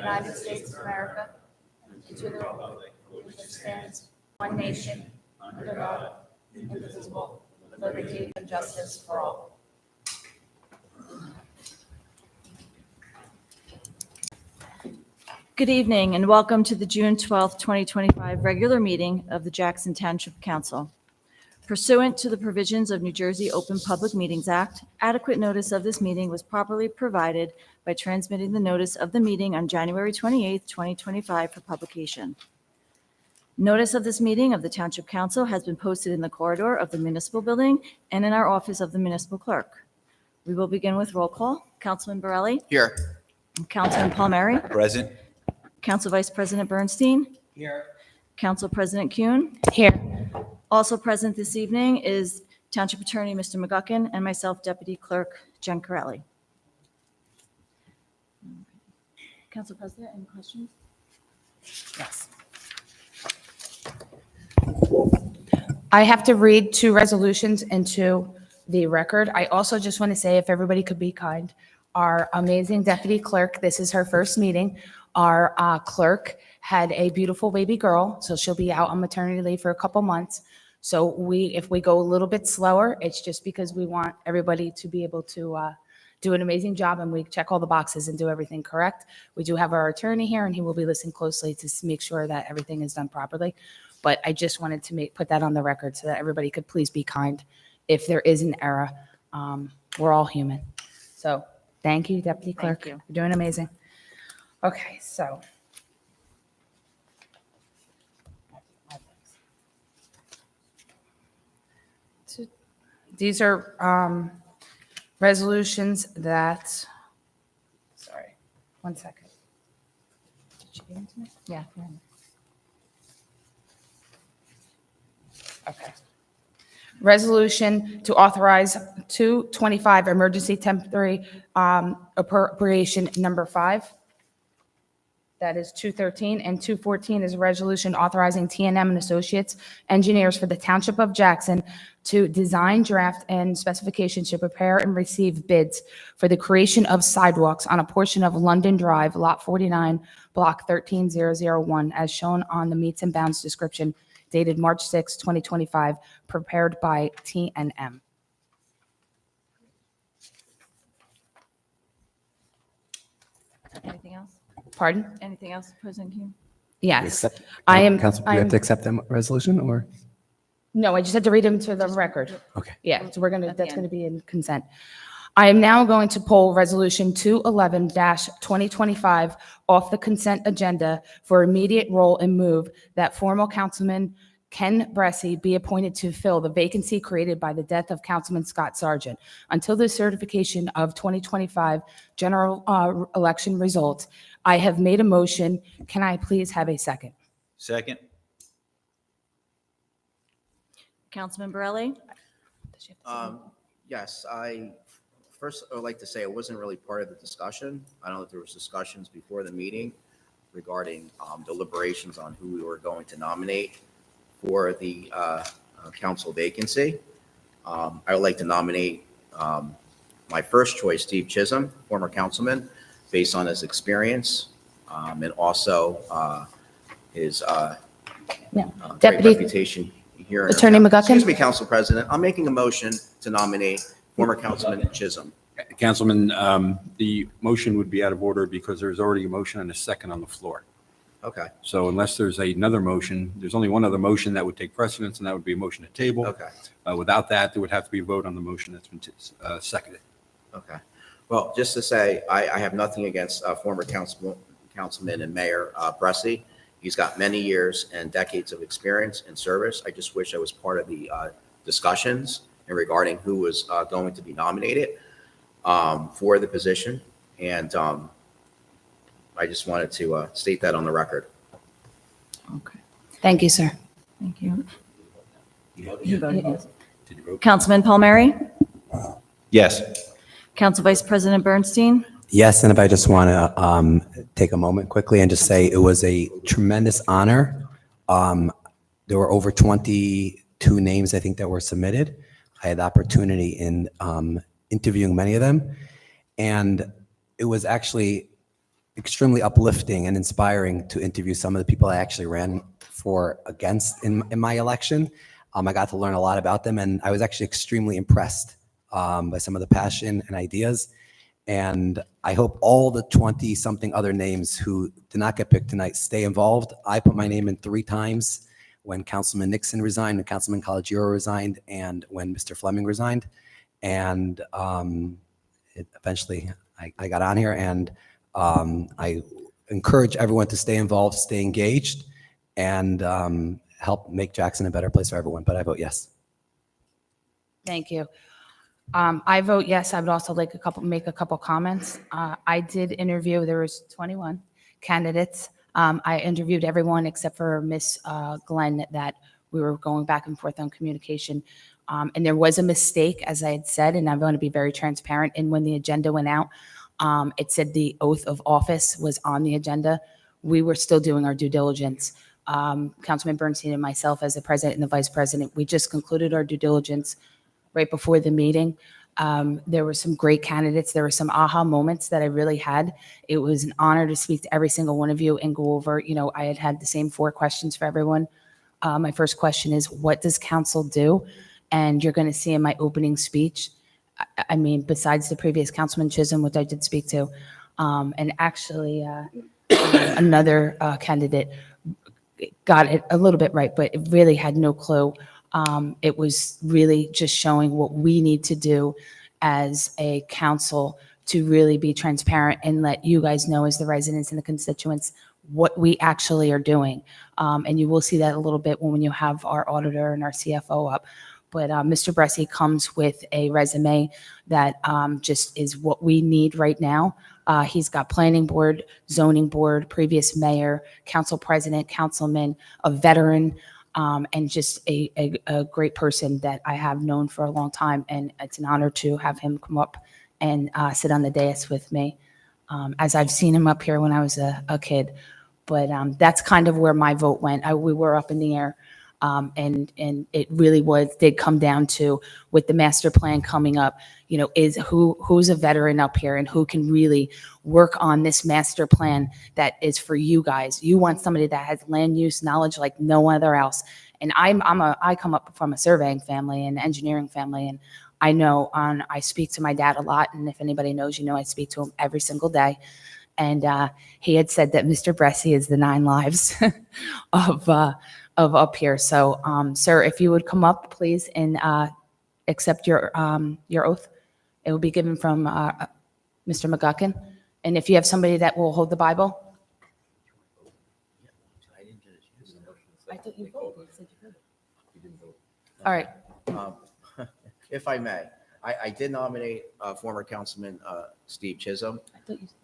United States of America, and to the republic which stands one nation, under God, indivisible, with liberty and justice for all. Good evening and welcome to the June 12th, 2025 regular meeting of the Jackson Township Council. Pursuant to the provisions of New Jersey Open Public Meetings Act, adequate notice of this meeting was properly provided by transmitting the notice of the meeting on January 28th, 2025 for publication. Notice of this meeting of the Township Council has been posted in the corridor of the municipal building and in our office of the municipal clerk. We will begin with roll call. Councilman Borelli? Here. Councilman Palmieri? Present. Council Vice President Bernstein? Here. Council President Kuhn? Here. Also present this evening is Township Attorney Mr. McGuckin and myself, Deputy Clerk Jen Corelli. Council President, any questions? Yes. I have to read two resolutions into the record. I also just want to say, if everybody could be kind, our amazing deputy clerk, this is her first meeting. Our clerk had a beautiful baby girl, so she'll be out on maternity leave for a couple months. So if we go a little bit slower, it's just because we want everybody to be able to do an amazing job, and we check all the boxes and do everything correct. We do have our attorney here, and he will be listening closely to make sure that everything is done properly. But I just wanted to put that on the record so that everybody could please be kind. If there is an error, we're all human. So thank you, Deputy Clerk. Thank you. You're doing amazing. Okay, so. These are resolutions that, sorry, one second. Did you give them to me? Yeah. Okay. Resolution to authorize 225 emergency temporary appropriation number 5. That is 213, and 214 is a resolution authorizing T&M and Associates engineers for the Township of Jackson to design, draft, and specifications to prepare and receive bids for the creation of sidewalks on a portion of London Drive, Lot 49, Block 13001, as shown on the meets and bounds description dated March 6, 2025, prepared by T&M. Anything else? Pardon? Anything else, President Kuhn? Yes. I am. Council, do you have to accept that resolution or? No, I just had to read them to the record. Okay. Yeah, so At the that's end. gonna be in consent. I am now going to pull Resolution 211-2025 off the consent agenda for immediate roll and move that former Councilman Ken Bressi be appointed to fill the vacancy created by the death of Councilman Scott Sargent until the certification of 2025 general election results. I have made a motion. Can I please have a second? Second. Councilman Borelli? Yes, I would like to say I wasn't really part of the discussion. I don't know if there was discussions before the meeting regarding deliberations on who we were going to nominate for the council vacancy. I would like to nominate my first choice, Steve Chisholm, former councilman, based on his experience and also his great Deputy reputation here. in our Attorney town. McGuckin? Excuse me, Council President. I'm making a motion to nominate former Councilman Chisholm. Councilman, the motion would be out of order because there's already a motion and a second on the floor. Okay, So unless there's another motion, there's only one other motion that would take precedence, and that would be a motion to table. okay, Without that, there would have to be a vote on the motion that's been seconded. okay. Well, just to say, I have nothing against former Councilman and Mayor Bressi. He's got many years and decades of experience and service. I just wish I was part of the discussions and regarding who was going to be nominated for the position. And I just wanted to state that on the record. Okay, Thank you, sir. thank you. You voted? Yes. Did you vote? Councilman Palmieri? Yes. Council Vice President Bernstein? Yes, and if I just want to take a moment quickly and just say it was a tremendous honor. There were over 22 names, I think, that were submitted. I had the opportunity in interviewing many of them, and it was actually extremely uplifting and inspiring to interview some of the people I actually ran for against in my election. I got to learn a lot about them, and I was actually extremely impressed by some of the passion and ideas. And I hope all the 20-something other names who did not get picked tonight stay involved. I put my name in 3 times when Councilman Nixon resigned, when Councilman Colagiuro resigned, and when Mr. Fleming resigned. And eventually I got on here, and I encourage everyone to stay involved, stay engaged, and help make Jackson a better place for everyone. But I vote yes. Thank you. I vote yes. I would also like make a couple comments. I did interview, there was 21 candidates. I interviewed everyone except for Miss Glenn, that we were going back and forth on communication. And there was a mistake, as I had said, and I'm going to be very transparent. And when the agenda went out, it said the oath of office was on the agenda. We were still doing our due diligence. Councilman Bernstein and myself, as the president and the vice president, we just concluded our due diligence right before the meeting. There were some great candidates. There were some aha moments that I really had. It was an honor to speak to every single one of you and go over, I had the same 4 questions for everyone. My first question is, what does council do? And you're going to see in my opening speech, I mean, besides the previous Councilman Chisholm, which I did speak to, and actually another candidate got it a little bit right, but it really had no clue. It was really just showing what we need to do as a council to really be transparent and let you guys know, as the residents and the constituents, what we actually are doing. And you will see that a little bit when you have our auditor and our CFO up. But Mr. Bressi comes with a resume that just is what we need right now. He's got planning board, zoning board, previous mayor, council president, councilman, a veteran, and just a great person that I have known for a long time. And it's an honor to have him come up and sit on the dais with me, as I've seen him up here when I was a kid. But that's kind of where my vote went. We were up in the air. And it really did come down to, with the master plan coming up, is who's a veteran up here and who can really work on this master plan that is for you guys. You want somebody that has land use knowledge like no other else. And I come up from a surveying family and engineering family, and I know I speak to my dad a lot. And if anybody knows, I speak to him every single day. And he had said that Mr. Bressi is the 9 lives of up here. So, sir, if you would come up, please, and accept your oath. It will be given from Mr. McGuckin. And if you have somebody that will hold the Bible. I thought you voted. All right. If I may, I did nominate former Councilman Steve Chisholm.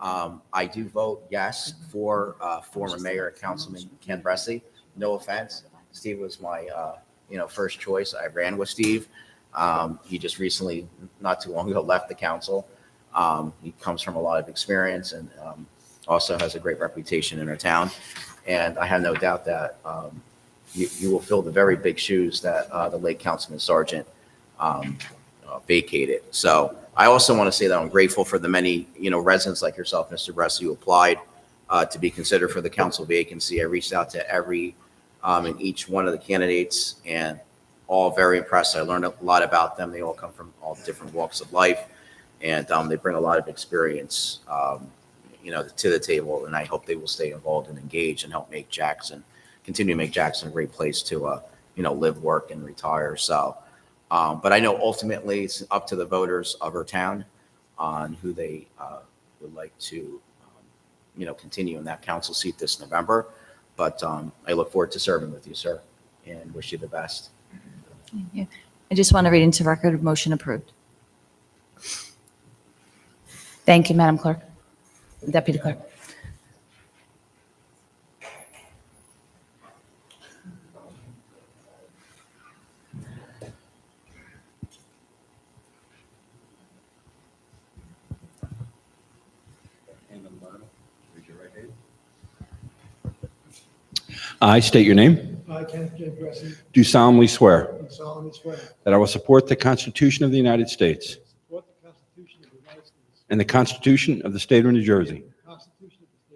I do vote yes for former Mayor and Councilman Ken Bressi. No offense, Steve was my first choice. I ran with Steve. He just recently, not too long ago, left the council. He comes from a lot of experience and also has a great reputation in our town. And I have no doubt that you will fill the very big shoes that the late Councilman Sargent vacated. So I also want to say that I'm grateful for the many residents like yourself, Mr. Bressi, who applied to be considered for the council vacancy. I reached out to every and each one of the candidates, and all very impressed. I learned a lot about them. They all come from all different walks of life, and they bring a lot of experience, to the table. And I hope they will stay involved and engaged and help continue to make Jackson a great place to, live, work, and retire. So, but I know ultimately it's up to the voters of our town on who they would like to, continue in that council seat this November. But I look forward to serving with you, sir, and wish you the best. Thank you. I just want to read into record, motion approved. Thank you, Madam Clerk. Deputy Clerk. I state your name. I, Kenneth J. Bressi, Do solemnly swear do solemnly swear that I will support the Constitution of the United States to support the Constitution of the United States, and the Constitution of the State of New Jersey, the Constitution of the State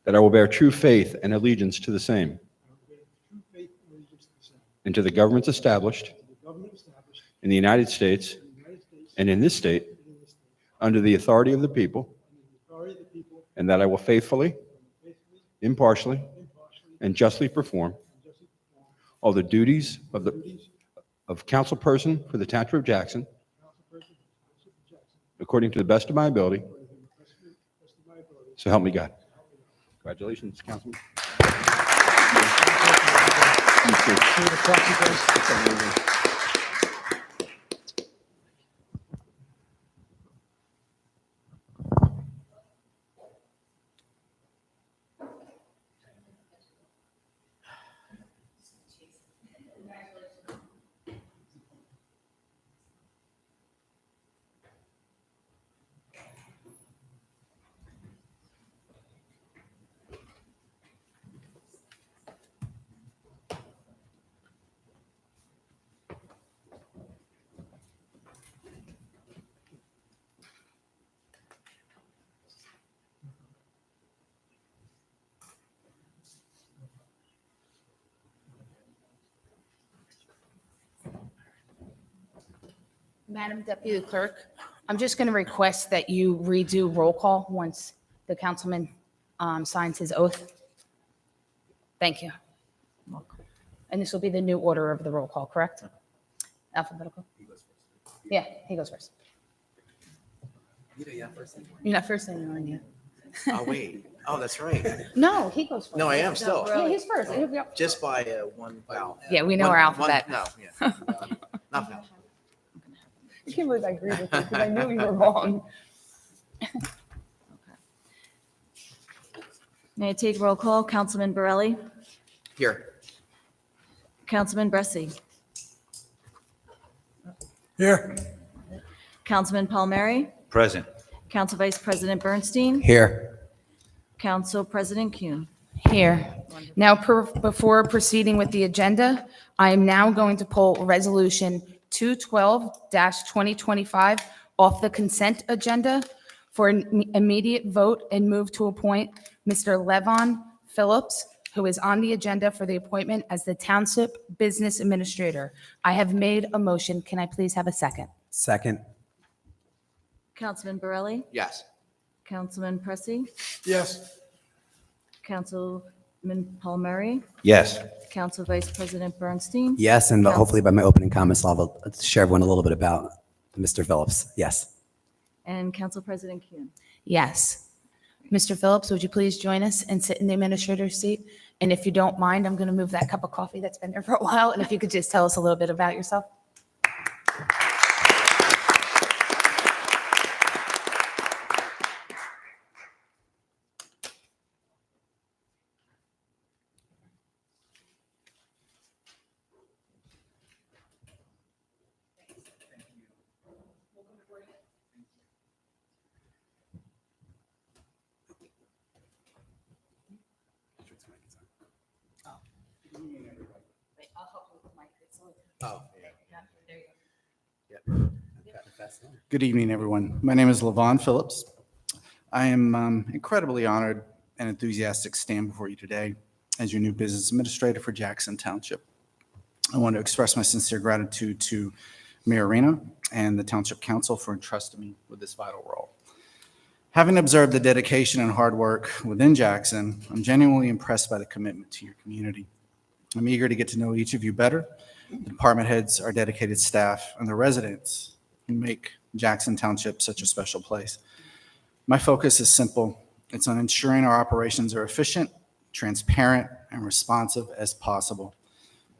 that I will bear true faith and allegiance to the same, I will bear true faith and allegiance to the same, and to the governments established to the government established in the United States in the United States and in this state, and in this state, under the authority of the people, under the authority of the people, and that I will faithfully, and faithfully, impartially, impartially, and justly perform and justly perform all the duties the duties of councilperson for the Township of Jackson, of councilperson of the Township of Jackson, according to the best of my ability, according to the best of my ability. so help me God. Congratulations, Councilman. Madam Deputy Clerk, I'm just going to request that you redo roll call once the councilman signs his oath. Thank you. And this will be the new order of the roll call, correct? Alphabetical? Yeah, he goes first. You're not first anymore, yeah. Oh, wait. Oh, that's right. No, he goes first. No, I am still. Yeah, he's first. Just by one vowel. Yeah, we know One- our alphabet. No, yeah. Not vowel. I can't believe I agreed with you because I knew you were wrong. May I take roll call? Councilman Borelli? Here. Councilman Bressi? Here. Councilman Palmieri? Present. Council Vice President Bernstein? Here. Council President Kuhn? Here. Now, before proceeding with the agenda, I am now going to pull Resolution 212-2025 off the consent agenda for an immediate vote and move to appoint Mr. Levon Phillips, who is on the agenda for the appointment as the Township Business Administrator. I have made a motion. Can I please have a second? Second. Councilman Borelli? Yes. Councilman Bressi? Yes. Councilman Palmieri? Yes. Council Vice President Bernstein? Yes, and Council- hopefully by my opening comments, I'll share everyone a little bit about Mr. Phillips. Yes. And Council President Kuhn? Yes. Mr. Phillips, would you please join us and sit in the administrator's seat? And if you don't mind, I'm going to move that cup of coffee that's been there for a while. And if you could just tell us a little bit about yourself. Good evening, everyone. My name is Levon Phillips. I am incredibly honored and enthusiastic to stand before you today as your new business administrator for Jackson Township. I want to express my sincere gratitude to Mayor Arena and the Township Council for entrusting me with this vital role. Having observed the dedication and hard work within Jackson, I'm genuinely impressed by the commitment to your community. I'm eager to get to know each of you better, the department heads, our dedicated staff, and the residents who make Jackson Township such a special place. My focus is simple. It's on ensuring our operations are efficient, transparent, and responsive as possible.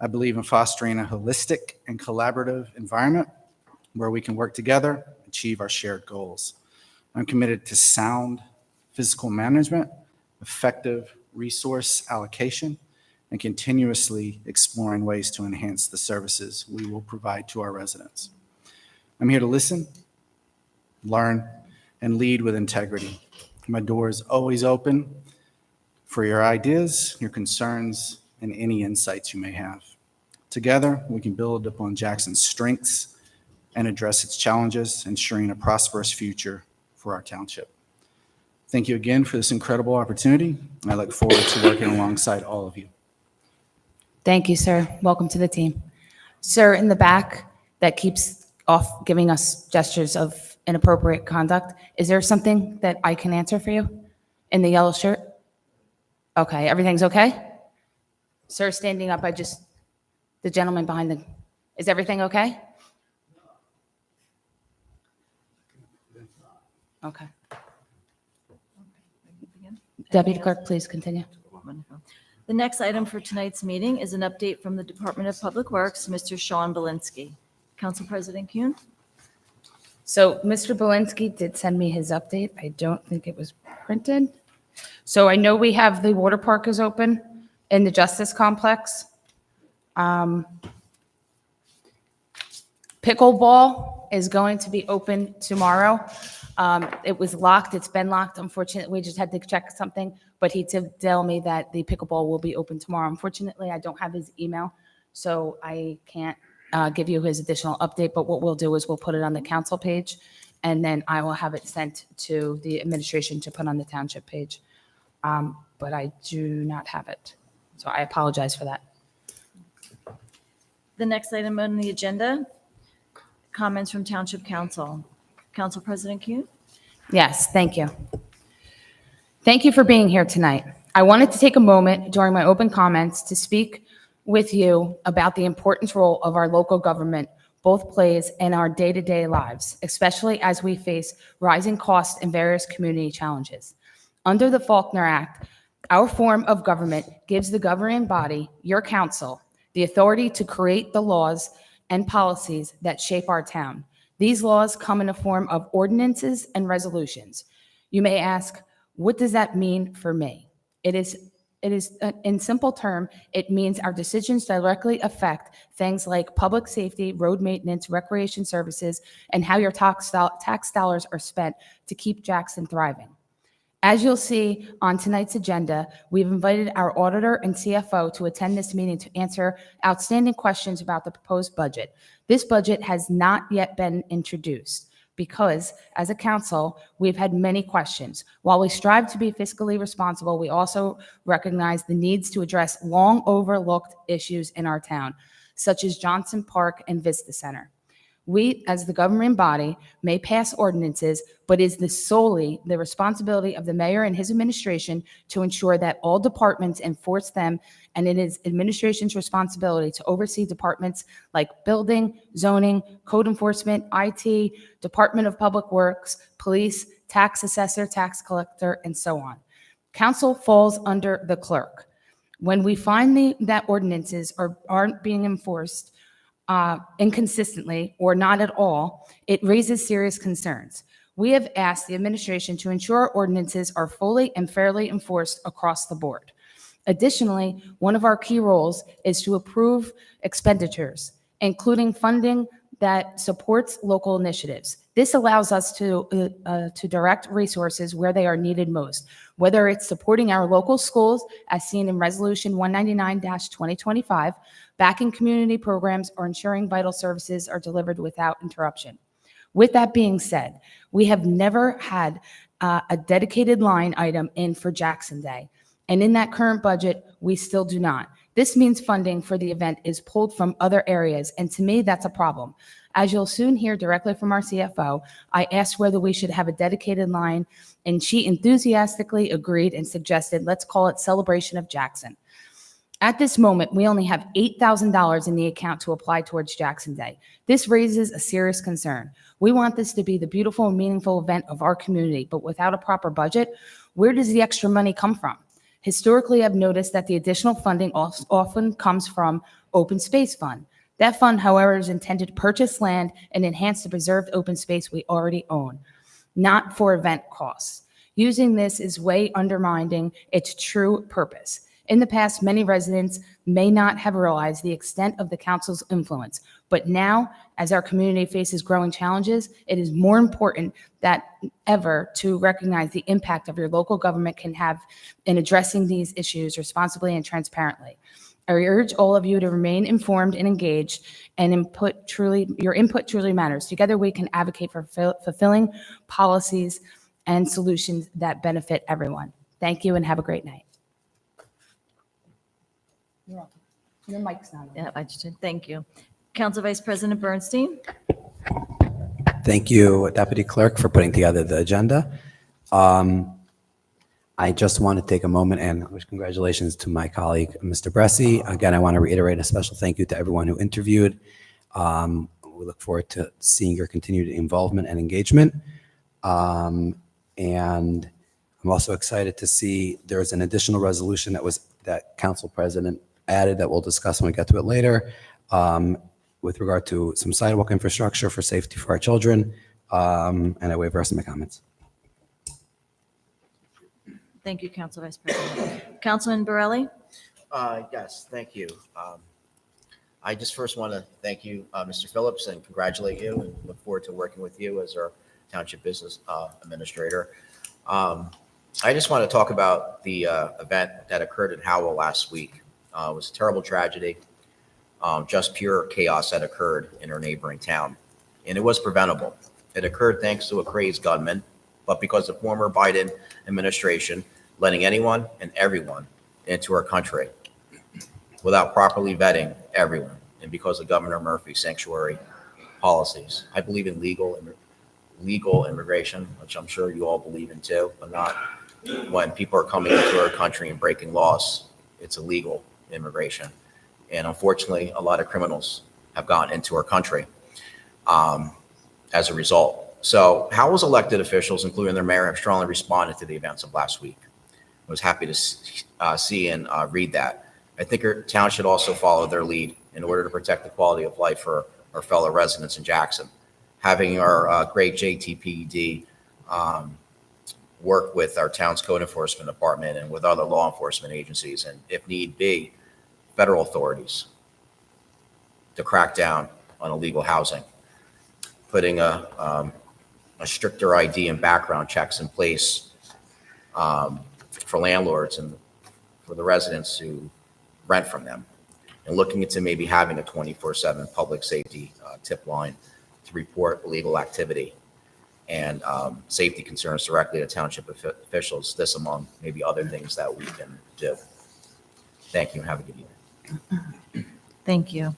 I believe in fostering a holistic and collaborative environment where we can work together, achieve our shared goals. I'm committed to sound fiscal management, effective resource allocation, and continuously exploring ways to enhance the services we will provide to our residents. I'm here to listen, learn, and lead with integrity. My door is always open for your ideas, your concerns, and any insights you may have. Together, we can build upon Jackson's strengths and address its challenges, ensuring a prosperous future for our township. Thank you again for this incredible opportunity. I look forward to working alongside all of you. Thank you, sir. Welcome to the team. Sir, in the back that keeps off giving us gestures of inappropriate conduct, is there something that I can answer for you? In the yellow shirt? Okay, everything's okay? Sir, standing up, the gentleman behind is everything okay? Okay. Deputy Clerk, please continue. Wonderful. The next item for tonight's meeting is an update from the Department of Public Works, Mr. Sean Belinsky. Council President Kuhn? So Mr. Belinsky did send me his update. I don't think it was printed. So I know we have the water park is open in the Justice Complex. Pickleball is going to be open tomorrow. It was locked. It's been locked. Unfortunately, we just had to check something, but he did tell me that the pickleball will be open tomorrow. Unfortunately, I don't have his email, so I can't give you his additional update, but what we'll do is we'll put it on the council page, and then I will have it sent to the administration to put on the township page. But I do not have it, so I apologize for that. The next item on the agenda, comments from Township Council. Council President Kuhn? Yes, thank you. Thank you for being here tonight. I wanted to take a moment during my open comments to speak with you about the important role of our local government both plays in our day-to-day lives, especially as we face rising costs and various community challenges. Under the Faulkner Act, our form of government gives the governing body, your council, the authority to create the laws and policies that shape our town. These laws come in the form of ordinances and resolutions. You may ask, what does that mean for me? It is in simple term, it means our decisions directly affect things like public safety, road maintenance, recreation services, and how your tax dollars are spent to keep Jackson thriving. As you'll see on tonight's agenda, we've invited our auditor and CFO to attend this meeting to answer outstanding questions about the proposed budget. This budget has not yet been introduced because, as a council, we've had many questions. While we strive to be fiscally responsible, we also recognize the needs to address long overlooked issues in our town, such as Johnson Park and Vista Center. We, as the governing body, may pass ordinances, but it is solely the responsibility of the mayor and his administration to ensure that all departments enforce them, and it is administration's responsibility to oversee departments like building, zoning, code enforcement, IT, Department of Public Works, police, tax assessor, tax collector, and so on. Council falls under the clerk. When we find that ordinances aren't being enforced, inconsistently or not at all, it raises serious concerns. We have asked the administration to ensure ordinances are fully and fairly enforced across the board. Additionally, one of our key roles is to approve expenditures, including funding that supports local initiatives. This allows us to direct resources where they are needed most, whether it's supporting our local schools, as seen in Resolution 199-2025, backing community programs, or ensuring vital services are delivered without interruption. With that being said, we have never had a dedicated line item in for Jackson Day, and in that current budget, we still do not. This means funding for the event is pulled from other areas, and to me, that's a problem. As you'll soon hear directly from our CFO, I asked whether we should have a dedicated line, and she enthusiastically agreed and suggested, let's call it Celebration of Jackson. At this moment, we only have $8,000 in the account to apply towards Jackson Day. This raises a serious concern. We want this to be the beautiful and meaningful event of our community, but without a proper budget, where does the extra money come from? Historically, I've noticed that the additional funding often comes from Open Space Fund. That fund, however, is intended to purchase land and enhance the preserved open space we already own, not for event costs. Using this is way undermining its true purpose. In the past, many residents may not have realized the extent of the council's influence, but now, as our community faces growing challenges, it is more important than ever to recognize the impact of your local government can have in addressing these issues responsibly and transparently. I urge all of you to remain informed and engaged, and your input truly matters. Together, we can advocate for fulfilling policies and solutions that benefit everyone. Thank you and have a great night. You're welcome. Your mic's not on. Yeah, I just did. Thank you. Council Vice President Bernstein? Thank you, Deputy Clerk, for putting together the agenda. I just want to take a moment and wish congratulations to my colleague, Mr. Bressi. Again, I want to reiterate a special thank you to everyone who interviewed. We look forward to seeing your continued involvement and engagement. And I'm also excited to see there's an additional resolution that Council President added that we'll discuss when we get to it later, with regard to some sidewalk infrastructure for safety for our children. And I waive the rest of my comments. Thank you, Council Vice President. Councilman Borelli? Yes, thank you. I just first want to thank you, Mr. Phillips, and congratulate you, and look forward to working with you as our Township Business Administrator. I just want to talk about the event that occurred in Howell last week. It was a terrible tragedy, just pure chaos that occurred in our neighboring town, and it was preventable. It occurred thanks to a crazed gunman, but because the former Biden administration letting anyone and everyone into our country without properly vetting everyone, and because of Governor Murphy's sanctuary policies. I believe in legal immigration, which I'm sure you all believe in too, but not when people are coming into our country and breaking laws. It's illegal immigration. And unfortunately, a lot of criminals have gotten into our country as a result. So Howell's elected officials, including their mayor, have strongly responded to the events of last week. I was happy to see and read that. I think our town should also follow their lead in order to protect the quality of life for our fellow residents in Jackson. Having our great JTPD work with our town's code enforcement department and with other law enforcement agencies, and if need be, federal authorities to crack down on illegal housing, putting a stricter ID and background checks in place for landlords and for the residents who rent from them, and looking into maybe having a 24/7 public safety tip line to report illegal activity and safety concerns directly to township officials, this among maybe other things that we can do. Thank you and have a good evening. Thank you.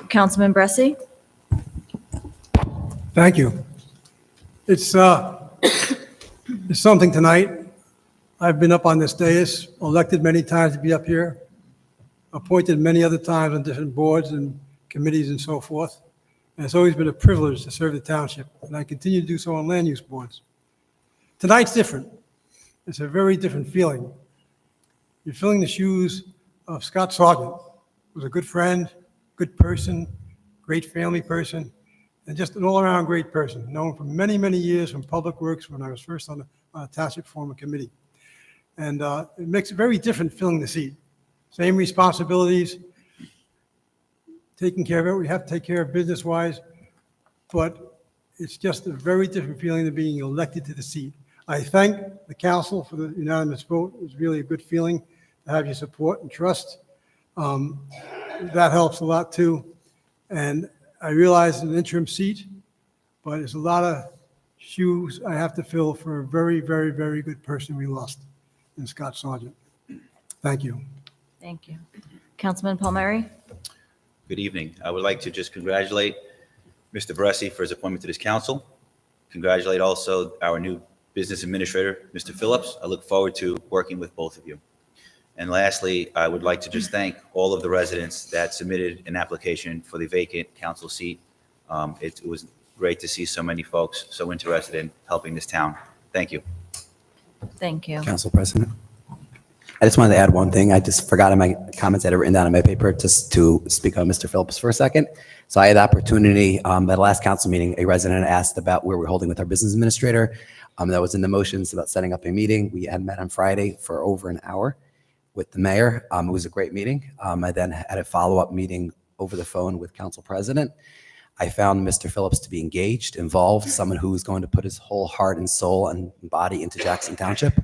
Councilman Bressi? Thank you. It's something tonight. I've been up on this dais, elected many times to be up here, appointed many other times on different boards and committees and so forth. And it's always been a privilege to serve the township, and I continue to do so on land use boards. Tonight's different. It's a very different feeling. You're filling the shoes of Scott Sargent, who's a good friend, good person, great family person, and just an all-around great person, known for many, many years from Public Works when I was first on the Township Former Committee. And it makes it very different filling the seat. Same responsibilities, taking care of it. We have to take care of business-wise, but it's just a very different feeling than being elected to the seat. I thank the council for the unanimous vote. It was really a good feeling to have your support and trust. That helps a lot too. And I realize it's an interim seat, but it's a lot of shoes I have to fill for a very, very, very good person we lost in Scott Sargent. Thank you. Thank you. Councilman Palmieri? Good evening. I would like to just congratulate Mr. Bressi for his appointment to this council. Congratulate also our new business administrator, Mr. Phillips. I look forward to working with both of you. And lastly, I would like to just thank all of the residents that submitted an application for the vacant council seat. It was great to see so many folks so interested in helping this town. Thank you. Thank you. Council President. I just wanted to add one thing. I just forgot in my comments I had written down on my paper just to speak on Mr. Phillips for a second. So I had the opportunity at the last council meeting, a resident asked about where we're holding with our business administrator. That was in the motions about setting up a meeting. We had met on Friday for over an hour with the mayor. It was a great meeting. I then had a follow-up meeting over the phone with council president. I found Mr. Phillips to be engaged, involved, someone who's going to put his whole heart and soul and body into Jackson Township.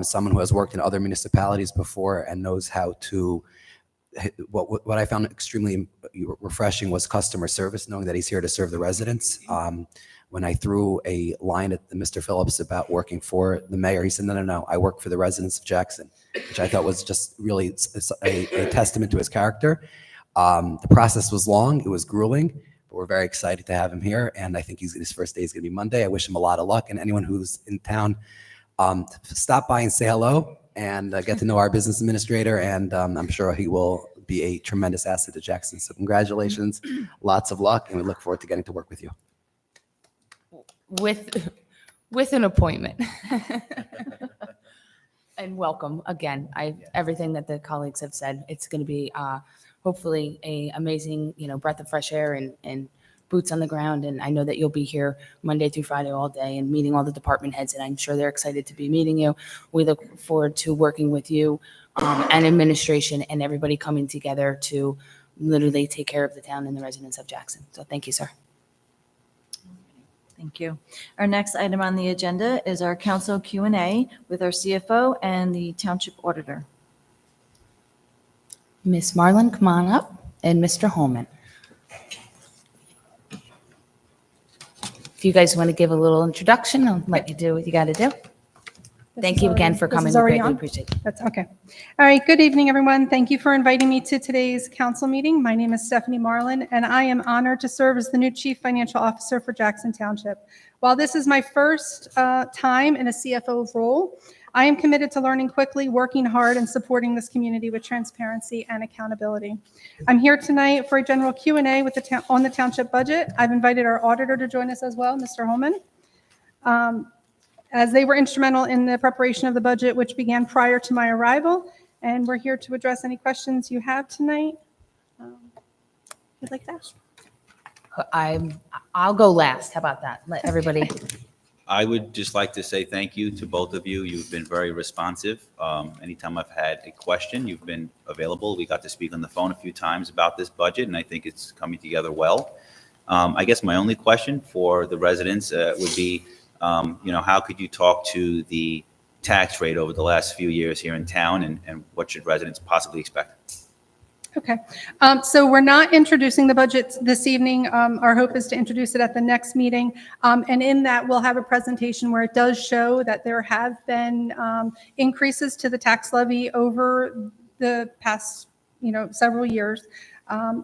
Someone who has worked in other municipalities before and knows how to, what I found extremely refreshing was customer service, knowing that he's here to serve the residents. when I threw a line at Mr. Phillips about working for the mayor, he said, no, I work for the residents of Jackson, which I thought was just really a testament to his character. The process was long, it was grueling, but we're very excited to have him here, and I think his first day is going to be Monday. I wish him a lot of luck, and anyone who's in town, stop by and say hello and get to know our business administrator, and I'm sure he will be a tremendous asset to Jackson. So congratulations, lots of luck, and we look forward to getting to work with you. With an appointment. And welcome again. Everything that the colleagues have said, it's going to be hopefully a amazing, breath of fresh air and boots on the ground. And I know that you'll be here Monday through Friday all day and meeting all the department heads, and I'm sure they're excited to be meeting you. We look forward to working with you and administration and everybody coming together to literally take care of the town and the residents of Jackson. So thank you, sir. Thank you. Our next item on the agenda is our council Q&A with our CFO and the township auditor. Miss Marlin, come on up, and Mr. Holman. If you guys want to give a little introduction, I'll let you do what you got to do. Thank you again for coming. We greatly appreciate it. That's okay. All right. Good evening, everyone. Thank you for inviting me to today's council meeting. My name is Stephanie Marlin, and I am honored to serve as the new Chief Financial Officer for Jackson Township. While this is my first time in a CFO role, I am committed to learning quickly, working hard, and supporting this community with transparency and accountability. I'm here tonight for a general Q&A with on the township budget. I've invited our auditor to join us as well, Mr. Holman, as they were instrumental in the preparation of the budget, which began prior to my arrival. And we're here to address any questions you have tonight. If you'd like that. I'll go last. How about that? Let everybody. I would just like to say thank you to both of you. You've been very responsive. Anytime I've had a question, you've been available. We got to speak on the phone a few times about this budget, and I think it's coming together well. I guess my only question for the residents would be, how could you talk to the tax rate over the last few years here in town, and what should residents possibly expect? Okay. So we're not introducing the budget this evening. Our hope is to introduce it at the next meeting. And in that, we'll have a presentation where it does show that there have been increases to the tax levy over the past, several years.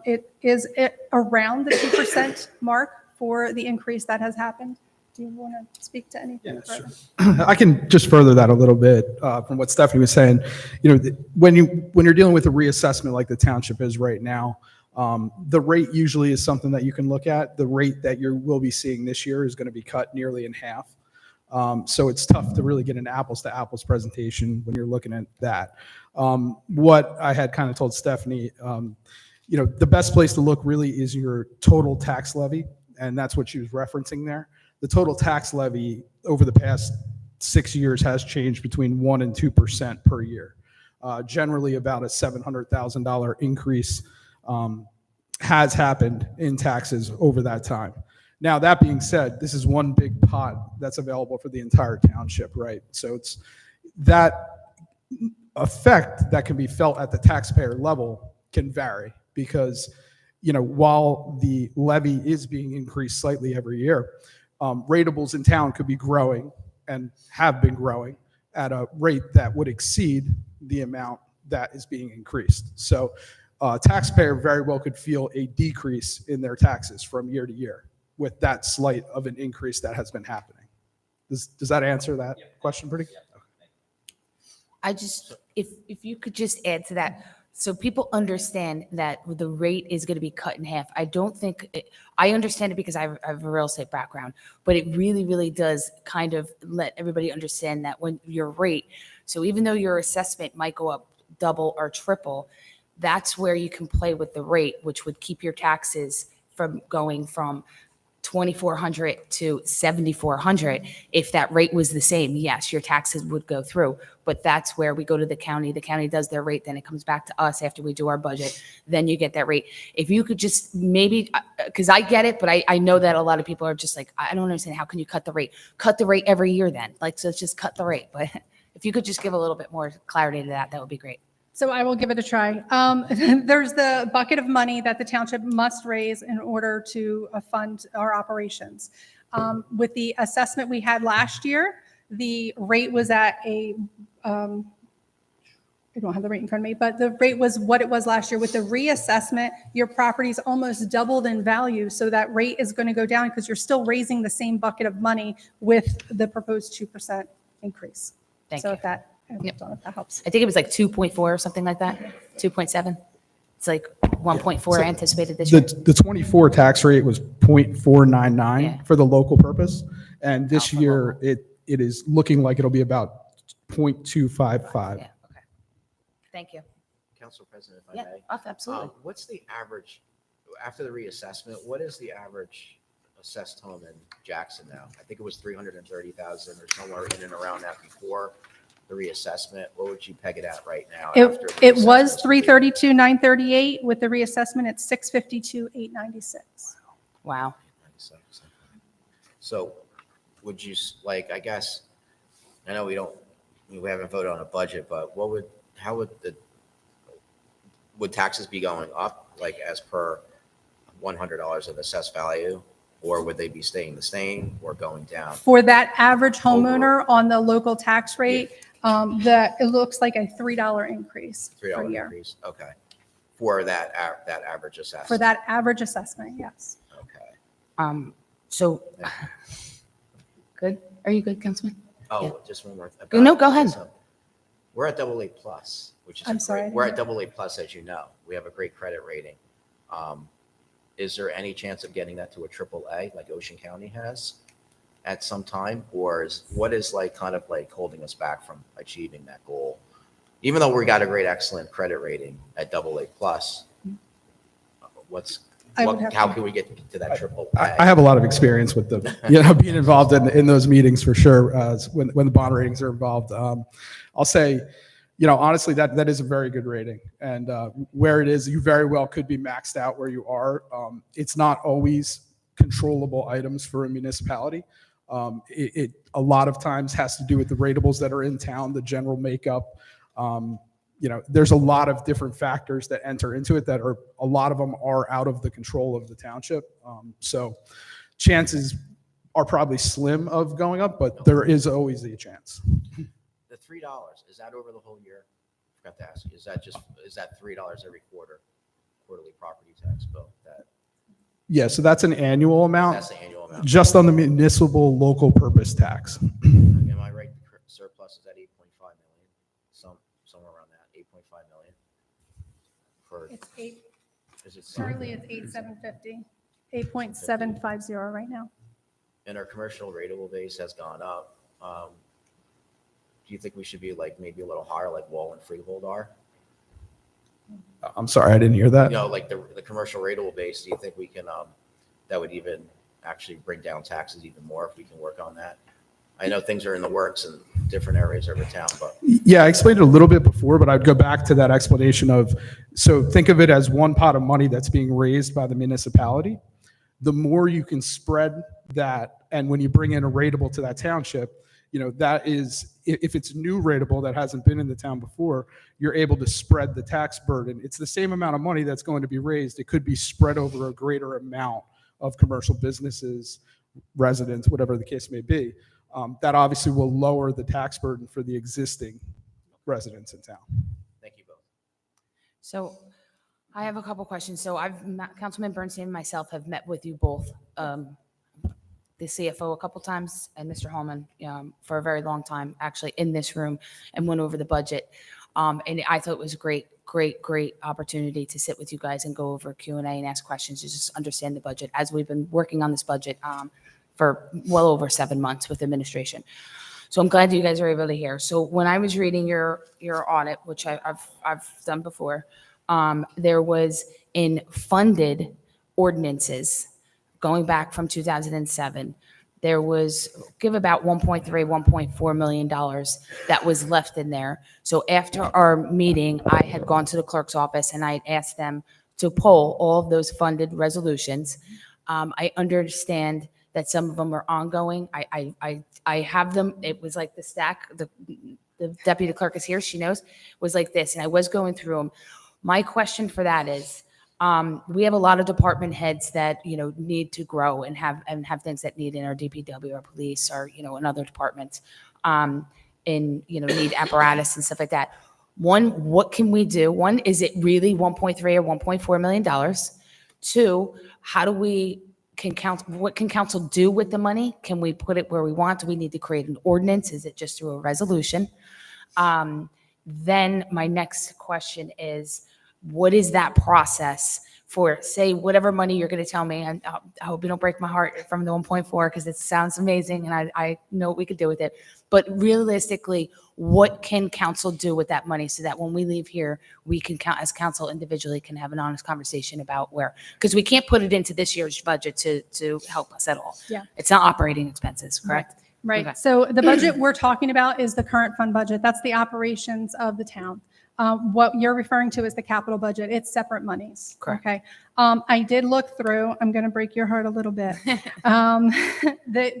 It is around the 2% mark for the increase that has happened. Do you want to speak to anything further? Sure. I can just further that a little bit from what Stephanie was saying. When you're dealing with a reassessment like the township is right now, the rate usually is something that you can look at. The rate that you will be seeing this year is going to be cut nearly in half. So it's tough to really get an apples to apples presentation when you're looking at that. What I had kind of told Stephanie, the best place to look really is your total tax levy, and that's what she was referencing there. The total tax levy over the past 6 years has changed between 1% and 2% per year. Generally, about a $700,000 increase has happened in taxes over that time. Now, that being said, this is one big pot that's available for the entire township, right? So it's that effect that can be felt at the taxpayer level can vary because, while the levy is being increased slightly every year, ratables in town could be growing and have been growing at a rate that would exceed the amount that is being increased. So taxpayer very well could feel a decrease in their taxes from year to year with that slight of an increase that has been happening. Does that answer that question pretty? I just, if you could just add to that, so people understand that the rate is going to be cut in half. I don't think, I understand it because I have a real estate background, but it really, really does kind of let everybody understand that when your rate, so even though your assessment might go up double or triple, that's where you can play with the rate, which would keep your taxes from going from $2,400 to $7,400. If that rate was the same, yes, your taxes would go through. But that's where we go to the county. The county does their rate, then it comes back to us after we do our budget. Then you get that rate. If you could just maybe, because I get it, but I know that a lot of people are just like, I don't understand. How can you cut the rate? Cut the rate every year then. So it's just cut the rate. But if you could just give a little bit more clarity to that, that would be great. So I will give it a try. There's the bucket of money that the township must raise in order to fund our operations. With the assessment we had last year, the rate was at I don't have the rate in front of me, but the rate was what it was last year. With the reassessment, your property's almost doubled in value, so that rate is going to go down because you're still raising the same bucket of money with the proposed 2% increase. Thank So you. if that, I don't know if that helps. I think it was like 2.4 or something like that, 2.7. It's like 1.4 anticipated this year. The 24 tax rate was 0.499 Yeah. for the local purpose. And this for year, it is looking like it'll be about 0.255. Yeah, okay. Thank you. Council President, if I Yeah, may. absolutely. What's the average, after the reassessment, what is the average assessed home in Jackson now? I think it was 330,000 or somewhere in and around that before the reassessment. What would you peg it at right now? after the It was reassessment's 332,938. With the reassessment, it's 652,896. Wow. complete? So would you, I guess, I know we haven't voted on a budget, but how would taxes be going up, like as per $100 of assessed value? Or would they be staying the same or going down? For that average homeowner on the local tax rate, it looks like a $3 increase per $3 year. increase, okay. For that average assessment? For that average assessment, yes. Okay. So, good? Are you good, Councilman? Oh, just one more. No, go ahead. We're at AA plus, which is I'm sorry, I great. We're didn't at AA plus, as you know. We have a great credit rating. Is there any chance of getting that to a AAA like Ocean County has at some time? Or what is holding us back from achieving that goal? Even though we got a great, excellent credit rating at AA plus, how can we get to that AAA? I have a lot of experience with being involved in those meetings for sure, when the bond ratings are involved. I'll say, honestly, that is a very good rating. And where it is, you very well could be maxed out where you are. It's not always controllable items for a municipality. It a lot of times has to do with the ratables that are in town, the general makeup. There's a lot of different factors that enter into it a lot of them are out of the control of the township. So chances are probably slim of going up, but there is always a chance. The $3, is that over the whole year? I forgot to ask you, is that $3 every quarterly property tax bill? Yeah, so that's an annual amount. That's the annual amount. Just on the municipal local purpose tax. Am I right? The surplus is at 8.5 million, somewhere around that, 8.5 million. It's eight, Is it currently it's 8,750, 8.750 right now. And our commercial rateable base has gone up. Do you think we should be maybe a little higher, like Wall and Freehold are? I'm sorry, I didn't hear that. Like the commercial rateable base, do you think we can, that would even actually bring down taxes even more if we can work on that? I know things are in the works in different areas of our town, but. Yeah, I explained it a little bit before, but I'd go back to that explanation so think of it as one pot of money that's being raised by the municipality. The more you can spread that, and when you bring in a rateable to that township, that is, if it's new rateable that hasn't been in the town before, you're able to spread the tax burden. It's the same amount of money that's going to be raised. It could be spread over a greater amount of commercial businesses, residents, whatever the case may be. That obviously will lower the tax burden for the existing residents in town. Thank you both. So I have a couple questions. So Councilman Bernstein and myself have met with you both, the CFO a couple times, and Mr. Holman for a very long time, actually in this room, and went over the budget. And I thought it was a great opportunity to sit with you guys and go over Q&A and ask questions to just understand the budget, as we've been working on this budget for well over 7 months with administration. So I'm glad you guys are able to hear. So when I was reading your audit, which I've done before, there was in funded ordinances going back from 2007, there was give about $1.4 million that was left in there. So after our meeting, I had gone to the clerk's office and I had asked them to pull all of those funded resolutions. I understand that some of them are ongoing. I have them. It was like the stack. The deputy clerk is here. She knows. Was like this, and I was going through them. My question for that is, We have a lot of department heads that, need to grow and have things that need in our DPW or police or, in other departments, need apparatus and stuff like that. One, what can we do? One, is it really 1.3 or $1.4 million? Two, what can council do with the money? Can we put it where we want? Do we need to create an ordinance? Is it just through a resolution? Then my next question is, what is that process for, say, whatever money you're going to tell me? And I hope you don't break my heart from the 1.4 because it sounds amazing and I know what we could do with it. But realistically, what can council do with that money so that when we leave here, we can as council individually can have an honest conversation about where, because we can't put it into this year's budget to help us at all. Yeah. It's not operating expenses, correct? Right. Okay. So the budget we're talking about is the current fund budget. That's the operations of the town. What you're referring to is the capital budget. It's separate monies. Correct. Okay. I did look through, I'm going to break your heart a little bit.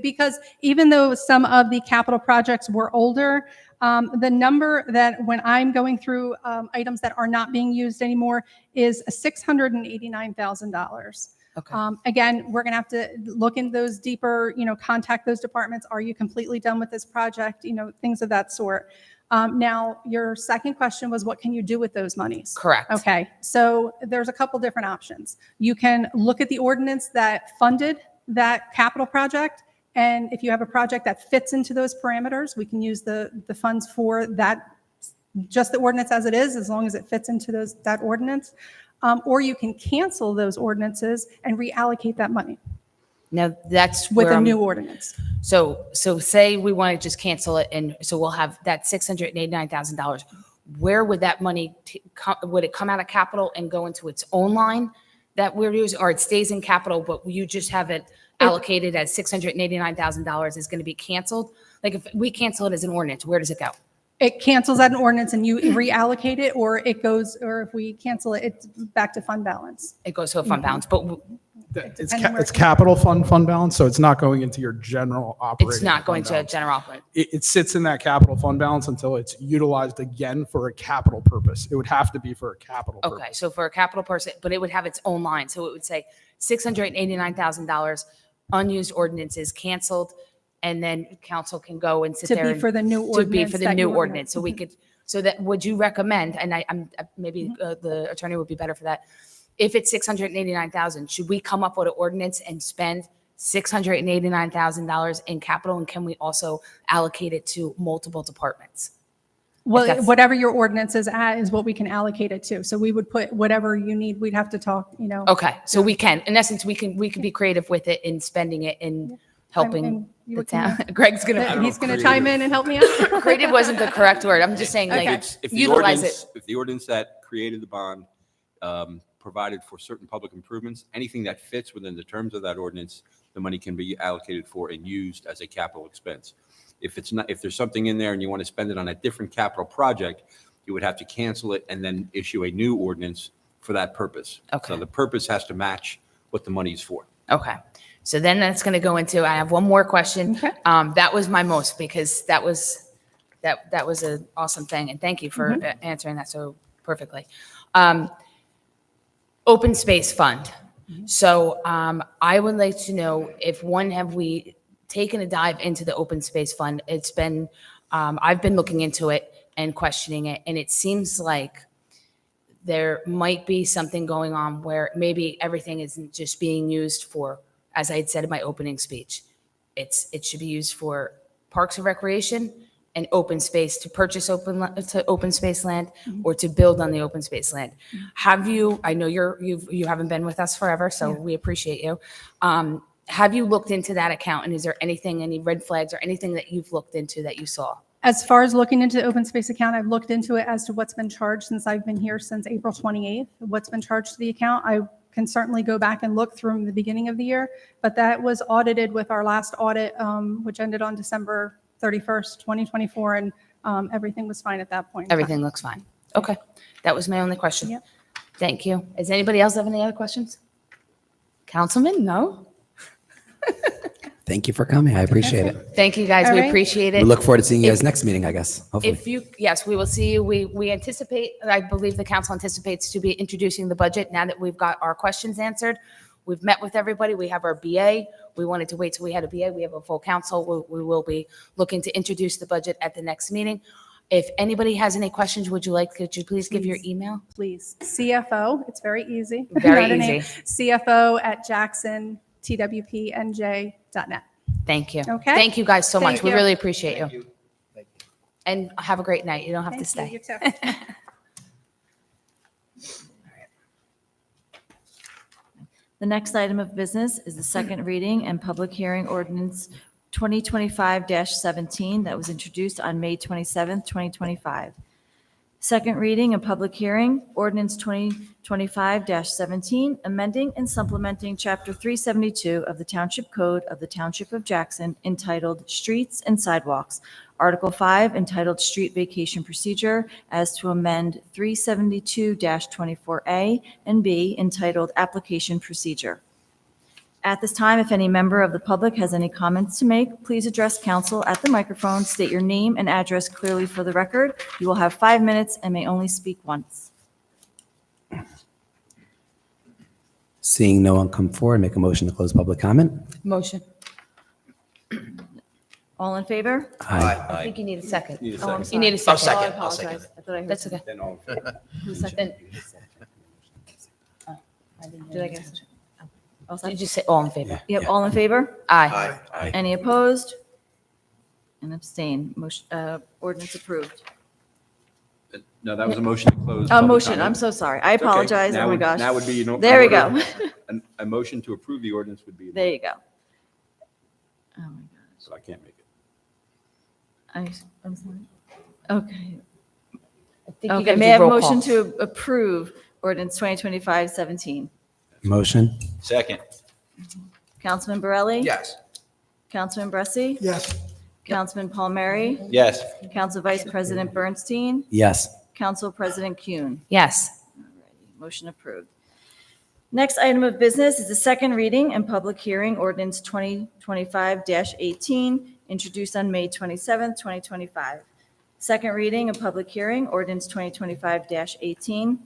Because even though some of the capital projects were older, the number that when I'm going through items that are not being used anymore is $689,000. Okay. Again, we're going to have to look into those deeper, contact those departments. Are you completely done with this project? Things of that sort. Now, your second question was, what can you do with those monies? Correct. Okay, so there's a couple different options. You can look at the ordinance that funded that capital project, and if you have a project that fits into those parameters, we can use the funds for that, just the ordinance as it is, as long as it fits into that ordinance. Or you can cancel those ordinances and reallocate that money Now that's with where a new ordinance. So say we want to just cancel it, and so we'll have that $689,000. Where would that money would it come out of capital and go into its own line that we're using, or it stays in capital, but you just have it allocated as $689,000 is going to be canceled? Like if we cancel it as an ordinance, where does it go? It cancels that an ordinance and you reallocate it, or it goes, or if we cancel it, it's back to fund balance. It goes to a fund balance, but It's capital fund balance, so it's not going into your general operating. it's not going fund to balance. general operating. It sits in that capital fund balance until it's utilized again for a capital purpose. It would have to be for a capital purpose. Okay, so for a capital person, but it would have its own line. So it would say $689,000 unused ordinances canceled, and then council can go and sit To there. be and- for the new To be ordinance for the that you new were gonna- ordinance. So we could, so that, would you recommend, and I'm maybe the attorney would be better for that. If it's $689,000, should we come up with an ordinance and spend $689,000 in capital? And can we also allocate it to multiple departments? Well, that's- whatever your ordinance is at is what we can allocate it to. So we would put whatever you need. We'd have to talk, Okay, so we can, in essence, we can be creative with it in spending it in helping and you the would come town. Greg's gonna, He's going to chime in and help me out. creative wasn't the correct word. I'm just saying like If the utilize it. ordinance, if the ordinance that created the bond provided for certain public improvements, anything that fits within the terms of that ordinance, the money can be allocated for and used as a capital expense. If it's not, if there's something in there and you want to spend it on a different capital project, you would have to cancel it and then issue a new ordinance for that purpose. Okay. So the purpose has to match what the money is for. Okay. So then that's going to go into, I have one more question. Okay. That was my most, because that was an awesome thing. And thank you for answering that so perfectly. Open Space Fund. So I would like to know if have we taken a dive into the Open Space Fund? It's been, I've been looking into it and questioning it. And it seems like there might be something going on where maybe everything isn't just being used for, as I had said in my opening speech, it should be used for parks and recreation and open space, to purchase open space land or to build on the open space land. Have you, I know you haven't been with us forever, so we appreciate you. Have you looked into that account, and is there anything, any red flags or anything that you've looked into that you saw? As far as looking into the open space account, I've looked into it as to what's been charged since I've been here since April 28th, what's been charged to the account. I can certainly go back and look through the beginning of the year, but that was audited with our last audit, which ended on December 31st, 2024, and everything was fine at that point. in time. Everything looks fine. Okay. That was my only question. Yep. Thank you. Does anybody else have any other questions? Councilman? No? Thank you for coming. I appreciate it. Thank you, guys. All We right. appreciate We it. look forward to seeing you guys next meeting, I guess, hopefully. If you, yes, we will see you. We anticipate, I believe the council anticipates to be introducing the budget now that we've got our questions answered. We've met with everybody. We have our BA. We wanted to wait till we had a BA. We have a full council. We will be looking to introduce the budget at the next meeting. If anybody has any questions, could you please give your email? Please. CFO, it's very easy. Very Not a name. easy. CFO@jacksontwpnj.net. Thank you. Okay. Thank you guys so much. Thank We you. really appreciate you. Thank you. And have a great night. You don't have to Thank you. stay. You too. The next item of business is the second reading and public hearing ordinance 2025-17 that was introduced on May 27th, 2025. Second reading and public hearing ordinance 2025-17, amending and supplementing Chapter 372 of the Township Code of the Township of Jackson entitled Streets and Sidewalks, Article 5 entitled Street Vacation Procedure as to amend 372-24A and B entitled Application Procedure. At this time, if any member of the public has any comments to make, please address council at the microphone, state your name and address clearly for the record. You will have 5 minutes and may only speak once. Seeing no one come forward, make a motion to close public comment. Motion. All in favor? I think you need a second. Need a Oh, I'm second. You need a sorry. second. Oh, I I'll second apologize. I thought I heard. That's okay. Then all in favor. Who seconded? Oh, Did I guess? All set? Did you say all in favor? Yep, all in favor? Aye. Aye. Any opposed? And abstain. Motion, ordinance approved. No, that was a motion to close. Oh, public motion, comment. I'm so sorry. I It's okay. apologize. Now Oh my would- gosh. Now would be, you know. There we go. A motion to approve the ordinance would be, There you go. Oh my gosh. so I can't make it. I'm sorry. Okay. I think you Okay, gotta may do I have a roll call. motion to approve ordinance 2025-17? Motion? Second. Councilman Borelli? Yes. Councilman Bressi? Yes. Councilman Palmieri? Yes. Council Vice President Bernstein? Yes. Council President Kuhn? Yes. Motion approved. Next item of business is the second reading and public hearing ordinance 2025-18, introduced on May 27th, 2025. Second reading and public hearing ordinance 2025-18,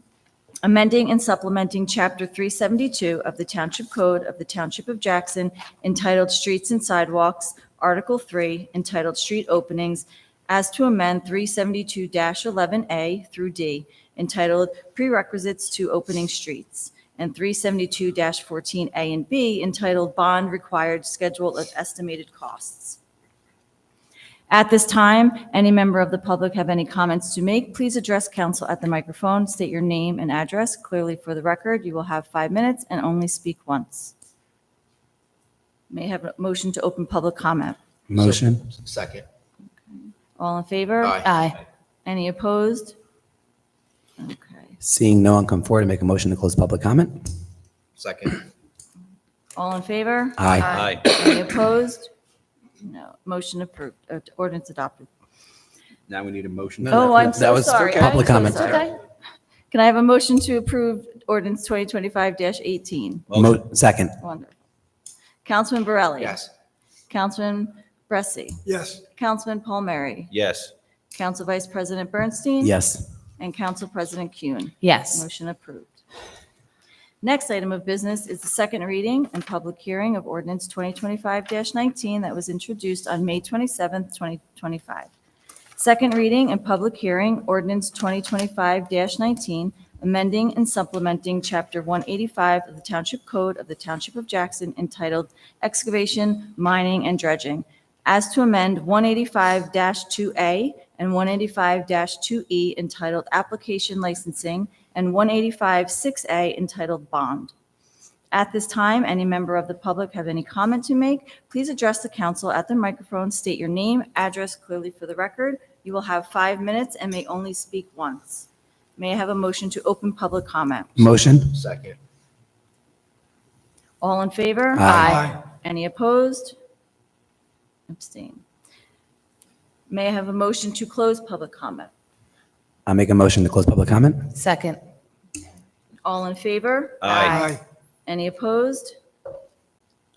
amending and supplementing Chapter 372 of the Township Code of the Township of Jackson entitled Streets and Sidewalks, Article 3 entitled Street Openings, as to amend 372-11A through D entitled Prerequisites to Opening Streets, and 372-14A and B entitled Bond Required Schedule of Estimated Costs. At this time, any member of the public have any comments to make, please address council at the microphone, state your name and address clearly for the record. You will have 5 minutes and only speak once. May I have a motion to open public comment? Motion? Second. All in favor? Aye. Aye. Any opposed? Okay. Seeing no one come forward, make a motion to close public comment. Second. All in favor? Aye. Aye. Any opposed? No. Motion approved. Ordinance adopted. Now we need a motion. No, Oh, I'm that so was sorry. public I'm so comment. sorry. Can I have a motion to approve ordinance 2025-18? Second. Wonderful. Councilman Borelli? Yes. Councilman Bressi? Yes. Councilman Palmieri? Yes. Council Vice President Bernstein? Yes. And Council President Kuhn? Yes. Motion approved. Next item of business is the second reading and public hearing of ordinance 2025-19 that was introduced on May 27th, 2025. Second reading and public hearing ordinance 2025-19, amending and supplementing Chapter 185 of the Township Code of the Township of Jackson entitled Excavation, Mining, and Dredging, as to amend 185-2A and 185-2E entitled Application Licensing and 185-6A entitled Bond. At this time, any member of the public have any comment to make, please address the council at the microphone, state your name, address clearly for the record. You will have 5 minutes and may only speak once. May I have a motion to open public comment? Motion? Second. All in favor? Aye. Any opposed? Abstain. May I have a motion to close public comment? I'll make a motion to close public comment. Second. All in favor? Aye. Any opposed?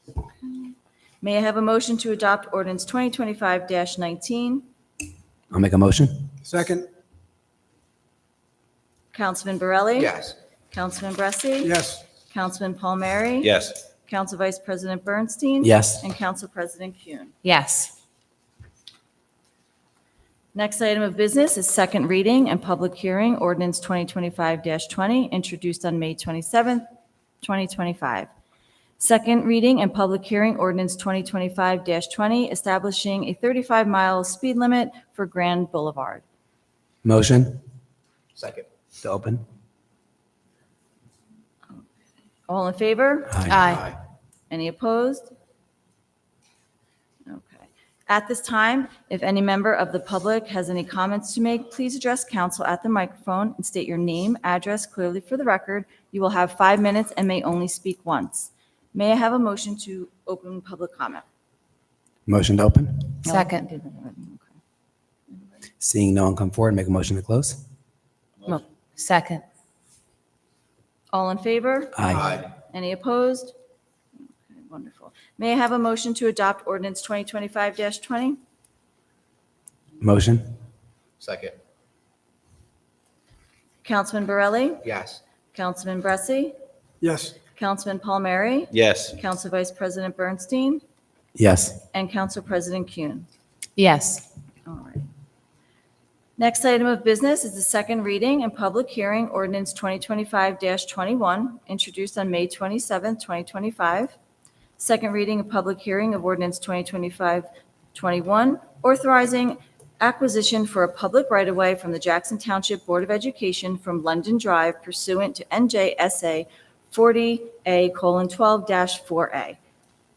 Okay. May I have a motion to adopt ordinance 2025-19? I'll make a motion. Second, Councilman Borelli? Yes. Councilman Bressi? yes. Councilman Palmieri? Yes. Council Vice President Bernstein? Yes. And Council President Kuhn. Yes. Next item of business is second reading and public hearing, ordinance 2025-20, introduced on May 27th, 2025. Second reading and public hearing, ordinance 2025-20, establishing a 35-mile speed limit for Grand Boulevard. Motion Second. to open. All in favor? Aye. Any opposed? Okay. At this time, if any member of the public has any comments to make, please address council at the microphone and state your name, address clearly for the record. You will have 5 minutes and may only speak once. May I have a motion to open public comment? Motion to open. Second. Seeing no one come forward, make a motion to close. Second. All in favor? Aye. Any opposed? Okay, wonderful. May I have a motion to adopt ordinance 2025-20? Motion. Second. Councilman Borelli? Yes. Councilman Bressi? Yes, Councilman Palmieri? Yes. Council Vice President Bernstein? Yes. And Council President Kuhn. Yes. All right. Next item of business is the second reading and public hearing, ordinance 2025-21, introduced on May 27, 2025. Second reading and public hearing of ordinance 2025-21, authorizing acquisition for a public right-of-way from the Jackson Township Board of Education from London Drive pursuant to NJSA 40A:12-4A.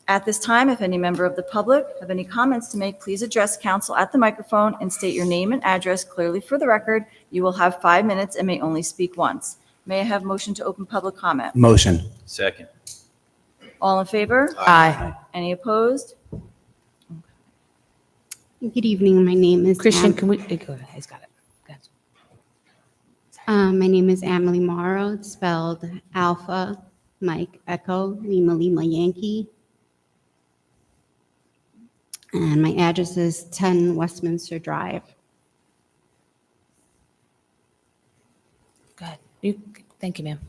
At this time, if any member of the public have any comments to make, please address council at the microphone and state your name and address clearly for the record. You will have 5 minutes and may only speak once. May I have motion to open public comment? Motion. Second. All in favor? Aye. Any opposed? Good evening. My name is Christian, can we, go ahead, he's got it. Go ahead. My name is Emily Morrow. It's spelled Alpha Mike Echo Lima Lima Yankee. And my address is 10 Westminster Drive. Go ahead. Thank you, ma'am.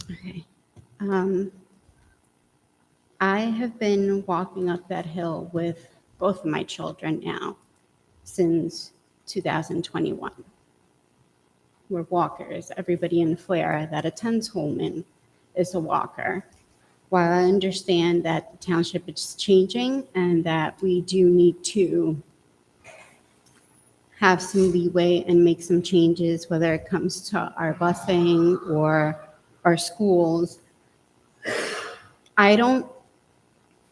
Okay. I have been walking up that hill with both of my children now since 2021. We're walkers. Everybody in Flair that attends Holman is a walker. While I understand that the township is changing and that we do need to have some leeway and make some changes, whether it comes to our busing or our schools, I don't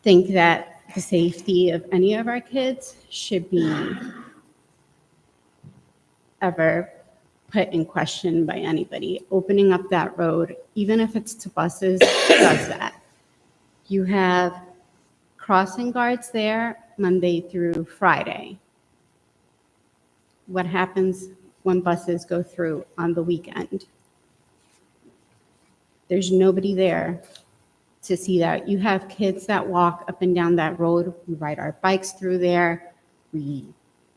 think that the safety of any of our kids should be ever put in question by anybody. Opening up that road, even if it's to buses, does that. You have crossing guards there Monday through Friday. What happens when buses go through on the weekend? There's nobody there to see that. You have kids that walk up and down that road. We ride our bikes through there. We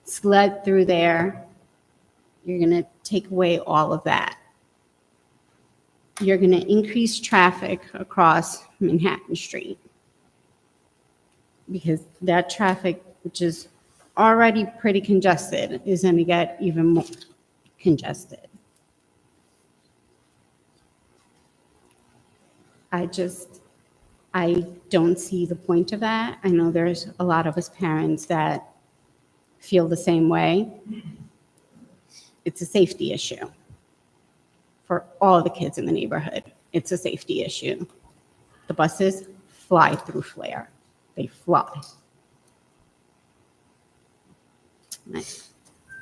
sled through there. You're going to take away all of that. You're going to increase traffic across Manhattan Street because that traffic, which is already pretty congested, is going to get even more congested. I don't see the point of that. I know there's a lot of us parents that feel the same way. It's a safety issue for all the kids in the neighborhood. It's a safety issue. The buses fly through Flair. They fly.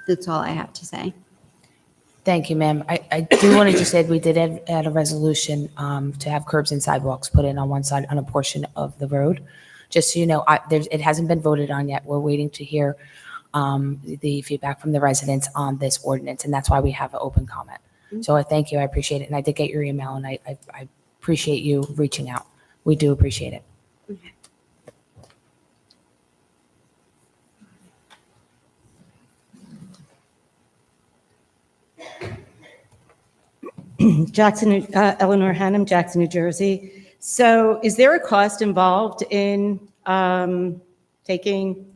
That's all I have to say. Thank you, ma'am. I do want to just add, we did add a resolution to have curbs and sidewalks put in on one side on a portion of the road. Just so you know, it hasn't been voted on yet. We're waiting to hear the feedback from the residents on this ordinance, and that's why we have an open comment. So I thank you. I appreciate it. And I did get your email, and I appreciate you reaching out. We do appreciate it. Eleanor Hannum, Jackson, New Jersey. So is there a cost involved in taking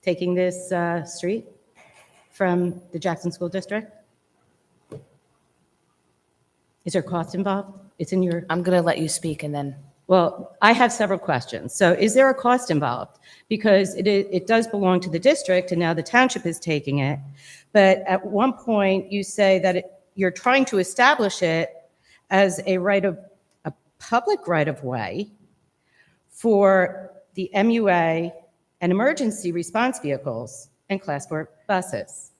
this street from the Jackson School District? Is there a cost involved? It's in your... I'm going to let you speak and then, Well, I have several questions. So is there a cost involved? Because it does belong to the district, and now the township is taking it. But at one point, you say that you're trying to establish it as a public right-of-way for the MUA and emergency response vehicles and Class 4 buses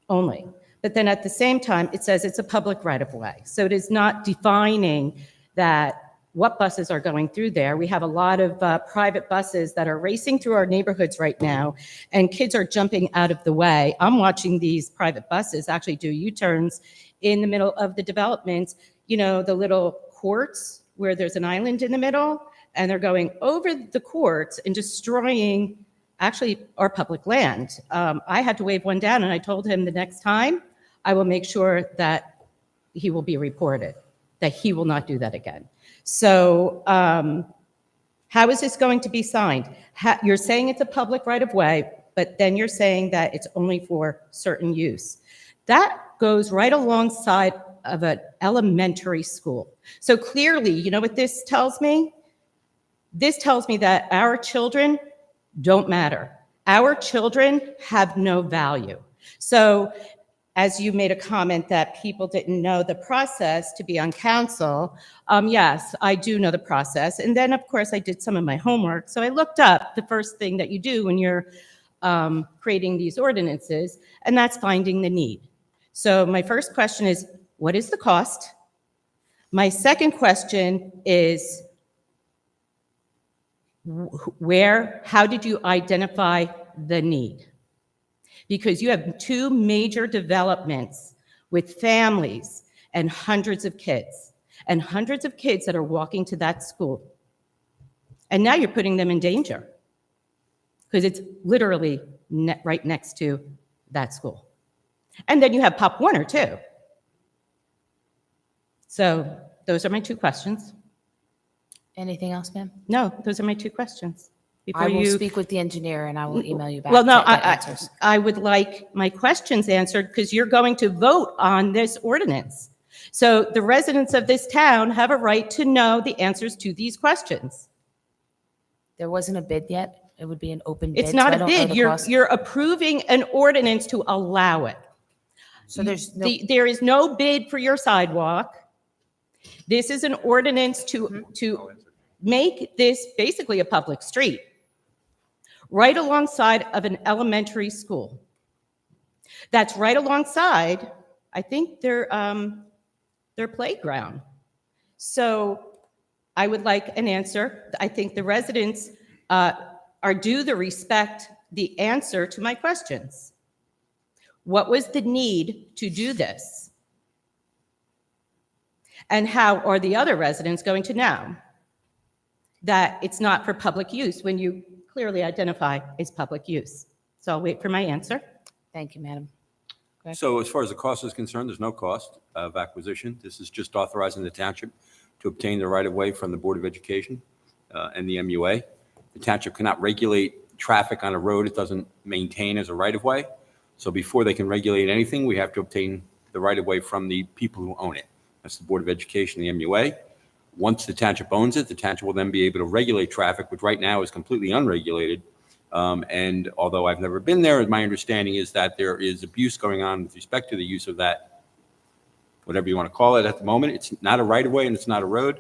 only. But then at the same time, it says it's a public right-of-way. So it is not defining that what buses are going through there. We have a lot of private buses that are racing through our neighborhoods right now, and kids are jumping out of the way. I'm watching these private buses actually do U-turns in the middle of the developments, you know, the little courts where there's an island in the middle, and they're going over the courts and destroying actually our public land. I had to wave one down, and I told him the next time I will make sure that he will be reported, that he will not do that again. So how is this going to be signed? You're saying it's a public right-of-way, but then you're saying that it's only for certain use. That goes right alongside of an elementary school. So clearly, you know what this tells me? This tells me that our children don't matter. Our children have no value. So as you made a comment that people didn't know the process to be on council, yes, I do know the process. And then, of course, I did some of my homework. So I looked up the first thing that you do when you're creating these ordinances, and that's finding the need. So my first question is, what is the cost? My second question is, how did you identify the need? Because you have two major developments with families and hundreds of kids that are walking to that school. And now you're putting them in danger because it's literally right next to that school. And then you have Pop Warner too. So those are my two questions. anything else, ma'am? No, those are my two questions. I will Before you speak with the engineer and I will email you back. Well, no, to get answers. I would like my questions answered because you're going to vote on this ordinance. So the residents of this town have a right to know the answers to these questions. There wasn't a bid yet. It would be an open bid. It's so not I a don't know bid. the You're cost. approving an ordinance to allow it. So there's no, There is no bid for your sidewalk. This is an ordinance to make this basically a public street, right alongside of an elementary school. That's right alongside, I think, their playground. So I would like an answer. I think the residents are due the answer to my questions. What was the need to do this? And how are the other residents going to know that it's not for public use when you clearly identify it's public use? So I'll wait for my answer. thank you, madam. So as far as the cost is concerned, there's no cost of acquisition. This is just authorizing the township to obtain the right-of-way from the Board of Education and the MUA. The township cannot regulate traffic on a road it doesn't maintain as a right-of-way. So before they can regulate anything, we have to obtain the right-of-way from the people who own it. That's the Board of Education, the MUA. Once the township owns it, the township will then be able to regulate traffic, which right now is completely unregulated. And although I've never been there, my understanding is that there is abuse going on with respect to the use of that, whatever you want to call it at the moment. It's not a right-of-way and it's not a road.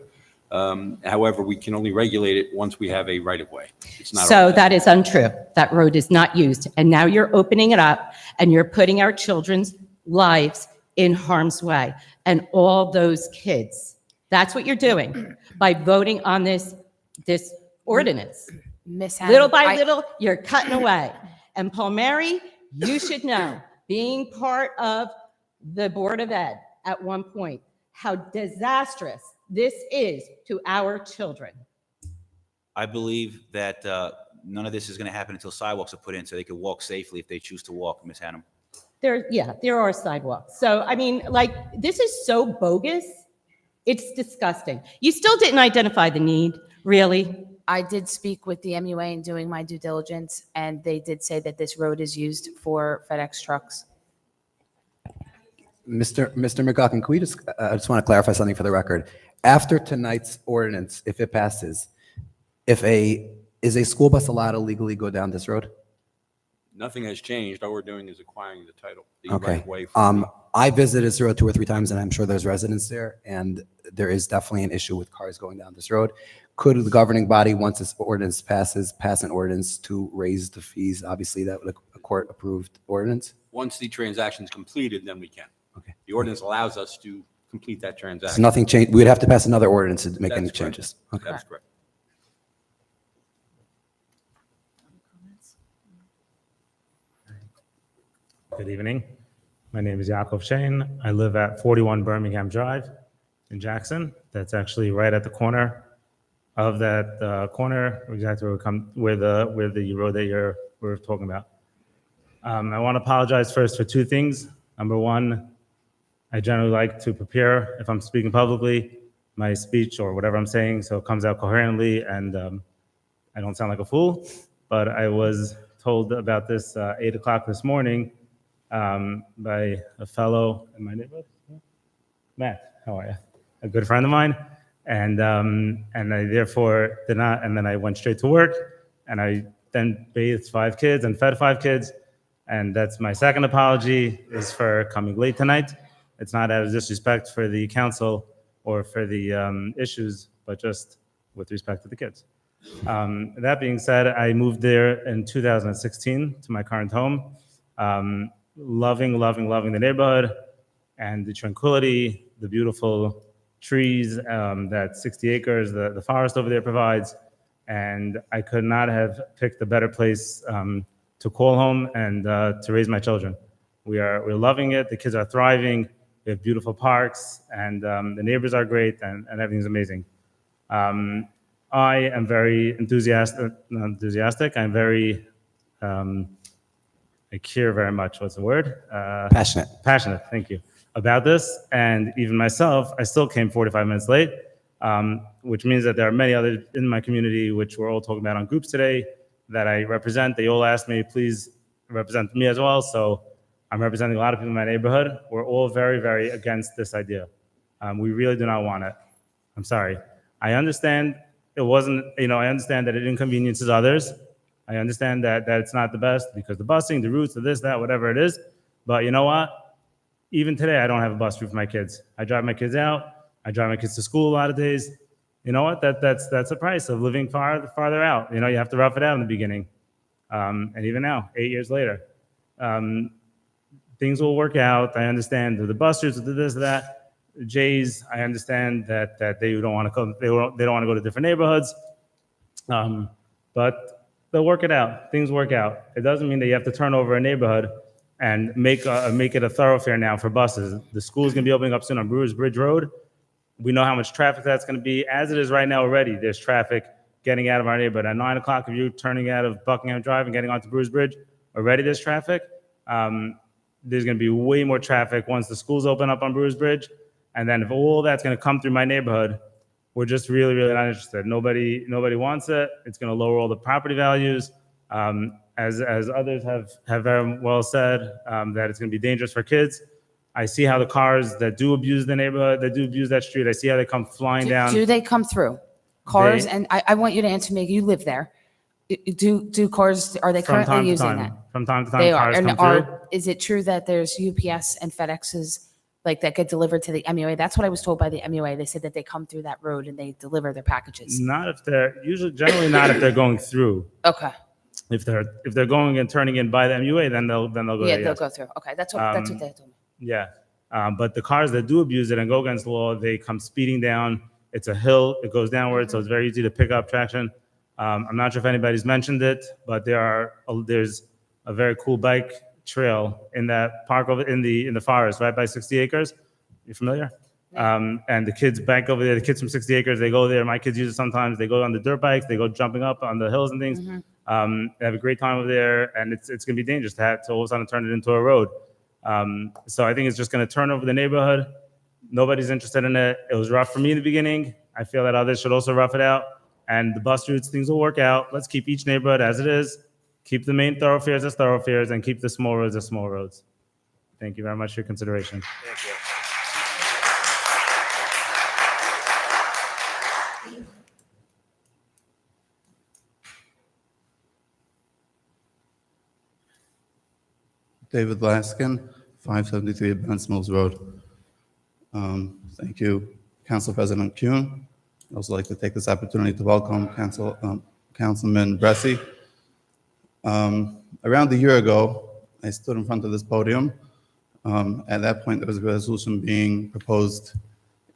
However, we can only regulate it once we have a right-of-way. It's not. So that is untrue. That road is not used. And now you're opening it up and you're putting our children's lives in harm's way and all those kids. That's what you're doing by voting on this ordinance. Miss Little Hannum, by little, you're cutting away. And Paul Mary, you should know, being part of the Board of Ed at one point, how disastrous this is to our children. I believe that none of this is going to happen until sidewalks are put in so they can walk safely if they choose to walk, Ms. Hannum. there are sidewalks. So, I mean, like, this is so bogus. It's disgusting. You still didn't identify the need, really? I did speak with the MUA in doing my due diligence, and they did say that this road is used for FedEx trucks. Mr. McGuckin, can we just, I just want to clarify something for the record. After tonight's ordinance, if it passes, is a school bus allowed to legally go down this road? Nothing has changed. All we're doing is acquiring the title, the Okay. right way. For I visited this road 2 or 3 times, and I'm sure there's residents there, and there is definitely an issue with cars going down this road. Could the governing body, once this ordinance passes, pass an ordinance to raise the fees? Obviously, that would a court-approved ordinance. Once the transaction's completed, then we can. Okay. The ordinance allows us to complete that So transaction. nothing changed. We'd have to pass another ordinance to make any That's correct. changes. Okay. That's correct. Good evening. My name is Yaakov Shane. I live at 41 Birmingham Drive in Jackson. That's actually right at the corner of that corner, exactly where the road that we're talking about. I want to apologize first for 2 things. Number one, I generally like to prepare, if I'm speaking publicly, my speech or whatever I'm saying, so it comes out coherently and I don't sound like a fool. But I was told about this 8 o'clock this morning by a fellow in my neighborhood, Matt. How are you? A good friend of mine, and I therefore did not. And then I went straight to work, and I then bathed 5 kids and fed 5 kids, and that's my second apology is for coming late tonight. It's not out of disrespect for the council or for the issues, but just with respect to the kids. That being said, I moved there in 2016 to my current home. Loving the neighborhood and the tranquility, the beautiful trees, that 60 acres, the forest over there provides. And I could not have picked a better place to call home and to raise my children. We're loving it. The kids are thriving. We have beautiful parks, and the neighbors are great, and everything's amazing. I am very enthusiastic. I'm very, I care very much. What's the word? Passionate. Passionate, thank you, about this. And even myself, I still came 45 minutes late, which means that there are many others in my community, which we're all talking about on groups today, that I represent. They all asked me, please represent me as well. So I'm representing a lot of people in my neighborhood. We're all very, very against this idea. We really do not want it. I'm sorry. I understand it wasn't, I understand that it inconveniences others. I understand that it's not the best because the busing, the routes, the this, that, whatever it is. But you know what? Even today, I don't have a bus route for my kids. I drive my kids out. I drive my kids to school a lot of days. You know what? That's the price of living farther out. You have to rough it out in the beginning. And even now, 8 years later, things will work out. I understand the bus routes, the this, that. Jays, I understand that they don't want to come. They don't want to go to different neighborhoods. But they'll work it out. Things work out. It doesn't mean that you have to turn over a neighborhood and make it a thoroughfare now for buses. The school's going to be opening up soon on Brewers Bridge Road. We know how much traffic that's going to be. As it is right now already, there's traffic getting out of our neighborhood. At 9 o'clock, if you're turning out of Buckingham Drive and getting onto Brewers Bridge, already there's traffic. There's going to be way more traffic once the schools open up on Brewers Bridge. And then if all that's going to come through my neighborhood, we're just really, really not interested. Nobody wants it. It's going to lower all the property values. As others have very well said, that it's going to be dangerous for kids. I see how the cars that do abuse the neighborhood, that do abuse that street, I see how they come flying down. Do they come through? Cars, and I want you to answer me. You live there. Do cars, are they From currently time to using time. that? From time to time, They are. cars And come through. is it true that there's UPS and FedExes like that get delivered to the MUA? That's what I was told by the MUA. They said that they come through that road and they deliver their packages. Not if they're generally not if they're going through. Okay. If they're going and turning in by the MUA, then they'll go. Yeah, there, they'll yes. go through. Okay, that's what they told me. Yeah, but the cars that do abuse it and go against the law, they come speeding down. It's a hill. It goes downward, so it's very easy to pick up traction. I'm not sure if anybody's mentioned it, but there's a very cool bike trail in that park over in the forest, right by 60 acres. You familiar? And the kids bank over there. The kids from 60 acres, they go there. My kids use it sometimes. They go on the dirt bikes. They go jumping up on the hills and things. Mm-hmm. They have a great time over there, and it's going to be dangerous to all of a sudden turn it into a road. So I think it's just going to turn over the neighborhood. Nobody's interested in it. It was rough for me in the beginning. I feel that others should also rough it out. And the bus routes, things will work out. Let's keep each neighborhood as it is. Keep the main thoroughfares as thoroughfares and keep the small roads as small roads. Thank you very much for your consideration. David Laskin, 573 Benson Mills Road. Thank you, Council President Kuhn. I'd also like to take this opportunity to welcome Councilman Bressi. Around a year ago, I stood in front of this podium. At that point, there was a resolution being proposed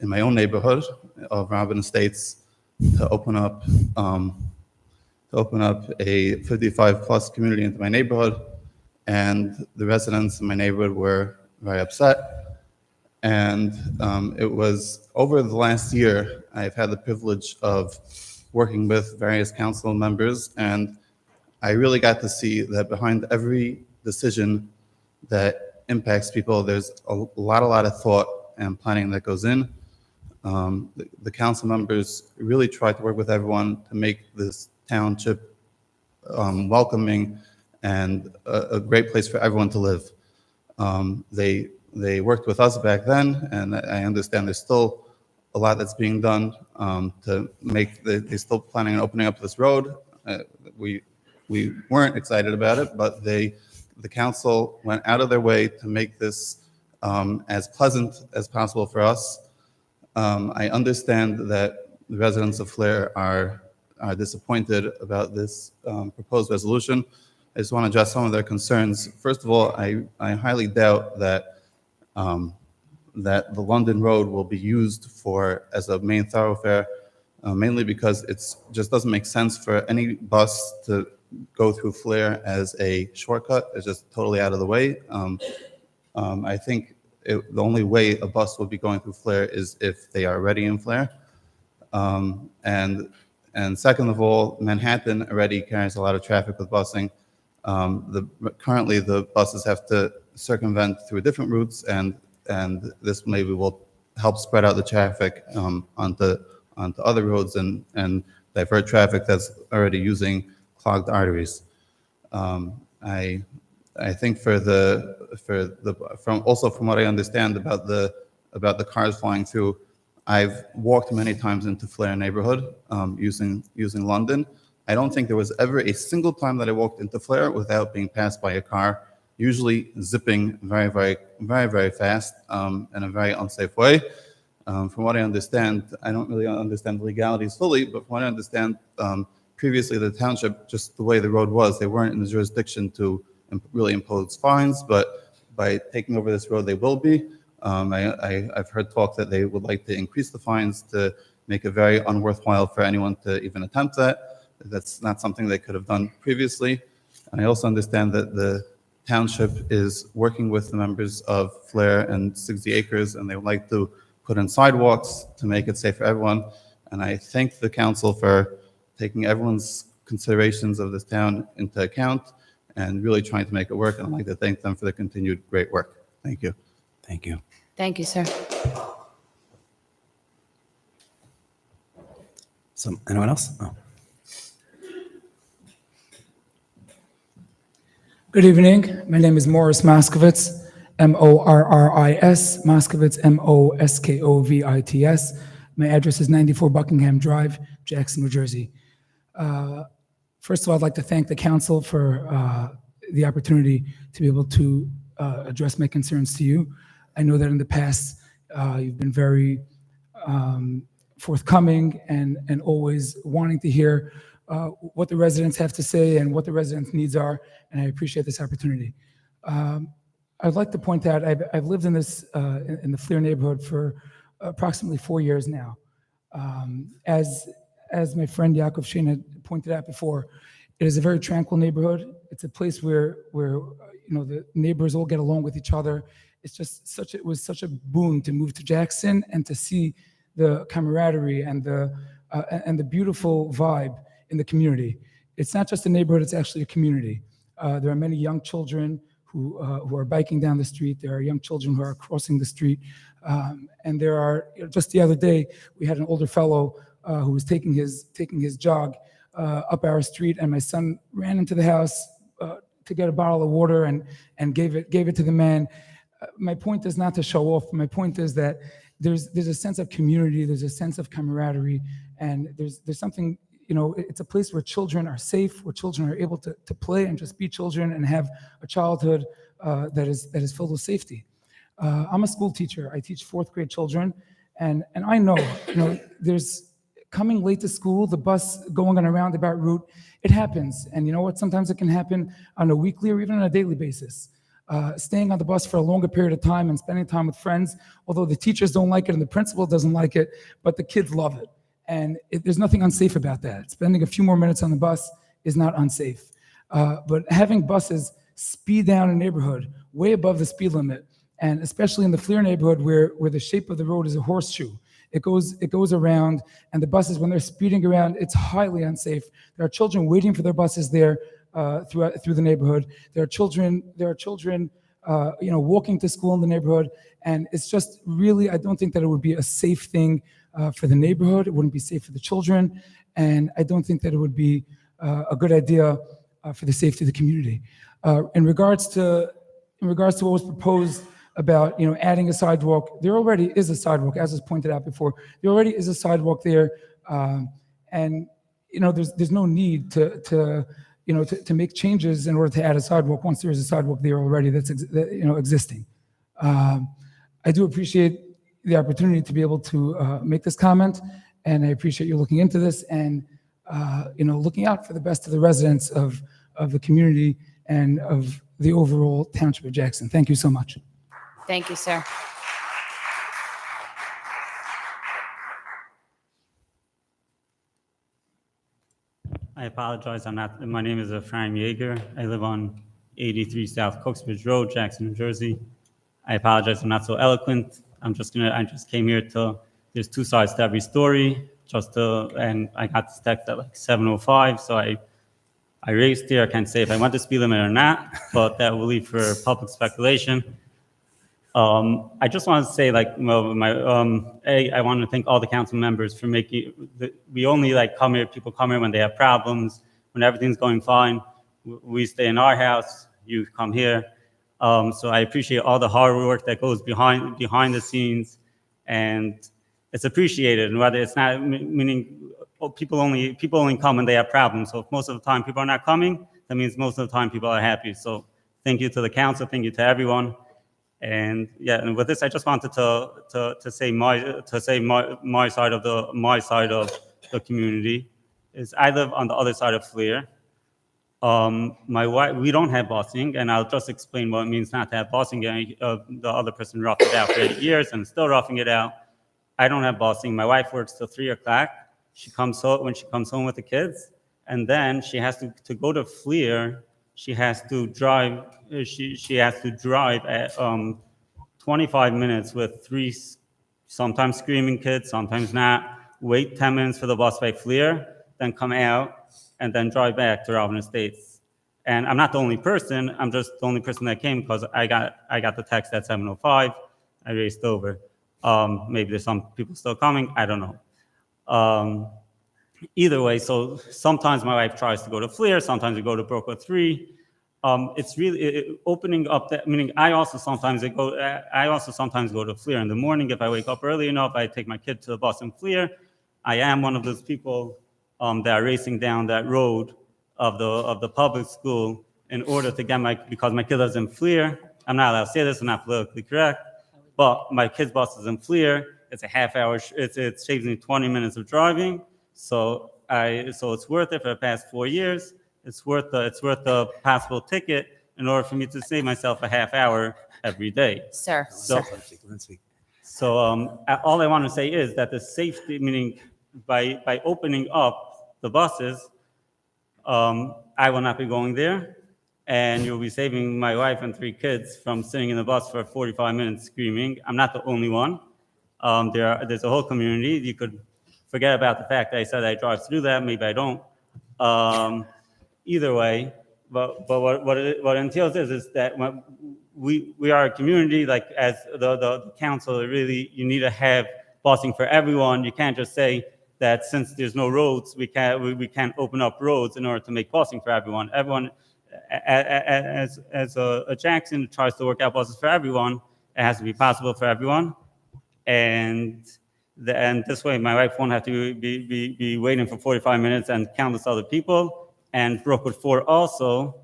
in my own neighborhood of Robin Estates to open up a 55-plus community into my neighborhood. And the residents in my neighborhood were very upset. And it was over the last year, I've had the privilege of working with various council members, and I really got to see that behind every decision that impacts people, there's a lot of thought and planning that goes in. The council members really tried to work with everyone to make this township welcoming and a great place for everyone to live. They worked with us back then, and I understand there's still a lot that's being done to make. They're still planning on opening up this road. We weren't excited about it, but the council went out of their way to make this as pleasant as possible for us. I understand that the residents of Flair are disappointed about this proposed resolution. I just want to address some of their concerns. First of all, I highly doubt that the London Road will be used as a main thoroughfare, mainly because it just doesn't make sense for any bus to go through Flair as a shortcut. It's just totally out of the way. I think the only way a bus will be going through Flair is if they are already in Flair. And second of all, Manhattan already carries a lot of traffic with busing. Currently, the buses have to circumvent through different routes, and this maybe will help spread out the traffic onto other roads and divert traffic that's already using clogged arteries. I think from what I understand about the cars flying through, I've walked many times into Flair neighborhood using London. I don't think there was ever a single time that I walked into Flair without being passed by a car, usually zipping very, very, very, very fast in a very unsafe way. From what I understand, I don't really understand the legalities fully, but from what I understand, previously the township, just the way the road was, they weren't in the jurisdiction to really impose fines, but by taking over this road, they will be. I've heard talk that they would like to increase the fines to make it very unworthwhile for anyone to even attempt that. That's not something they could have done previously. And I also understand that the township is working with the members of Flair and 60 Acres, and they would like to put in sidewalks to make it safe for everyone. And I thank the council for taking everyone's considerations of this town into account and really trying to make it work. And I'd like to thank them for the continued great work. Thank you. Thank you. Thank you, sir. Anyone else? Oh. Good evening. My name is Morris Moskovitz, Morris, Moskovitz, Moskovits. My address is 94 Buckingham Drive, Jackson, New Jersey. First of all, I'd like to thank the council for the opportunity to be able to address my concerns to you. I know that in the past, you've been very forthcoming and always wanting to hear what the residents have to say and what the residents' needs are, and I appreciate this opportunity. I'd like to point out, I've lived in this in the Flair neighborhood for approximately 4 years now. As my friend Yaakov Shane had pointed out before, it is a very tranquil neighborhood. It's a place where the neighbors all get along with each other. It was such a boon to move to Jackson and to see the camaraderie and the beautiful vibe in the community. It's not just a neighborhood, it's actually a community. There are many young children who are biking down the street. There are young children who are crossing the street. And there are, just the other day, we had an older fellow who was taking his jog up our street, and my son ran into the house to get a bottle of water and gave it to the man. My point is not to show off. My point is that there's a sense of community, there's a sense of camaraderie, and there's something, it's a place where children are safe, where children are able to play and just be children and have a childhood that is filled with safety. I'm a school teacher. I teach fourth grade children, and I know, there's coming late to school, the bus going on a roundabout route, it happens. And you know what? Sometimes it can happen on a weekly or even on a daily basis. Staying on the bus for a longer period of time and spending time with friends, although the teachers don't like it and the principal doesn't like it, but the kids love it. And there's nothing unsafe about that. Spending a few more minutes on the bus is not unsafe. But having buses speed down a neighborhood way above the speed limit, and especially in the Fleer neighborhood where the shape of the road is a horseshoe, it goes around, and the buses, when they're speeding around, it's highly unsafe. There are children waiting for their buses there through the neighborhood. There are children walking to school in the neighborhood, and it's just really, I don't think that it would be a safe thing for the neighborhood. It wouldn't be safe for the children, and I don't think that it would be a good idea for the safety of the community. In regards to what was proposed about adding a sidewalk, there already is a sidewalk, as was pointed out before. There already is a sidewalk there, and there's no need to make changes in order to add a sidewalk once there is a sidewalk there already that's existing. I do appreciate the opportunity to be able to make this comment, and I appreciate you looking into this and looking out for the best of the residents of the community and of the overall Township of Jackson. Thank you so much. Thank you, sir. I apologize. My name is Ephraim Yeager. I live on 83 South Cokesbridge Road, Jackson, New Jersey. I apologize. I'm not so eloquent. I just came here there's two sides to every story, and I got this text at like 7:05. So I raced here. I can't say if I went to speed limit or not, but that will leave for public speculation. I just want to say, I want to thank all the council members for we only come here, people come here when they have problems, when everything's going fine. We stay in our house, you come here. So I appreciate all the hard work that goes behind the scenes, and it's appreciated. And whether it's not, meaning people only come when they have problems. So if most of the time people are not coming, that means most of the time people are happy. So thank you to the council, thank you to everyone. And and with this, I just wanted to say my side of the community is I live on the other side of Fleer. My wife, we don't have busing, and I'll just explain what it means not to have busing. The other person roughed it out for 8 years and still roughing it out. I don't have busing. My wife works till 3 o'clock. When she comes home with the kids, and then she has to go to Fleer. She has to drive. She has to drive at 25 minutes with 3 sometimes screaming kids, sometimes not. Wait 10 minutes for the bus by Fleer, then come out and then drive back to Robin Estates. And I'm not the only person. I'm just the only person that came because I got the text at 7:05. I raced over. Maybe there's some people still coming. I don't know. Either way, so sometimes my wife tries to go to Fleer, sometimes we go to Brookwood 3. It's really opening up that, meaning I also sometimes go to Fleer in the morning if I wake up early enough. I take my kid to the bus in Fleer. I am one of those people that are racing down that road of the public school in order to get because my kid lives in Fleer. I'm not allowed to say this, I'm not politically correct, but my kid's bus is in Fleer. It's a half hour, it saves me 20 minutes of driving. So it's worth it for the past 4 years. It's worth the possible ticket in order for me to save myself a half hour every day. Sir. So all I want to say is that the safety, meaning by opening up the buses, I will not be going there, and you'll be saving my wife and 3 kids from sitting in the bus for 45 minutes screaming. I'm not the only one. There's a whole community. You could forget about the fact that I said I drive through that. Maybe I don't. Either way, but what it entails is that when we are a community, like as the council, really, you need to have busing for everyone. You can't just say that since there's no roads, we can't open up roads in order to make busing for everyone. Everyone, as a Jackson tries to work out buses for everyone, it has to be possible for everyone. And this way, my wife won't have to be waiting for 45 minutes and countless other people. And Brookwood 4 also,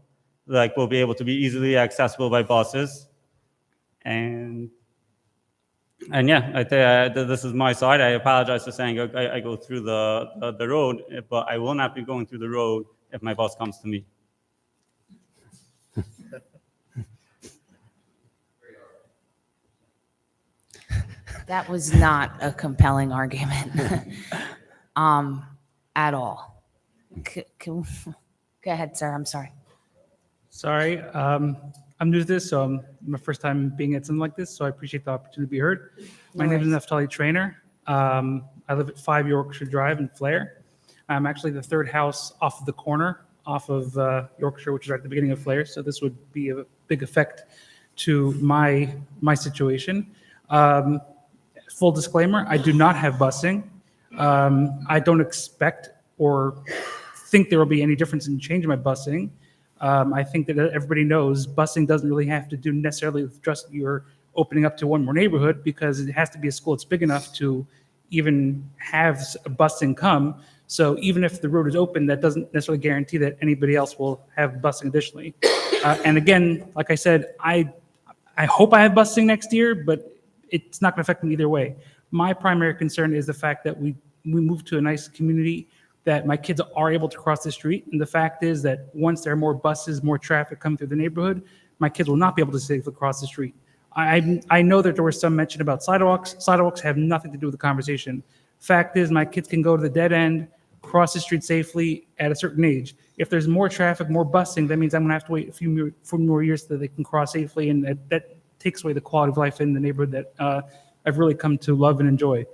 like, will be able to be easily accessible by buses. And yeah, I think this is my side. I apologize for saying I go through the road, but I will not be going through the road if my bus comes to me. That was not a compelling argument at all. Go ahead, sir. I'm sorry. Sorry, I'm new to this, so my first time being at something like this, so I appreciate the opportunity to be heard. My name is Neftali Trainer. I live at 5 Yorkshire Drive in Flair. I'm actually the third house off of the corner, off of Yorkshire, which is right at the beginning of Flair, so this would be a big effect to my situation. Full disclaimer, I do not have busing. I don't expect or think there will be any difference in changing my busing. I think that everybody knows busing doesn't really have to do necessarily with just your opening up to one more neighborhood, because it has to be a school that's big enough to even have busing come. So even if the road is open, that doesn't necessarily guarantee that anybody else will have busing additionally. And again, like I said, I hope I have busing next year, but it's not going to affect me either way. My primary concern is the fact that we moved to a nice community, that my kids are able to cross the street. And the fact is that once there are more buses, more traffic coming through the neighborhood, my kids will not be able to safely cross the street. I know that there was some mention about sidewalks. Sidewalks have nothing to do with the conversation. Fact is, my kids can go to the dead end, cross the street safely at a certain age. If there's more traffic, more busing, that means I'm gonna have to wait a few more years so that they can cross safely, and that takes away the quality of life in the neighborhood that I've really come to love and enjoy.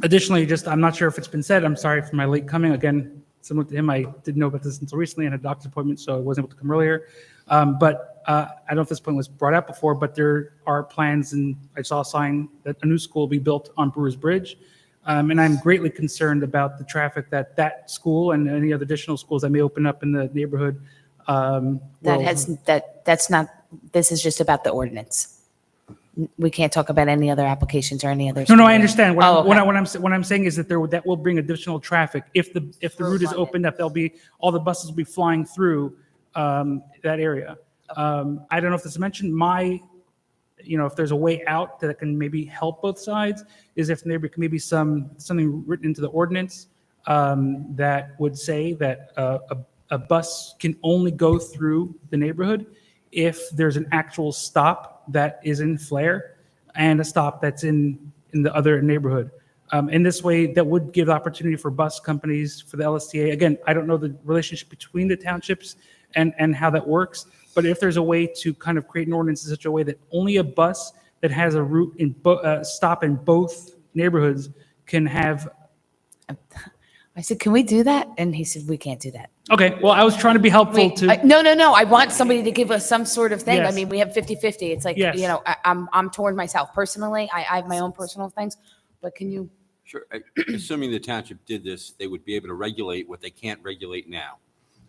Additionally, I'm not sure if it's been said, I'm sorry for my late coming. Again, similar to him, I didn't know about this until recently and had a doctor's appointment, so I wasn't able to come earlier. But I don't know if this point was brought up before, but there are plans, and I saw a sign that a new school will be built on Brewers Bridge. And I'm greatly concerned about the traffic that school and any other additional schools that may open up in the neighborhood. This is just about the ordinance. We can't talk about any other applications or any other. No, I understand. Okay. What I'm saying is that that will bring additional traffic. If the route is opened up, all the buses will be flying through that area. I don't know if this is mentioned. If there's a way out that can maybe help both sides, is if there can maybe something written into the ordinance that would say that a bus can only go through the neighborhood if there's an actual stop that is in Flair and a stop that's in the other neighborhood. In this way, that would give the opportunity for bus companies, for the LSTA. Again, I don't know the relationship between the townships and how that works, but if there's a way to kind of create an ordinance in such a way that only a bus that has a route stop in both neighborhoods can have. I said, can we do that? And he said, we can't do that. Okay, well, I was trying to be helpful No. I want somebody to give us some sort of thing. Yes. I mean, we have 50-50. It's like, Yes. I'm torn myself personally. I have my own personal things, but can you? Sure. Assuming the township did this, they would be able to regulate what they can't regulate now.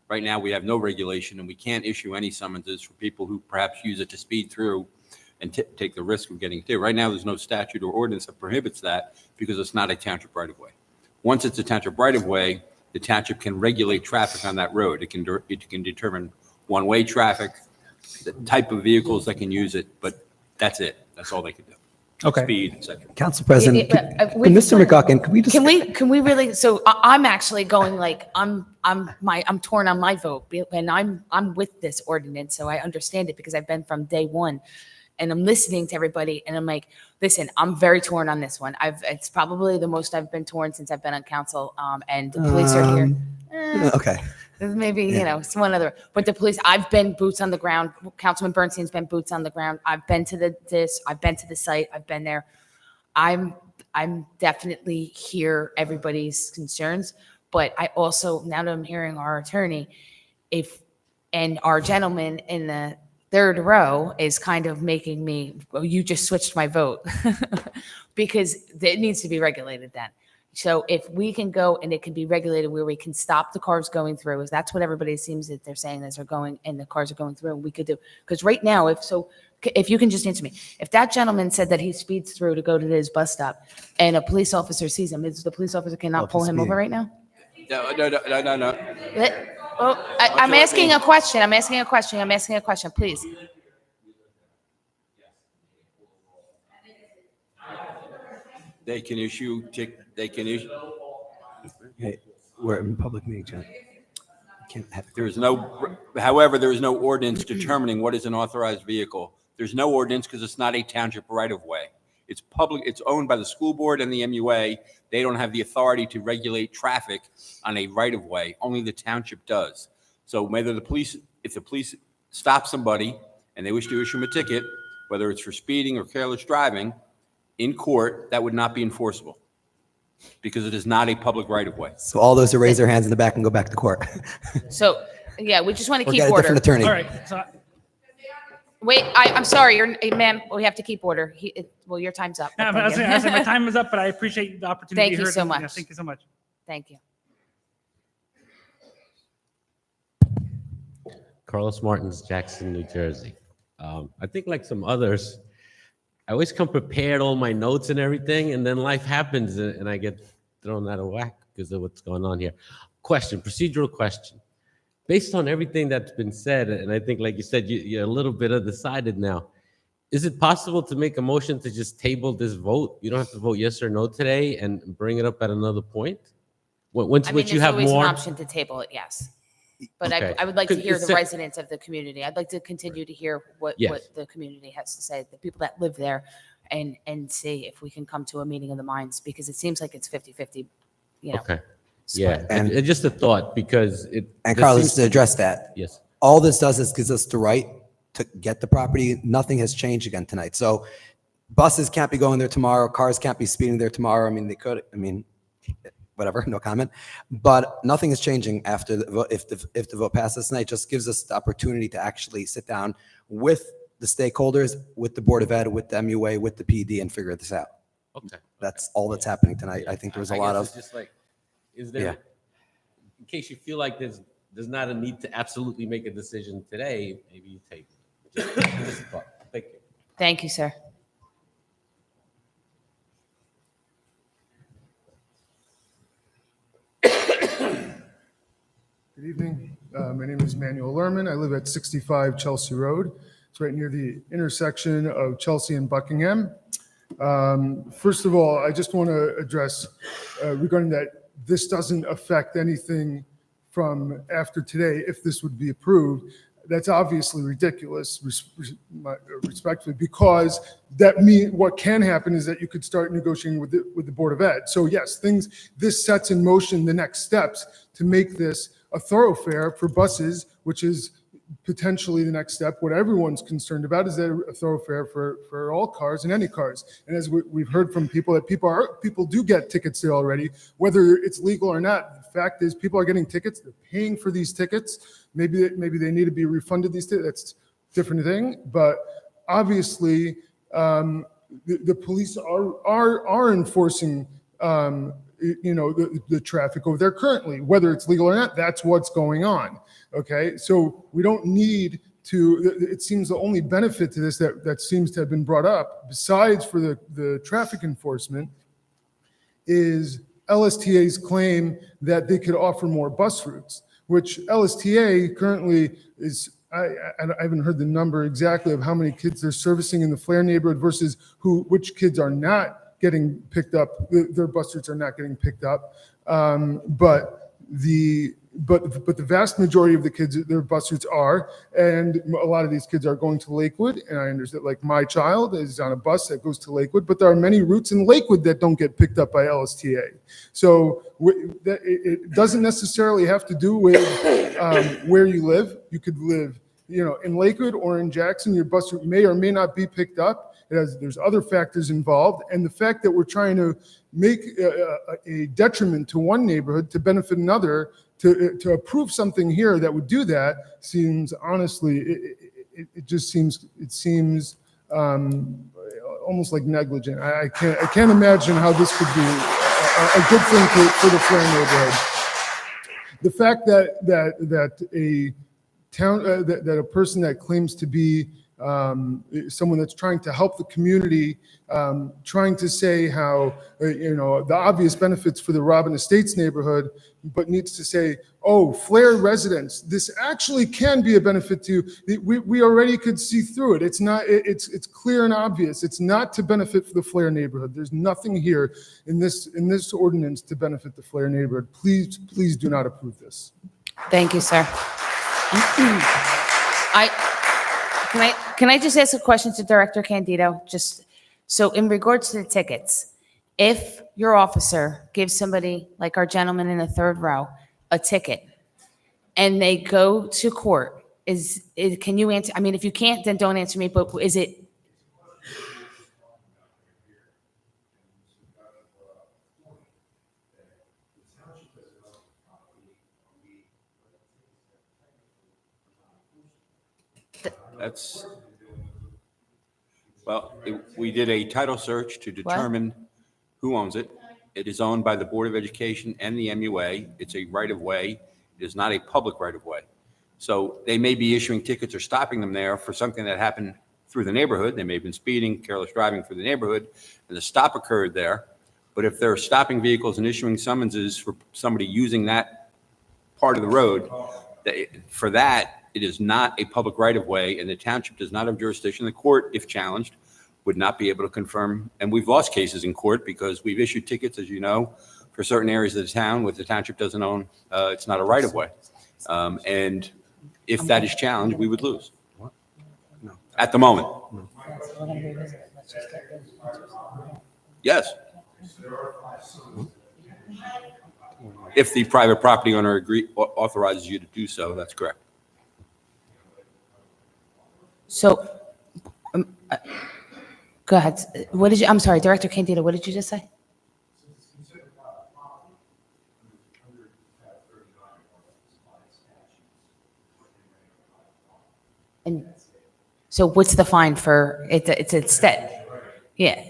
Right now, we have no regulation, and we can't issue any summonses for people who perhaps use it to speed through and take the risk of getting through. Right now, there's no statute or ordinance that prohibits that because it's not a township right-of-way. Once it's a township right-of-way, the township can regulate traffic on that road. It can determine one-way traffic, the type of vehicles that can use it, but that's it. That's all they can do. Okay. Speed, et cetera. Council President, Mr. McGuckin, can we just? Can we really? So I'm actually going like I'm torn on my vote, and I'm with this ordinance, so I understand it because I've been from day one, and I'm listening to everybody, and I'm like, listen, I'm very torn on this one. It's probably the most I've been torn since I've been on council, and the police are here. Okay. Maybe, it's one other, but the police, I've been boots on the ground. Councilman Bernstein's been boots on the ground. I've been to I've been to the site. I've been there. I'm definitely hear everybody's concerns, but I also, now that I'm hearing our attorney, and our gentleman in the third row is kind of making me, well, you just switched my vote. Because it needs to be regulated then. So if we can go and it can be regulated where we can stop the cars going through, is that's what everybody seems that they're saying as they're going and the cars are going through, we could do. Because right now, if you can just answer me, if that gentleman said that he speeds through to go to his bus stop and a police officer sees him, is the police officer cannot pull him over right now? No. I'm asking a question. I'm asking a question, please. They can issue, Hey, we're in public meeting, John. However, there is no ordinance determining what is an authorized vehicle. There's no ordinance because it's not a township right-of-way. It's public, it's owned by the school board and the MUA. They don't have the authority to regulate traffic on a right-of-way. Only the township does. So whether if the police stop somebody and they wish to issue them a ticket, whether it's for speeding or careless driving, in court, that would not be enforceable because it is not a public right-of-way. So all those who raise their hands in the back can go back to court. So, yeah, we just want to Or keep get a order. different attorney. All right, so Wait, I'm sorry, ma'am, we have to keep order. Well, your time's up. but I thank you. said my time is up, but I appreciate the opportunity. Thank to you hear it. so Yeah, much. thank you so much. Thank you. Carlos Martins, Jackson, New Jersey. I think like some others, I always come prepared, all my notes and everything, and then life happens and I get thrown out of whack because of what's going on here. Procedural question. Based on everything that's been said, and I think, like you said, you're a little bit undecided now. Is it possible to make a motion to just table this vote? You don't have to vote yes or no today and bring it up at another point? Once I mean, you there's have always an more. option to table it, yes. But Okay. I would like to hear It's the a- residents of the community. I'd like to continue to hear what Yes. the community has to say, the people that live there, and see if we can come to a meeting of the minds, because it seems like it's 50-50, you know. Okay. split. Yeah, and just a thought because it. And this Carlos, seems to address that, Yes. all this does is gives us the right to get the property. Nothing has changed again tonight. So buses can't be going there tomorrow. Cars can't be speeding there tomorrow. I mean, they could, whatever, no comment. But nothing is changing after the vote. If the vote passes tonight, just gives us the opportunity to actually sit down with the stakeholders, with the Board of Ed, with the MUA, with the PD and figure this out. Okay. That's all that's happening tonight. I think there was a I lot guess of, it's just like, is there, Yeah. in case you feel like there's not a need to absolutely make a decision today, maybe you take it. Just a thought. Thank you. Thank you, sir. Good evening. My name is Manuel Lerman. I live at 65 Chelsea Road. It's right near the intersection of Chelsea and Buckingham. First of all, I just want to address regarding that this doesn't affect anything from after today if this would be approved. That's obviously ridiculous, respectfully, because what can happen is that you could start negotiating with the Board of Ed. So yes, this sets in motion the next steps to make this a thoroughfare for buses, which is potentially the next step. What everyone's concerned about is that a thoroughfare for all cars and any cars. And as we've heard from people, that people do get tickets there already, whether it's legal or not. The fact is, people are getting tickets. They're paying for these tickets. Maybe they need to be refunded these tickets. That's a different thing. But obviously, the police are enforcing the traffic over there currently, whether it's legal or not. That's what's going on. Okay, so we don't need to. It seems the only benefit to this that seems to have been brought up, besides for the traffic enforcement, is LSTA's claim that they could offer more bus routes, which LSTA currently is. I haven't heard the number exactly of how many kids they're servicing in the Flair neighborhood versus which kids are not getting picked up. Their bus routes are not getting picked up, but the vast majority of the kids, their bus routes are, and a lot of these kids are going to Lakewood. And I understand, like my child is on a bus that goes to Lakewood, but there are many routes in Lakewood that don't get picked up by LSTA. So it doesn't necessarily have to do with where you live. You could live, in Lakewood or in Jackson. Your bus route may or may not be picked up. there's other factors involved. And the fact that we're trying to make a detriment to one neighborhood to benefit another, to approve something here that would do that seems, honestly, it seems almost like negligent. I can't imagine how this could be a good thing for the Flair neighborhood. The fact that a person that claims to be someone that's trying to help the community, trying to say how, the obvious benefits for the Robin Estates neighborhood, but needs to say, oh, Flair residents, this actually can be a benefit to you. We already could see through it. It's not, it's clear and obvious. It's not to benefit for the Flair neighborhood. There's nothing here in this ordinance to benefit the Flair neighborhood. Please do not approve this. Thank you, sir. Can I just ask a question to Director Candido? Just so in regards to the tickets, if your officer gives somebody like our gentleman in the third row a ticket and they go to court, can you answer? I mean, if you can't, then don't answer me, but is it? We did a title search to determine who owns it. It is owned by the Board of Education and the MUA. It's a right-of-way. It is not a public right-of-way. So they may be issuing tickets or stopping them there for something that happened through the neighborhood. They may have been speeding, careless driving through the neighborhood, and the stop occurred there. But if they're stopping vehicles and issuing summonses for somebody using that part of the road, for that, it is not a public right-of-way, and the township does not have jurisdiction. The court, if challenged, would not be able to confirm. And we've lost cases in court because we've issued tickets, as you know, for certain areas of the town where the township doesn't own. It's not a right-of-way. And if that is challenged, we would lose. No. At the moment. Yes. If the private property owner authorizes you to do so, that's correct. So, go ahead. I'm sorry, Director Candido, what did you just say? And so what's the fine for, it's instead? Yeah.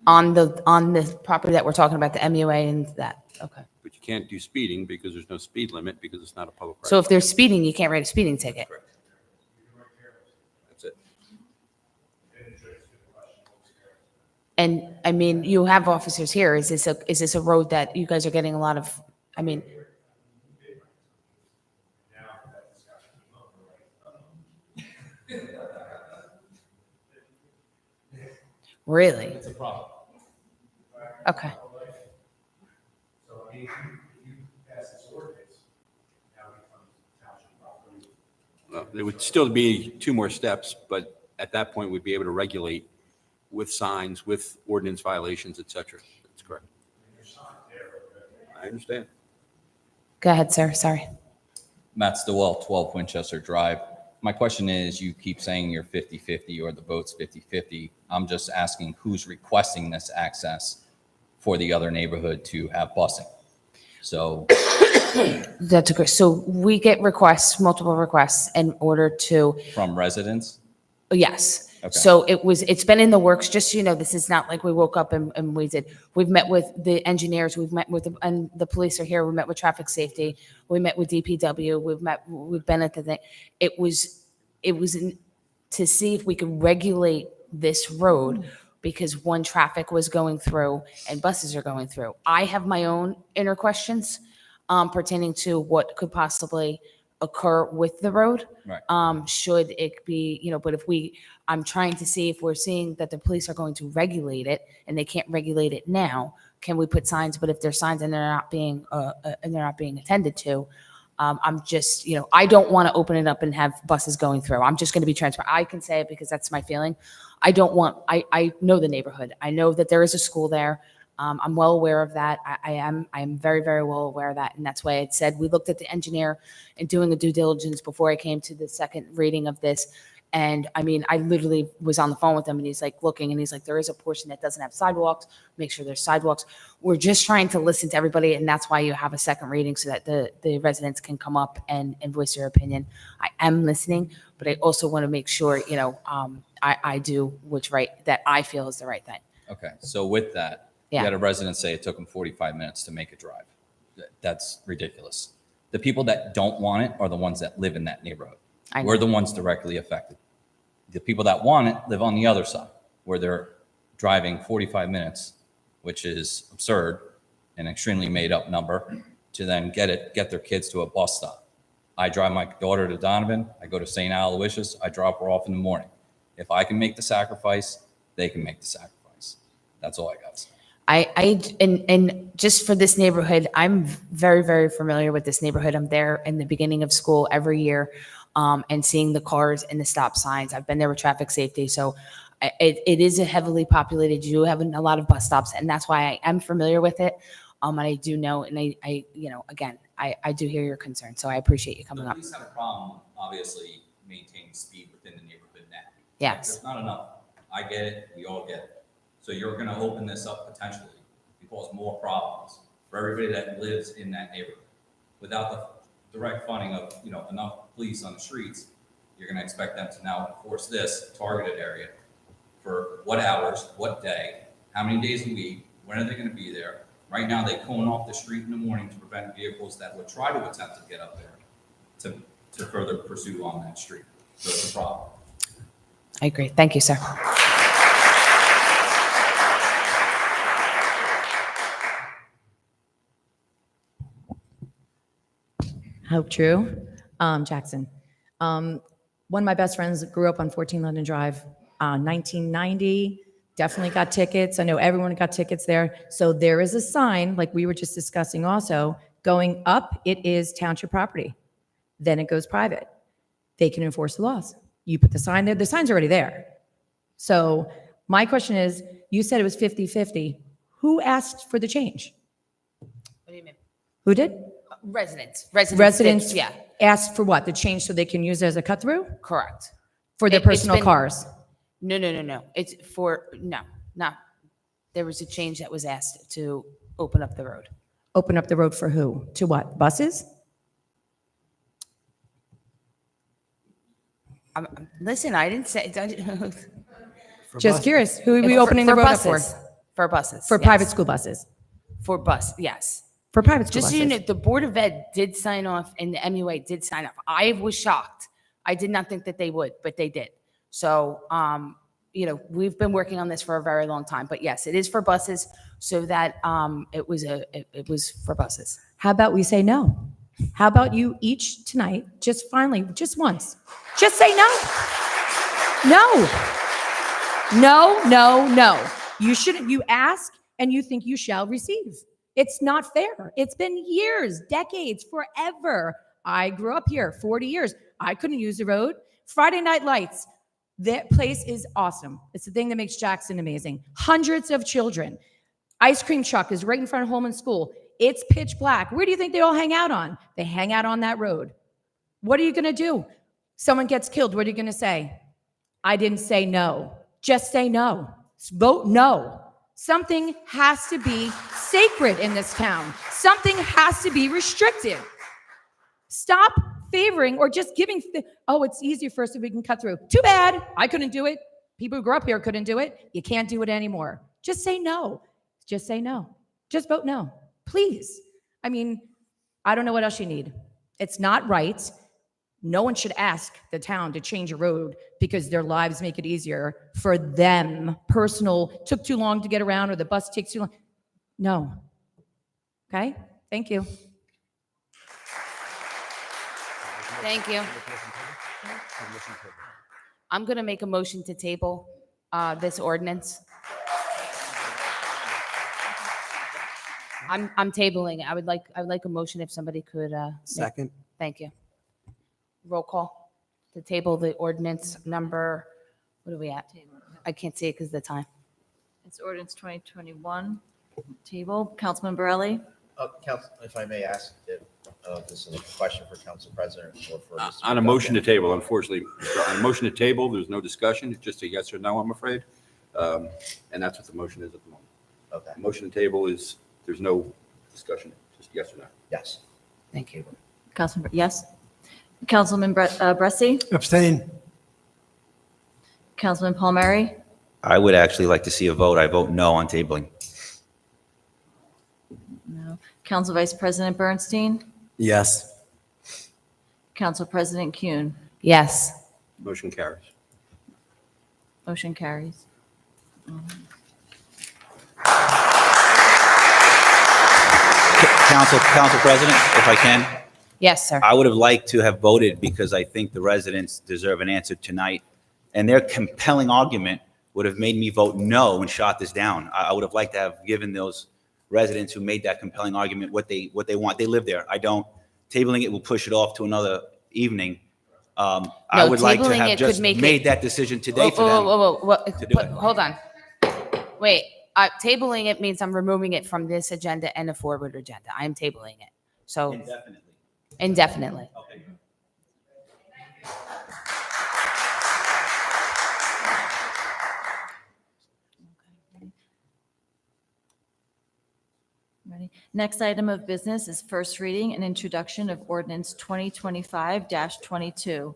On the property that we're talking about, the MUA and that, okay. But you can't do speeding because there's no speed limit because it's not a public right. So if they're speeding, you can't write a speeding ticket? Correct. That's it. And I mean, you have officers here. Is this a road that you guys are getting a lot of, I mean? Really? It's a problem. Okay. There would still be 2 more steps, but at that point, we'd be able to regulate with signs, with ordinance violations, et cetera. That's correct. I understand. Go ahead, sir. Sorry. Matt Stillwell, 12 Winchester Drive. My question is, you keep saying you're 50-50 or the vote's 50-50. I'm just asking who's requesting this access for the other neighborhood to have busing. So That's a great, so we get requests, multiple requests in order to, from residents? yes. Okay. So it's been in the works, just so you know, this is not like we woke up and we did. We've met with the engineers, we've met with, and the police are here, we met with traffic safety, we met with DPW, we've been at the thing. It was to see if we could regulate this road because one, traffic was going through and buses are going through. I have my own inner questions pertaining to what could possibly occur with the road. Right. Should it be, but I'm trying to see if we're seeing that the police are going to regulate it and they can't regulate it now, can we put signs? But if there's signs and they're not being attended to, I'm just, I don't want to open it up and have buses going through. I'm just going to be transparent. I can say it because that's my feeling. I know the neighborhood. I know that there is a school there. I'm well aware of that. I am very, very well aware of that. And that's why I said we looked at the engineer and doing a due diligence before I came to the second reading of this. And I mean, I literally was on the phone with him and he's like looking and he's like, there is a portion that doesn't have sidewalks, make sure there's sidewalks. We're just trying to listen to everybody. And that's why you have a second reading so that the residents can come up and voice their opinion. I am listening, but I also want to make sure, I do what's right, that I feel is the right thing. Okay, so with that, you Yeah. had a resident say it took them 45 minutes to make a drive. That's ridiculous. The people that don't want it are the ones that live in that neighborhood. I know. We're the ones directly affected. The people that want it live on the other side, where they're driving 45 minutes, which is absurd, an extremely made-up number, to then get their kids to a bus stop. I drive my daughter to Donovan. I go to St. Aloysius. I drop her off in the morning. If I can make the sacrifice, they can make the sacrifice. That's all I got to say. And just for this neighborhood, I'm very, very familiar with this neighborhood. I'm there in the beginning of school every year, and seeing the cars and the stop signs. I've been there with traffic safety. So it is a heavily populated, you do have a lot of bus stops, and that's why I am familiar with it. And I do know, and I do hear your concern. So I appreciate you coming The up. police have a problem, obviously, maintaining speed within the neighborhood now. Yes. There's not enough. I get it. We all get it. So you're going to open this up potentially and cause more problems for everybody that lives in that neighborhood. Without the direct funding of, enough police on the streets, you're going to expect them to now enforce this targeted area for what hours, what day, how many days a week, when are they going to be there? Right now, they cone off the street in the morning to prevent vehicles that would try to attempt to get up there to further pursue on that street. So it's a problem. I agree. Thank you, sir. Hope true. Jackson. One of my best friends grew up on 14 London Drive, 1990, definitely got tickets. I know everyone got tickets there. So there is a sign, like we were just discussing also, going up, it is township property. Then it goes private. They can enforce the laws. You put the sign there, the sign's already there. So my question is, you said it was 50-50. Who asked for the change? What do you mean? Who did? Residents, Yeah. Asked for what? The change so they can use it as a cut through? Correct. For their It's personal been- cars? No. It's for, no. There was a change that was asked to open up the road. Open up the road for who? To what? Buses? Listen, I didn't say. Just curious. Who are we opening the road up for? For buses. For yes. private school buses? For bus, yes. For private school Just buses? so you know, the Board of Ed did sign off and the MUA did sign off. I was shocked. I did not think that they would, but they did. So, we've been working on this for a very long time. But yes, it is for buses, so that it was for buses. How about we say no? How about you each tonight, just finally, just once, just say no. No. You shouldn't, you ask and you think you shall receive. It's not fair. It's been years, decades, forever. I grew up here 40 years. I couldn't use the road. Friday Night Lights, that place is awesome. It's the thing that makes Jackson amazing. Hundreds of children. Ice cream truck is right in front of Holman School. It's pitch black. Where do you think they all hang out on? They hang out on that road. What are you going to do? Someone gets killed. What are you going to say? I didn't say no. Just say no. Vote no. Something has to be sacred in this town. Something has to be restricted. Stop favoring or just giving, it's easier for us if we can cut through. Too bad. I couldn't do it. People who grew up here couldn't do it. You can't do it anymore. Just say no. Just say no. Just vote no. Please. I mean, I don't know what else you need. It's not right. No one should ask the town to change a road because their lives make it easier for them. Personal, took too long to get around or the bus takes too long. No. Okay? Thank you. Thank you. I'm going to make a motion to table this ordinance. I'm tabling it. I would like a motion if somebody could. Second. Thank you. Roll call to table the ordinance number. What are we at? I can't see it because of the time. It's ordinance 2021, table. Councilman Borelli? Council, if I may ask, I don't know if this is a question for Council President or for Mr. On a motion to McDuffie. table, unfortunately, on a motion to table, there's no discussion, it's just a yes or no, I'm afraid. And that's what the motion is at the moment. Okay, Motion to table is, there's no discussion, just yes or no. yes. Thank you. Councilman, yes? Councilman Bressy? Abstain. Councilman Palmieri? I would actually like to see a vote. I vote no on tabling. No. Council Vice President Bernstein? Yes. Council President Kuhn? Yes. Motion carries. Motion carries. Council President, if I can, Yes, sir. I would have liked to have voted because I think the residents deserve an answer tonight. And their compelling argument would have made me vote no and shot this down. I would have liked to have given those residents who made that compelling argument what they want. They live there. I don't. Tabling it will push it off to another evening. I would like to tabling have it could just make made it- that decision today for Whoa, them. to do it. Hold on. Wait, tabling it means I'm removing it from this agenda and a forward agenda. I am tabling it. So Indefinitely. indefinitely. Okay. Ready? Next item of business is first reading and introduction of ordinance 2025-22.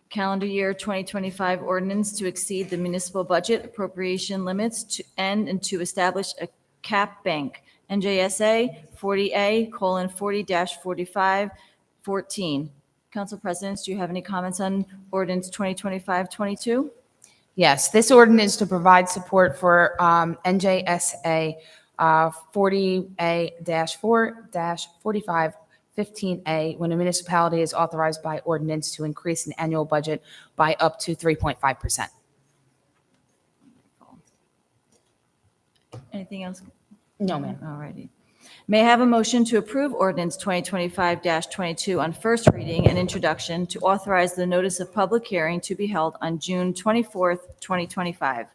Calendar year 2025 ordinance to exceed the municipal budget appropriation limits and to establish a cap bank, NJSA 40A:40-4514. Council Presidents, do you have any comments on ordinance 2025-22? Yes, this ordinance to provide support for NJSA 40A-4-4515A when a municipality is authorized by ordinance to increase an annual budget by up to 3.5%. Anything else? No, ma'am. All righty. May I have a motion to approve ordinance 2025-22 on first reading and introduction to authorize the notice of public hearing to be held on June 24th, 2025?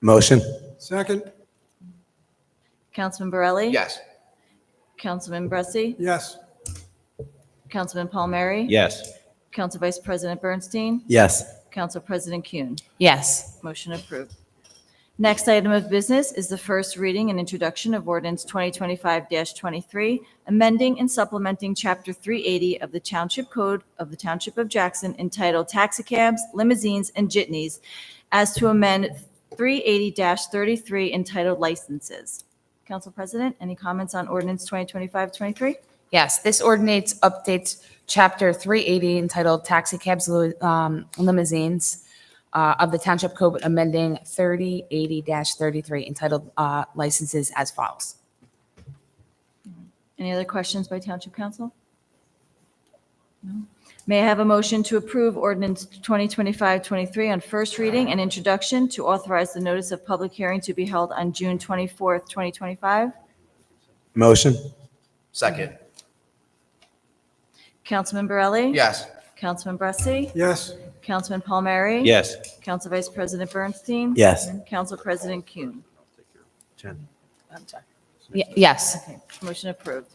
Motion. Second. Councilman Borelli? Yes. Councilman Bressy? Yes. Councilman Palmieri? Yes. Council Vice President Bernstein? Yes. Council President Kuhn? Yes. Motion approved. Next item of business is the first reading and introduction of ordinance 2025-23, amending and supplementing Chapter 380 of the Township Code of the Township of Jackson entitled Taxicabs, Limousines, and Jitneys as to amend 380-33 entitled Licenses. Council President, any comments on ordinance 2025-23? Yes, this ordinance updates Chapter 380 entitled Taxicabs, Limousines of the Township Code, amending 3080-33 entitled Licenses as follows. Any other questions by Township Council? No. May I have a motion to approve ordinance 2025-23 on first reading and introduction to authorize the notice of public hearing to be held on June 24th, 2025? Motion. Second. Councilman Borelli? Yes. Councilman Bressy? Yes. Councilman Palmieri? Yes. Council Vice President Bernstein? Yes. And Council President Kuhn? I'm sorry. Yes. Okay, motion approved.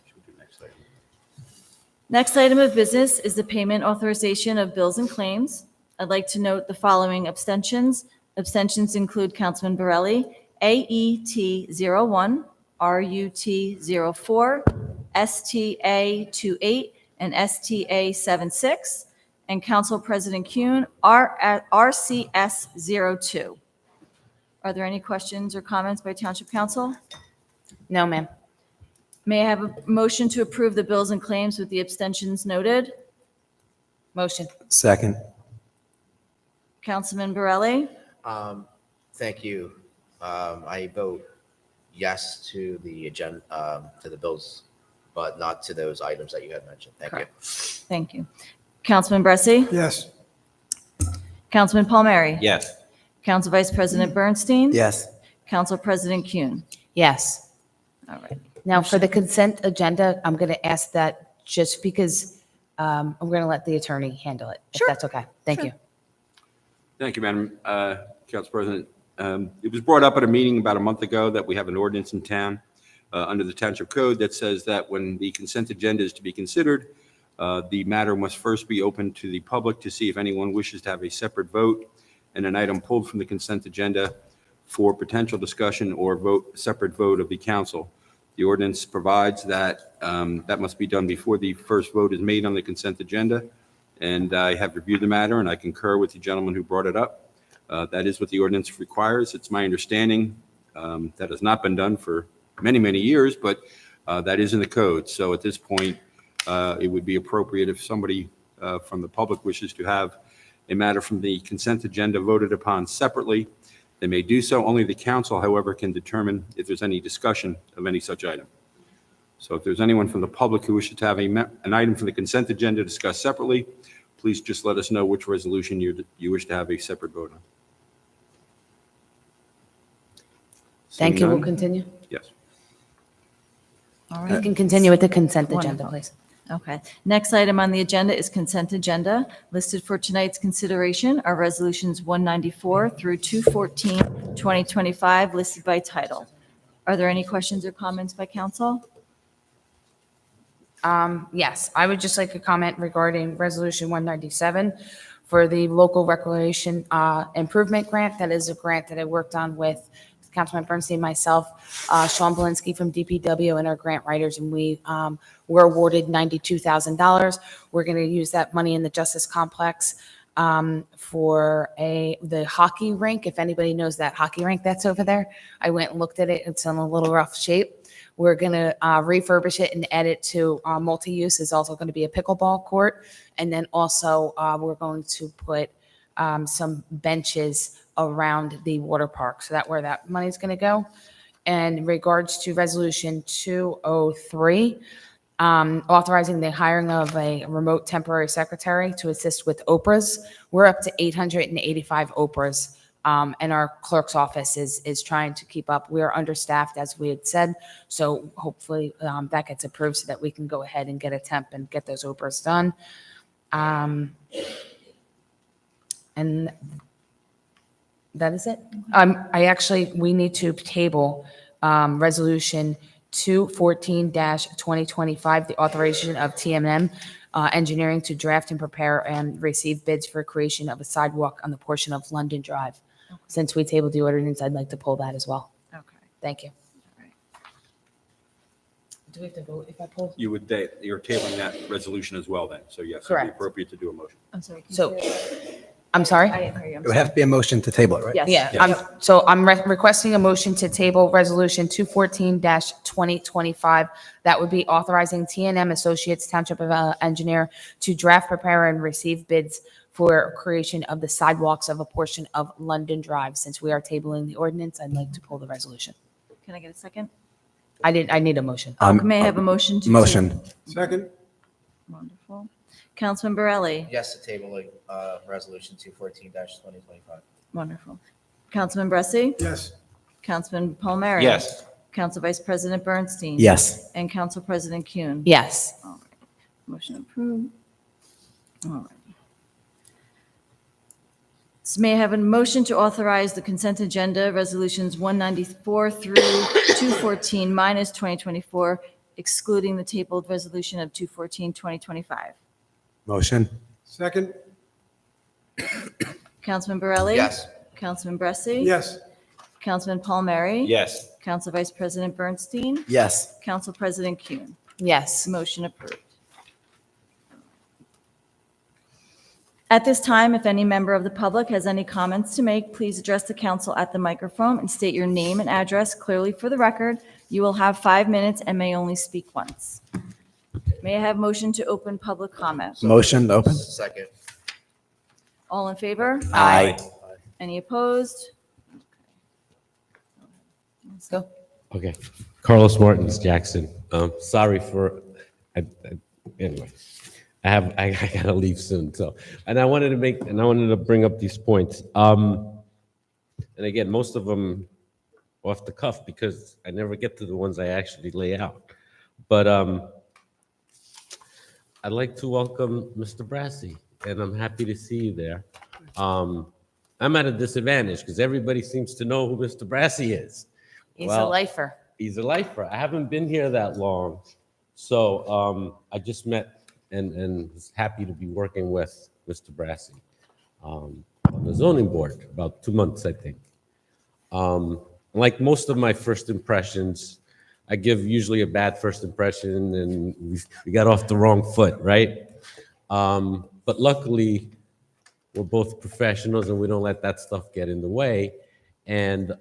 Next item of business is the payment authorization of bills and claims. I'd like to note the following abstentions. Abstentions include Councilman Borelli, AET 01, RUT 04, STA 28, and STA 76, and Council President Kuhn, RCS 02. Are there any questions or comments by Township Council? No, ma'am. May I have a motion to approve the bills and claims with the abstentions noted? Motion. Second. Councilman Borelli? Thank you. I vote yes to the agenda, to the bills, but not to those items that you had mentioned. Thank you. Thank you. Councilman Bressy? Yes. Councilman Palmieri? Yes. Council Vice President Bernstein? Yes. Council President Kuhn? Yes. All right. Now, for the consent agenda, I'm going to ask that just because I'm going to let the attorney handle it, if that's okay. Thank you. Thank you, Madam Council President. It was brought up at a meeting about a month ago that we have an ordinance in town under the Township Code that says that when the consent agenda is to be considered, the matter must first be open to the public to see if anyone wishes to have a separate vote and an item pulled from the consent agenda for potential discussion or separate vote of the council. The ordinance provides that that must be done before the first vote is made on the consent agenda. And I have reviewed the matter, and I concur with the gentleman who brought it up. That is what the ordinance requires. It's my understanding that has not been done for many, many years, but that is in the code. So at this point, it would be appropriate if somebody from the public wishes to have a matter from the consent agenda voted upon separately. They may do so. Only the council, however, can determine if there's any discussion of any such item. So if there's anyone from the public who wishes to have an item from the consent agenda discussed separately, please just let us know which resolution you wish to have a separate vote on. Thank Seeing you. We'll none? continue. Yes. All You right. can continue with the consent agenda, Wonderful. please. Okay. Next item on the agenda is consent agenda. Listed for tonight's consideration are resolutions 194 through 214, 2025, listed by title. Are there any questions or comments by council? Yes, I would just like to comment regarding Resolution 197 for the local recreation improvement grant. That is a grant that I worked on with Councilman Bernstein, myself, Sean Belinsky from DPW, and our grant writers, and we were awarded $92,000. We're going to use that money in the Justice Complex for the hockey rink. If anybody knows that hockey rink that's over there, I went and looked at it. It's in a little rough shape. We're going to refurbish it and add it to multi-use. It's also going to be a pickleball court. And then also we're going to put some benches around the water park. So that's where that money is going to go. And in regards to Resolution 203, authorizing the hiring of a remote temporary secretary to assist with Oprahs. We're up to 885 Oprahs. And our clerk's office is trying to keep up. We are understaffed, as we had said, so hopefully that gets approved so that we can go ahead and get a temp and get those Oprahs done. And that is it. We need to table Resolution 214-2025, the authorization of TMM Engineering to draft and prepare and receive bids for creation of a sidewalk on the portion of London Drive. Since we tabled the ordinance, I'd like to pull that as well. Okay. Thank you. Do we have to vote if I pull? You're tabling that resolution as well then. So yes, it'd be Correct. appropriate to do a motion. I'm sorry. can you So, say that? I'm sorry? I didn't hear you. I'm It would have to be a motion to table it, right? Yes. Yeah, Yes. I'm requesting a motion to table Resolution 214-2025. That would be authorizing TNM Associates Township Engineer to draft, prepare, and receive bids for creation of the sidewalks of a portion of London Drive. Since we are tabling the ordinance, I'd like to pull the resolution. Can I get a second? I need a motion. May I have a motion to? Motion. Second? Wonderful. Councilman Borelli? Yes, to table resolution 214-2025. Wonderful. Councilman Bressi? Yes. Councilman Palmieri? Yes. Council Vice President Bernstein? Yes. And Council President Kuhn? Yes. All right. Motion approved. All right. So may I have a motion to authorize the consent agenda, resolutions 194 through 214 minus 2024, excluding the tabled resolution of 214, 2025? Motion. Second? Councilman Borelli? Yes. Councilman Bressi? Yes. Councilman Palmieri? Yes. Council Vice President Bernstein? Yes. Council President Kuhn? Yes. Motion approved. At this time, if any member of the public has any comments to make, please address the council at the microphone and state your name and address clearly for the record. You will have 5 minutes and may only speak once. May I have motion to open public comment? Motion to open. Second. All in favor? Aye. Any opposed? Let's go. Okay. Carlos Martins, Jackson. Sorry for, anyway, I gotta leave soon. So, and I wanted to bring up these points. And again, most of them off the cuff because I never get to the ones I actually lay out. But I'd like to welcome Mr. Brassey, and I'm happy to see you there. I'm at a disadvantage because everybody seems to know who Mr. Brassey is. He's a Well, lifer. He's a lifer. I haven't been here that long. So I just met and was happy to be working with Mr. Brassey on the zoning board about 2 months, I think. Like most of my first impressions, I give usually a bad first impression and we got off the wrong foot, right? But luckily, we're both professionals and we don't let that stuff get in the way. And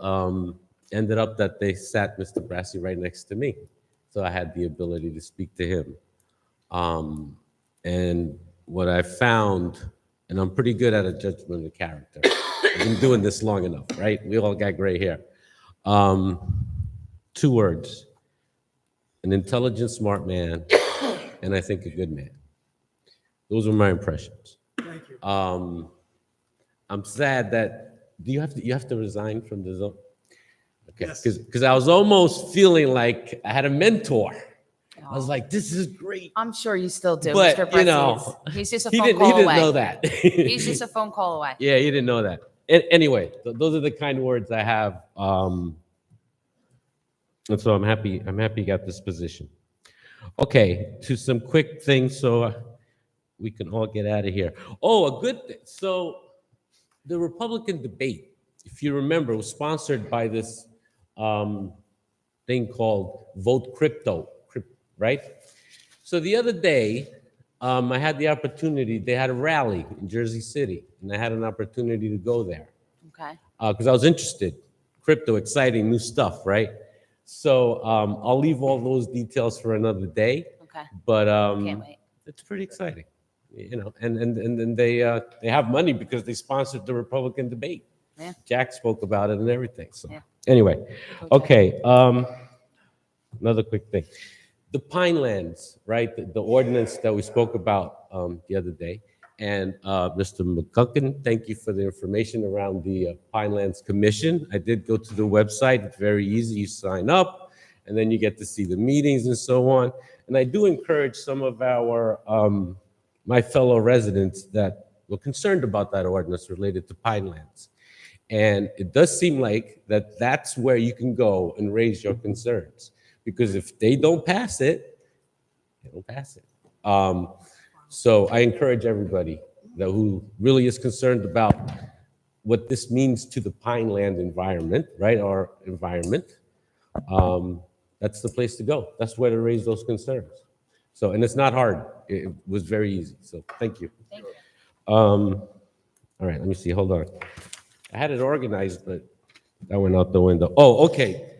ended up that they sat Mr. Brassey right next to me. So I had the ability to speak to him. And what I found, and I'm pretty good at a judgment of character. I've been doing this long enough, right? We all got gray hair. 2 words, an intelligent, smart man, and I think a good man. Those were my impressions. Thank you. I'm sad that, you have to resign from the zone? Okay, Yes. because I was almost feeling like I had a mentor. I was like, this is great. I'm sure you still do, But, Mr. you Bressy. know, He's just a he phone didn't call away. know that. He's just a phone call away. Yeah, he didn't know that. Anyway, those are the kind of words I have. And so I'm happy you got this position. Okay, to some quick things so we can all get out of here. Oh, a good thing. So the Republican debate, if you remember, was sponsored by this thing called Vote Crypto, right? So the other day, I had the opportunity, they had a rally in Jersey City, and I had an opportunity to go there. Okay. Because I was interested. Crypto, exciting, new stuff, right? So I'll leave all those details for another day. Okay. But Can't wait. it's pretty exciting, you know. And they have money because they sponsored the Republican debate. Yeah. Jack spoke about it and everything. So Yeah. anyway, okay. Another quick thing, the Pinelands, right? The ordinance that we spoke about the other day. And Mr. McCucken, thank you for the information around the Pinelands Commission. I did go to the website. It's very easy. You sign up, and then you get to see the meetings and so on. And I do encourage some of our my fellow residents that were concerned about that ordinance related to Pinelands. And it does seem like that's where you can go and raise your concerns. Because if they don't pass it, they don't pass it. So I encourage everybody that who really is concerned about what this means to the Pineland environment, right, our environment, that's the place to go. That's where to raise those concerns. So, and it's not hard. It was very easy. So thank you. Thank you. All right, let me see. Hold on. I had it organized, but that went out the window. Oh, okay.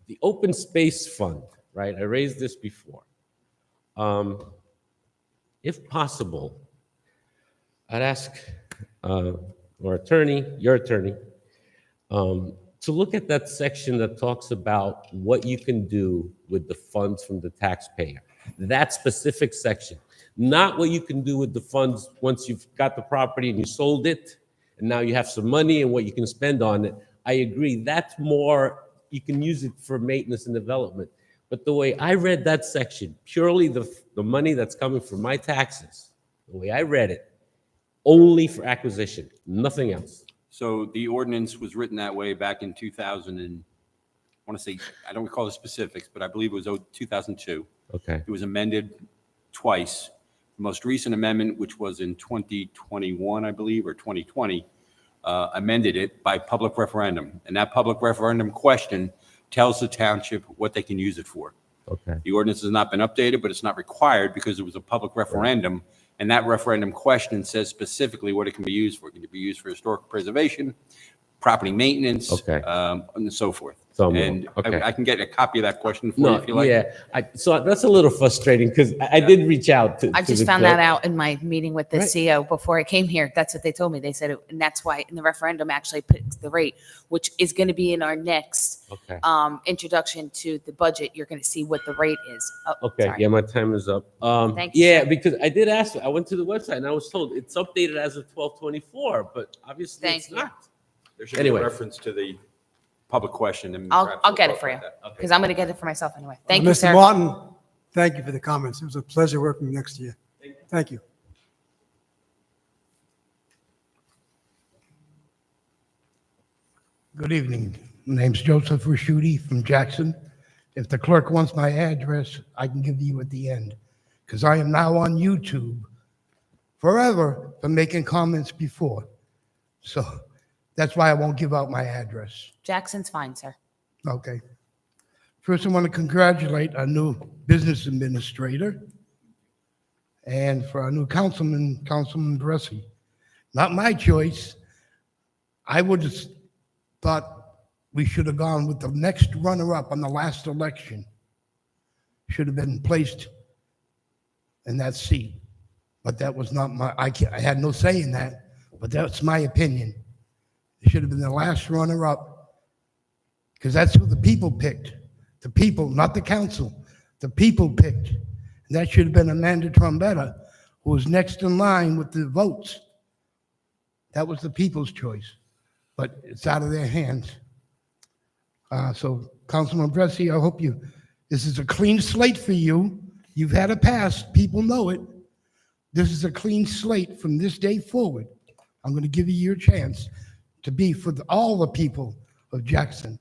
The Open Space Fund, right? I raised this before. If possible, I'd ask our attorney, your attorney, to look at that section that talks about what you can do with the funds from the taxpayer. That specific section, not what you can do with the funds once you've got the property and you sold it, and now you have some money and what you can spend on it. I agree. That's more, you can use it for maintenance and development. But the way I read that section, purely the money that's coming from my taxes, the way I read it, only for acquisition, nothing else. So the ordinance was written that way back in 2000 and I want to say, I don't recall the specifics, but I believe it was 2002. Okay. It was amended twice. The most recent amendment, which was in 2021, I believe, or 2020, amended it by public referendum. And that public referendum question tells the township what they can use it for. Okay. The ordinance has not been updated, but it's not required because it was a public referendum. And that referendum question says specifically what it can be used for. It can be used for historic preservation, property maintenance, Okay. And so forth. So, And okay. I can get a copy of that question for you No, if you like. yeah. So that's a little frustrating because I did reach out to. I to just the found clerk. that out in my meeting with the Right. CO before I came here. That's what they told me. They said, and that's why in the referendum actually put the rate, which is going to be in our next Okay. introduction to the budget. You're going to see what the rate is. Oh, Okay, sorry. yeah, my time is up. Thank you, Yeah, sir. because I did ask, I went to the website and I was told it's updated as of 12/24, but obviously Thank it's you. not. There should Anyway. be a reference to the public question. And I'll perhaps get we'll it for you talk about that. Okay. because I'm going to get it for myself anyway. Thank you, Mr. sir. Martin, thank you for the comments. It was a pleasure working next to you. Thank you. Good evening, My name's Joseph Raschuti from Jackson. If the clerk wants my address, I can give you at the end, because I am now on YouTube forever for making comments before. So that's why I won't give out my address. Jackson's fine, sir. Okay. First, I want to congratulate our new business administrator and for our new Councilman Bressi. Not my choice. I would have thought we should have gone with the next runner-up on the last election. Should have been placed in that seat. But that was not my, I had no say in that, but that's my opinion. It should have been the last runner-up, because that's who the people picked. The people, not the council. The people picked. And that should have been Amanda Trombetta, who was next in line with the votes. That was the people's choice, but it's out of their hands. So, Councilman Bressi, I hope this is a clean slate for you. You've had a past, people know it. This is a clean slate from this day forward. I'm going to give you your chance to be for all the people of Jackson.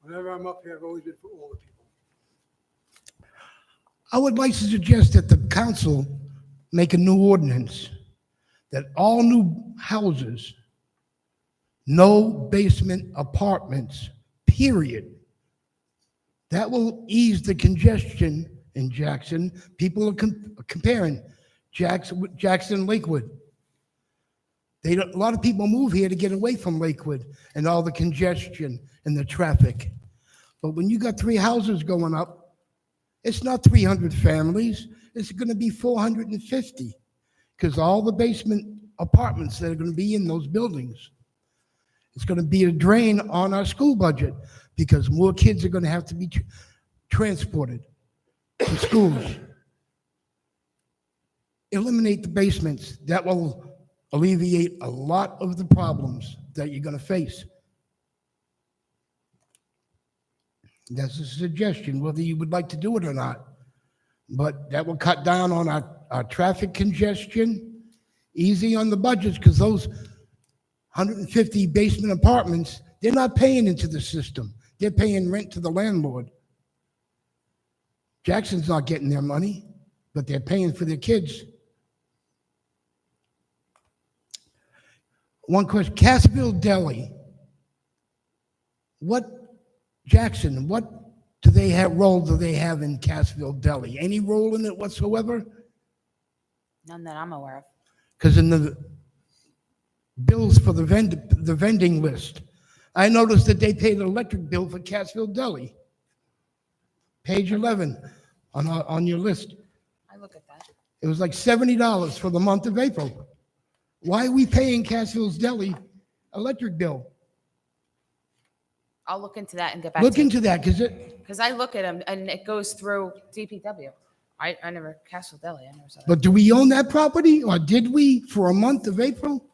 Whenever I'm up here, I've always been for all the people. I would like to suggest that the council make a new ordinance that all new houses, no basement apartments, period. That will ease the congestion in Jackson. People are comparing Jackson, Lakewood. A lot of people move here to get away from Lakewood and all the congestion and the traffic. But when you got 3 houses going up, it's not 300 families. It's going to be 450, because all the basement apartments that are going to be in those buildings. It's going to be a drain on our school budget, because more kids are going to have to be transported to schools. Eliminate the basements. That will alleviate a lot of the problems that you're going to face. That's a suggestion, whether you would like to do it or not. But that will cut down on our traffic congestion, easy on the budgets, because those 150 basement apartments, they're not paying into the system. They're paying rent to the landlord. Jackson's not getting their money, but they're paying for their kids. One question, Cassville Deli. What role do they have in Cassville Deli? Any role in it whatsoever? None that I'm aware of. Because in the bills for the vending list, I noticed that they paid an electric bill for Cassville Deli. Page 11 on your list. I look at that. It was like $70 for the month of April. Why are we paying Cassville's Deli electric bill? I'll look into that and get back Look to you. into that, Because I look at them and it goes through DPW. I never, Castle Deli, I never saw that. but do we own that property, or did we for a month of April?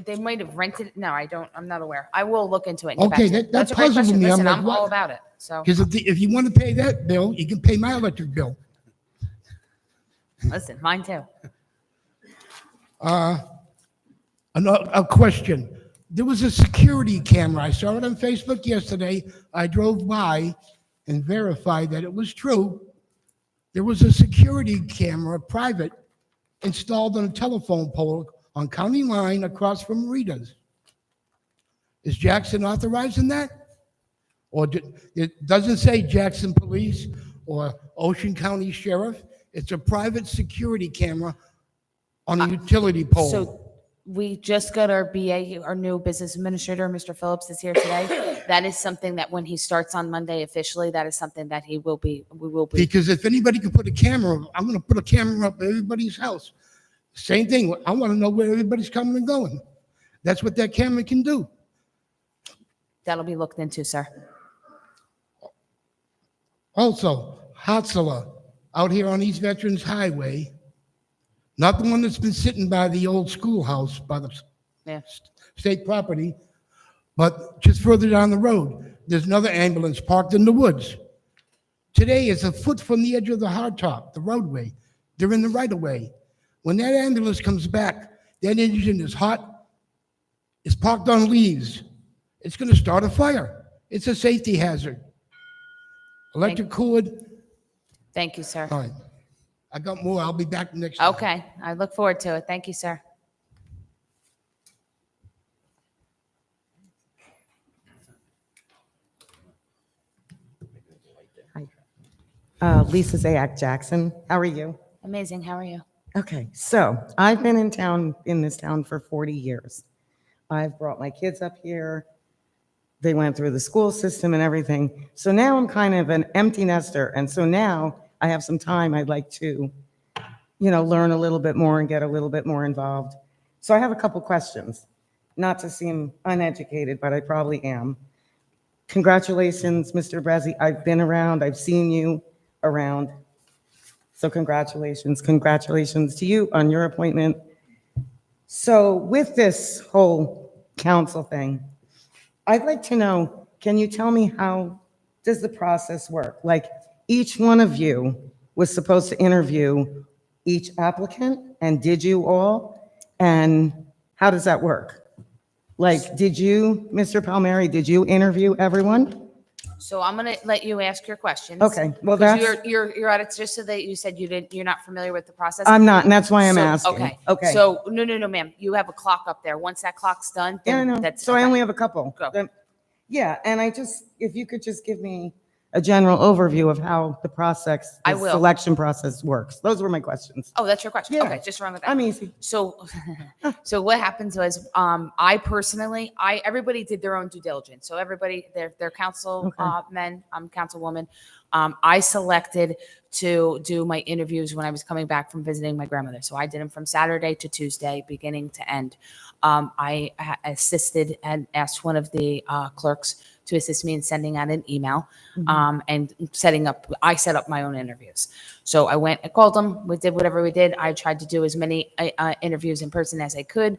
They might have rented, no, I'm not aware. I will look into it and get back Okay, to you. that That's a great puzzled question. me. I'm Listen, like, I'm what? all about it, so. Because if you want to pay that bill, you can pay my electric bill. Listen, mine too. A question. There was a security camera. I saw it on Facebook yesterday. I drove by and verified that it was true. There was a security camera, private, installed on a telephone pole on County Line across from Rita's. Is Jackson authorizing that? Or it doesn't say Jackson Police or Ocean County Sheriff. It's a private security camera on a utility pole. So we just got our BA, our new business administrator, Mr. Phillips is here today. That is something that when he starts on Monday officially, that is something that we will be. Because if anybody can put a camera, I'm going to put a camera up at everybody's house. Same thing. I want to know where everybody's coming and going. That's what that camera can do. That'll be looked into, sir. Also, Hatzela, out here on East Veterans Highway, not the one that's been sitting by the old schoolhouse, by the state property, but just further down the road, there's another ambulance parked in the woods. Today, it's a foot from the edge of the hardtop, the roadway. They're in the right-of-way. When that ambulance comes back, that engine is hot, it's parked on leaves. It's going to start a fire. It's a safety hazard. Electric cord, Thank you, sir. all right. I got more. I'll be back next time. Okay, I look forward to it. Thank you, sir. Lisa Zayak Jackson. How are you? Amazing. How are you? Okay, so I've been in this town for 40 years. I've brought my kids up here. They went through the school system and everything. So now I'm kind of an empty nester. And so now I have some time I'd like to, learn a little bit more and get a little bit more involved. So I have a couple questions, not to seem uneducated, but I probably am. Congratulations, Mr. Brezzi. I've been around. I've seen you around. So congratulations to you on your appointment. So with this whole council thing, I'd like to know, can you tell me how does the process work? Like each one of you was supposed to interview each applicant, and did you all? And how does that work? Like, did you, Mr. Palmieri, did you interview everyone? So I'm gonna let you ask your questions. Okay, well, 'Cause that's- you're at it just so that you said you're not familiar with the process. I'm not, and that's why I'm So- asking. Okay. So no, ma'am. You have a clock up there. Once that clock's done, Yeah, I then know. that's So I okay. only have a couple. Go. Then- Yeah, and if you could just give me a general overview of how I the will. selection process works. Those were my questions. Oh, that's your question. Yeah. Okay, just run with that. I'm easy. So, so what happens was, I personally, everybody did their own due diligence. So everybody, their council men, I'm councilwoman. I selected to do my interviews when I was coming back from visiting my grandmother. So I did them from Saturday to Tuesday, beginning to end. I assisted and asked one of the clerks to assist me in sending out an email and I set up my own interviews. So I went, I called them, we did whatever we did. I tried to do as many interviews in person as I could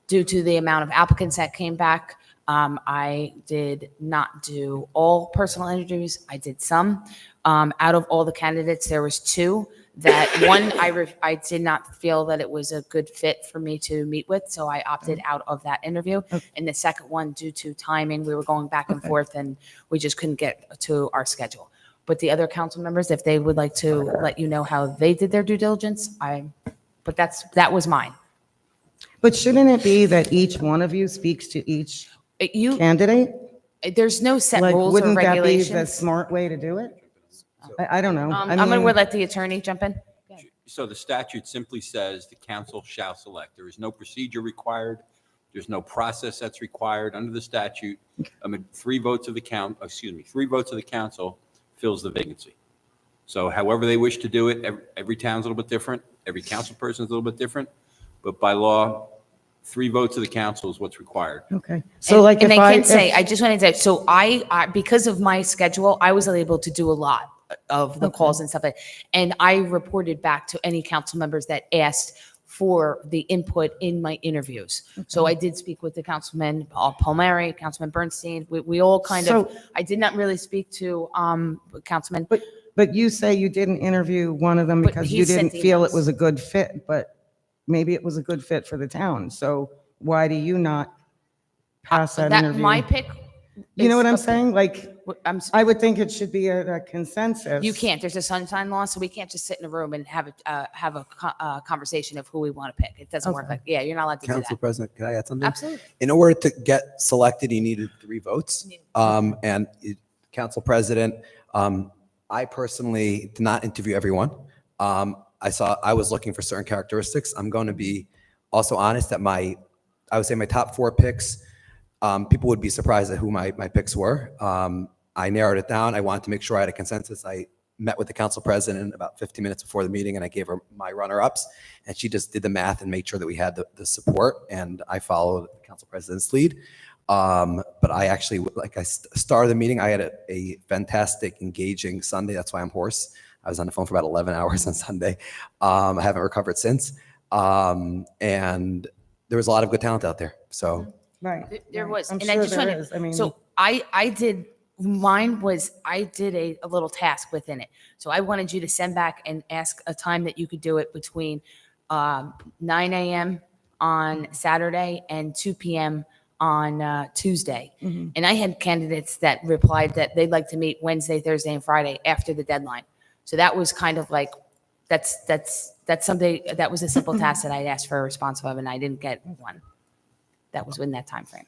due to the amount of applicants that came back. I did not do all personal interviews. I did some. Out of all the candidates, there was two that one I did not feel that it was a good fit for me to meet with, so I opted out of that interview. And the second one, due to timing, we were going back and forth, and we just couldn't get to our schedule. But the other council members, if they would like to let you know how they did their due diligence, but that was mine. But shouldn't it be that each one of you speaks to each candidate? There's no set Like, rules or wouldn't that be the regulations. smart way to do it? I don't know. I'm going to let the attorney jump in. So the statute simply says the council shall select. There is no procedure required. There's no process that's required under the statute. 3 votes of the council fills the vacancy. So however they wish to do it, every town's a little bit different. Every council person is a little bit different. But by law, 3 votes of the council is what's required. Okay. So And I can say, I just wanted to say, so I because of my schedule, I was able to do a lot of the calls and stuff. And I reported back to any council members that asked for the input in my interviews. So I did speak with the councilman, Palmieri, Councilman Bernstein. We all kind of, I did not really speak to Councilman. But you say you didn't interview one of them But because he you didn't sent feel it emails. was a good fit, but maybe it was a good fit for the town. So why do you not pass that interview? My pick. You know is what I'm up to- saying? Like, I'm I would think it should be a consensus. You can't. There's a sunshine law, so we can't just sit in a room and have a conversation of who we want to pick. It doesn't work Okay. like, yeah, you're not allowed to do Council that. President, can I add something? Absolutely. In order to get selected, you needed 3 votes. Council President, I personally did not interview everyone. I was looking for certain characteristics. I'm going to be also honest that I would say my top 4 picks, people would be surprised at who my picks were. I narrowed it down. I wanted to make sure I had a consensus. I met with the council president about 15 minutes before the meeting, and I gave her my runner-ups, and she just did the math and made sure that we had the support, and I followed the council president's lead. But I actually, like I started the meeting, I had a fantastic, engaging Sunday. That's why I'm hoarse. I was on the phone for about 11 hours on Sunday. I haven't recovered since. And there was a lot of good talent out there. So Right. There was. I'm And sure I just there want is. I mean- to, so I did, mine was, I did a little task within it. So I wanted you to send back and ask a time that you could do it between 9 a.m. on Saturday and 2 p.m. on Tuesday. And I had candidates that replied that they'd like to meet Wednesday, Thursday, and Friday after the deadline. So that was kind of like, that's something, that was a simple task that I asked for a response of, and I didn't get one. That was in that timeframe.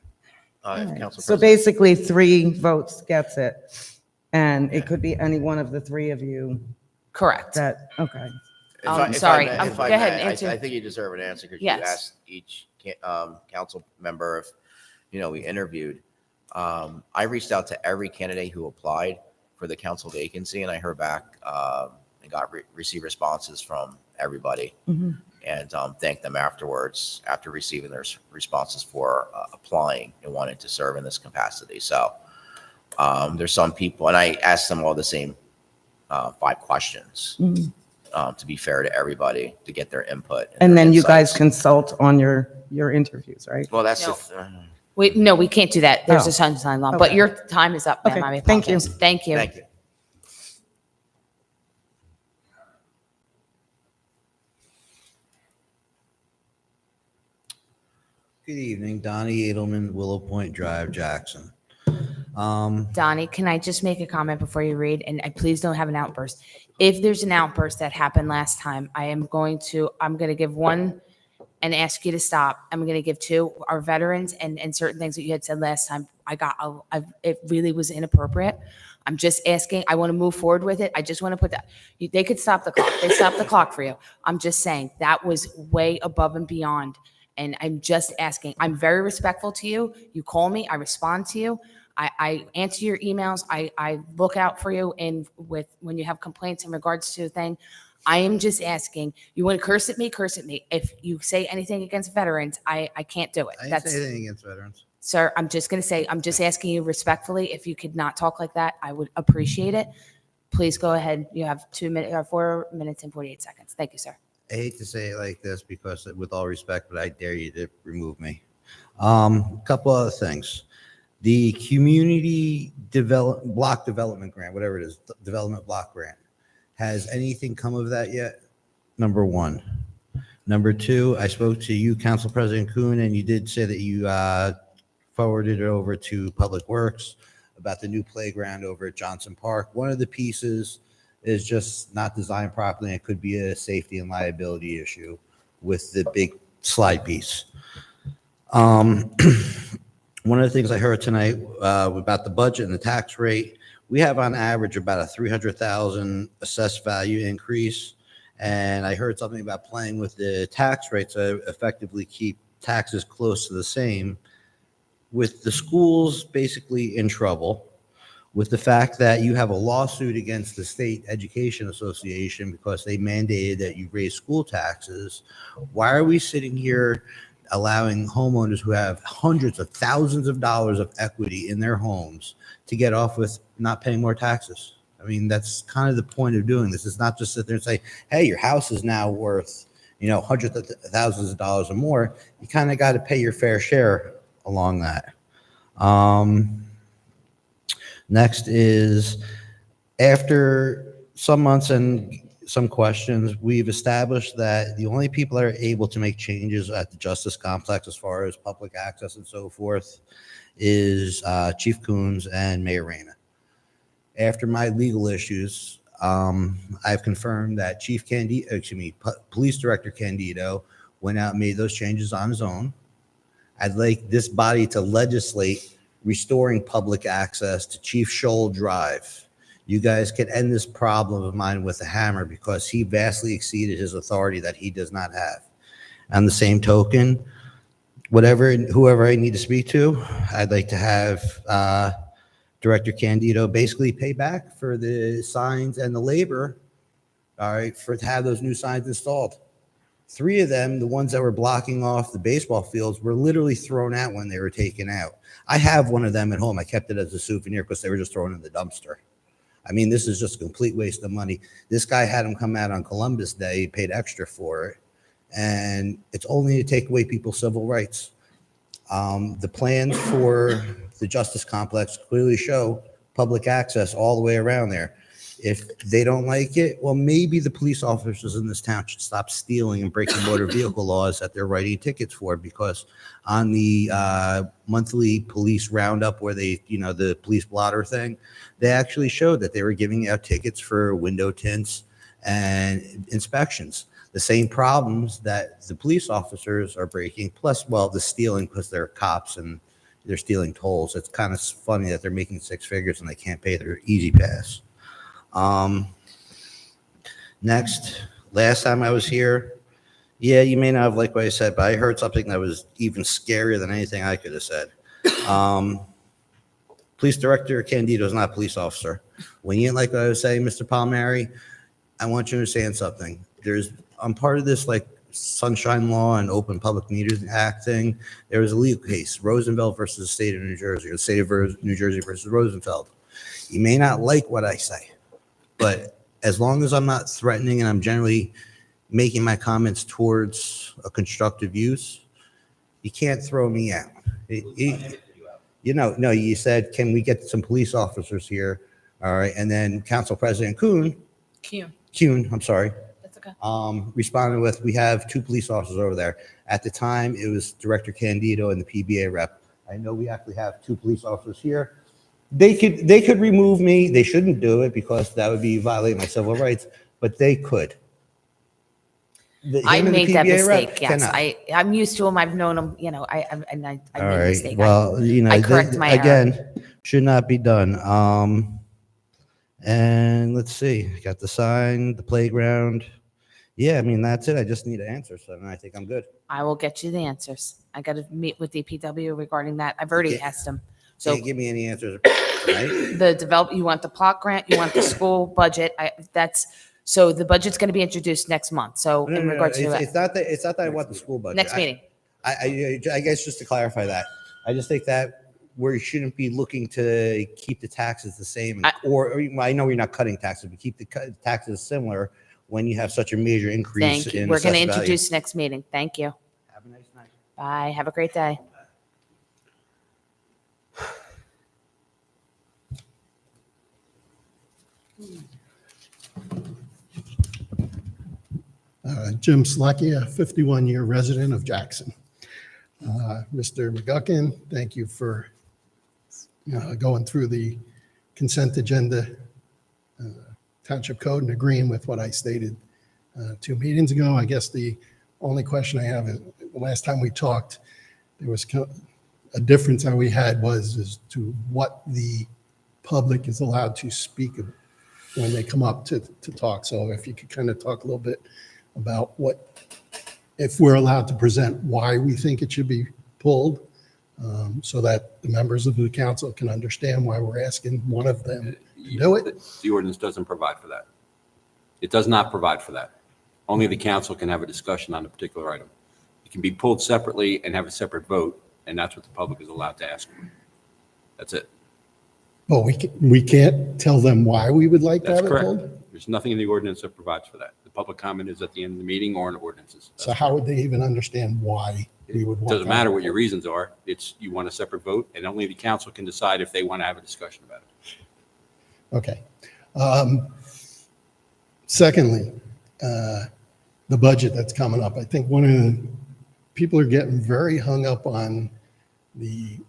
Council So President. basically 3 votes gets it. And it could be any one of the 3 of you. Correct. That, okay. Sorry. If Go I ahead and may, answer. I think you deserve an answer because you Yes. asked each council member if, we interviewed. I reached out to every candidate who applied for the council vacancy, and I heard back and received responses from everybody, and thanked them afterwards after receiving their responses for applying and wanting to serve in this capacity. So there's some people, and I asked them all the same 5 questions. To be fair to everybody, to get their input. And their then you guys insights. consult on your interviews, right? Well, that's No. No, we can't do that. There's Oh. a sunshine law, but Okay. your time is up, ma'am. Okay, I thank you. apologize. Thank you. Thank you. Good evening, Donnie Edelman, Willow Point Drive, Jackson. Donnie, can I just make a comment before you read? And please don't have an outburst. If there's an outburst that happened last time, I'm going to give 1 and ask you to stop. I'm going to give 2, our veterans, and certain things that you had said last time. It really was inappropriate. I'm just asking, I want to move forward with it. I just want to put that, they could stop the clock. They stopped the clock for you. I'm just saying that was way above and beyond. And I'm just asking, I'm very respectful to you. You call me, I respond to you. I answer your emails. I look out for you when you have complaints in regards to a thing. I am just asking, you want to curse at me, curse at me. If you say anything against veterans, I can't do it. I didn't say anything against veterans. Sir, I'm just going to say, I'm just asking you respectfully, if you could not talk like that, I would appreciate it. Please go ahead. You have 4 minutes and 48 seconds. Thank you, sir. I hate to say it like this because, with all respect, but I dare you to remove me. Couple other things. The community block development grant, whatever it is, development block grant. Has anything come of that yet? Number 1. Number 2, I spoke to you, Council President Kuhn, and you did say that you forwarded it over to Public Works about the new playground over at Johnson Park. One of the pieces is just not designed properly, and it could be a safety and liability issue with the big slide piece. One of the things I heard tonight about the budget and the tax rate, we have on average about a $300,000 assessed value increase. And I heard something about playing with the tax rates to effectively keep taxes close to the same, with the schools basically in trouble, with the fact that you have a lawsuit against the State Education Association because they mandated that you raise school taxes. Why are we sitting here allowing homeowners who have hundreds of thousands of dollars of equity in their homes to get off with not paying more taxes? I mean, that's kind of the point of doing this. It's not just sit there and say, hey, your house is now worth, hundreds of thousands of dollars or more. You kind of got to pay your fair share along that. Next is, after some months and some questions, we've established that the only people that are able to make changes at the Justice Complex as far as public access and so forth is Chief Coons and Mayor Reyna. After my legal issues, I've confirmed that Police Director Candido went out and made those changes on his own. I'd like this body to legislate restoring public access to Chief Shoal Drive. You guys can end this problem of mine with a hammer because he vastly exceeded his authority that he does not have. On the same token, whoever I need to speak to, I'd like to have Director Candido basically pay back for the signs and the labor, all right, to have those new signs installed. 3 of them, the ones that were blocking off the baseball fields, were literally thrown out when they were taken out. I have one of them at home. I kept it as a souvenir because they were just thrown in the dumpster. I mean, this is just a complete waste of money. This guy had them come out on Columbus Day, he paid extra for it, and it's only to take away people's civil rights. The plans for the Justice Complex clearly show public access all the way around there. If they don't like it, well, maybe the police officers in this town should stop stealing and breaking motor vehicle laws that they're writing tickets for, because on the monthly police roundup where they, the police blotter thing, they actually showed that they were giving out tickets for window tints and inspections. The same problems that the police officers are breaking, plus, well, the stealing because they're cops and they're stealing tolls. It's kind of funny that they're making six figures and they can't pay their easy pass. Next, last time I was here, yeah, you may not have liked what I said, but I heard something that was even scarier than anything I could have said. Police Director Candido is not a police officer. When you didn't like what I was saying, Mr. Palmieri, I want you to understand something. I'm part of this like Sunshine Law and Open Public Meetings Act thing. There was a legal case, Rosenfeld versus the state of New Jersey, or the state of New Jersey versus Rosenfeld. You may not like what I say, but as long as I'm not threatening and I'm generally making my comments towards a constructive use, you can't throw me out. No, you said, can we get some police officers here? All right, and then Council President Kuhn, I'm sorry, That's okay. responded with, we have 2 police officers over there. At the time, it was Director Candido and the PBA rep. I know we actually have 2 police officers here. They could remove me. They shouldn't do it because that would be violating my civil rights, but they could. I made that mistake. Rep Yes, cannot. I'm used to him. I've known him. I made a mistake. Well, I correct my error. again, should not be done. And let's see, got the sign, the playground. Yeah, I mean, that's it. I just need an answer, so I think I'm good. I will get you the answers. I got to meet with DPW regarding that. I've already asked him. So Can't give me any answers tonight. you want the plot grant, you want the school budget. So the budget's going to be introduced next month. So in regards to it's not that I want the school budget. next meeting. I guess just to clarify that, I just think that we shouldn't be looking to keep the taxes the same, or I know you're not cutting taxes, but keep the taxes similar when you have such a major increase. Thank you. In We're going to assessed value. introduce next meeting. Thank you. Have a nice night. Bye. Have a great day. Jim Slacky, a 51-year resident of Jackson. Mr. McGuckin, thank you for going through the consent agenda, Township Code, and agreeing with what I stated 2 meetings ago. I guess the only question I have is, the last time we talked, there was a difference that we had was as to what the public is allowed to speak of when they come up to talk. So if you could kind of talk a little bit about if we're allowed to present why we think it should be pulled, so that the members of the council can understand why we're asking one of them to do it. The ordinance doesn't provide for that. It does not provide for that. Only the council can have a discussion on a particular item. It can be pulled separately and have a separate vote, and that's what the public is allowed to ask. That's it. Well, we can't tell them why we would like to That's have it correct. pulled. There's nothing in the ordinance that provides for that. The public comment is at the end of the meeting or in ordinances. So how would they even understand why we would It want? doesn't that? matter what your reasons are. You want a separate vote, and only the council can decide if they want to have a discussion about it. Okay. Secondly, the budget that's coming up. I think one of the people are getting very hung up on the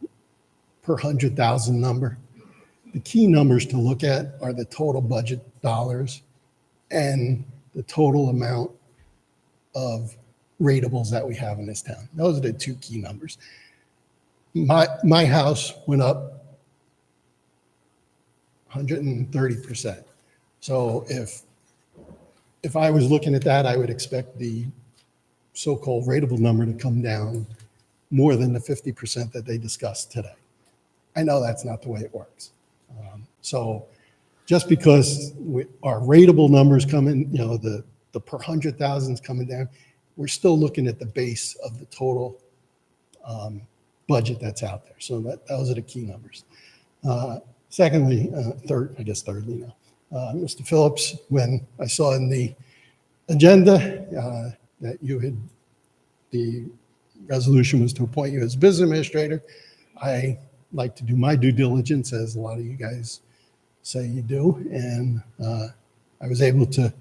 per 100,000 number. The key numbers to look at are the total budget dollars and the total amount of ratables that we have in this town. Those are the 2 key numbers. My house went up 130%. So if I was looking at that, I would expect the so-called rateable number to come down more than the 50% that they discussed today. I know that's not the way it works. So just because our rateable numbers come in, the per 100,000 is coming down, we're still looking at the base of the total budget that's out there. So those are the key numbers. Secondly, thirdly now, Mr. Phillips, when I saw in the agenda that the resolution was to appoint you as business administrator, I like to do my due diligence, as a lot of you guys say you do. And I was able to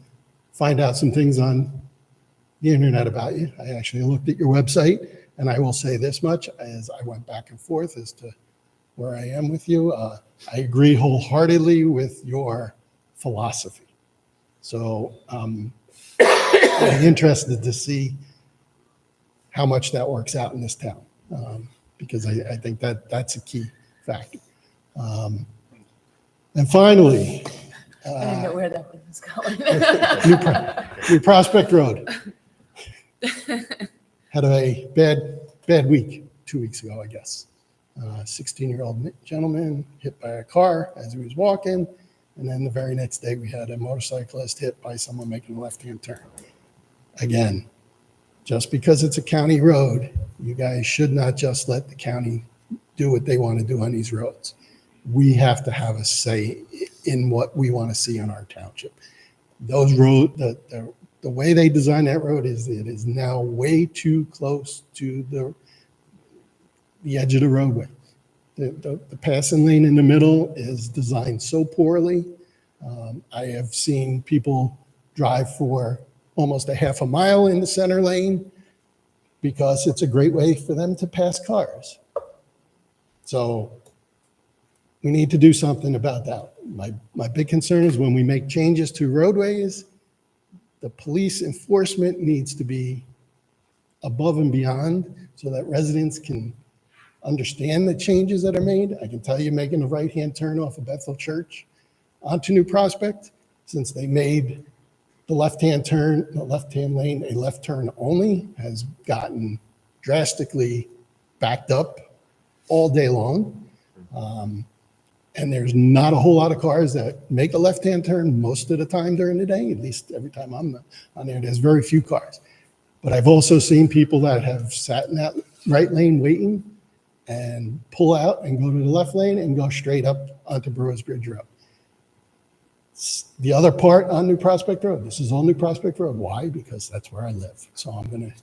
find out some things on the internet about you. I actually looked at your website, and I will say this much, as I went back and forth as to where I am with you. I agree wholeheartedly with your philosophy. So I'm interested to see how much that works out in this town, because I think that that's a key factor. And finally, I didn't know where that was going. New Prospect Road. Had a bad week 2 weeks ago, I guess. 16-year-old gentleman hit by a car as he was walking. And then the very next day, we had a motorcyclist hit by someone making a left-hand turn. Again, just because it's a county road, you guys should not just let the county do what they want to do on these roads. We have to have a say in what we want to see on our township. Those road, the way they design that road is it is now way too close to the edge of the roadway. The passing lane in the middle is designed so poorly. I have seen people drive for almost a half a mile in the center lane because it's a great way for them to pass cars. So we need to do something about that. My big concern is when we make changes to roadways, the police enforcement needs to be above and beyond so that residents can understand the changes that are made. I can tell you, making a right-hand turn off of Bethel Church onto New Prospect, since they made the left-hand lane a left turn only, has gotten drastically backed up all day long. And there's not a whole lot of cars that make a left-hand turn most of the time during the day, at least every time I'm on there, there's very few cars. But I've also seen people that have sat in that right lane waiting and pull out and go to the left lane and go straight up onto Brewers Bridge Road. The other part on New Prospect Road, this is all New Prospect Road. Why? Because that's where I live. So I'm going to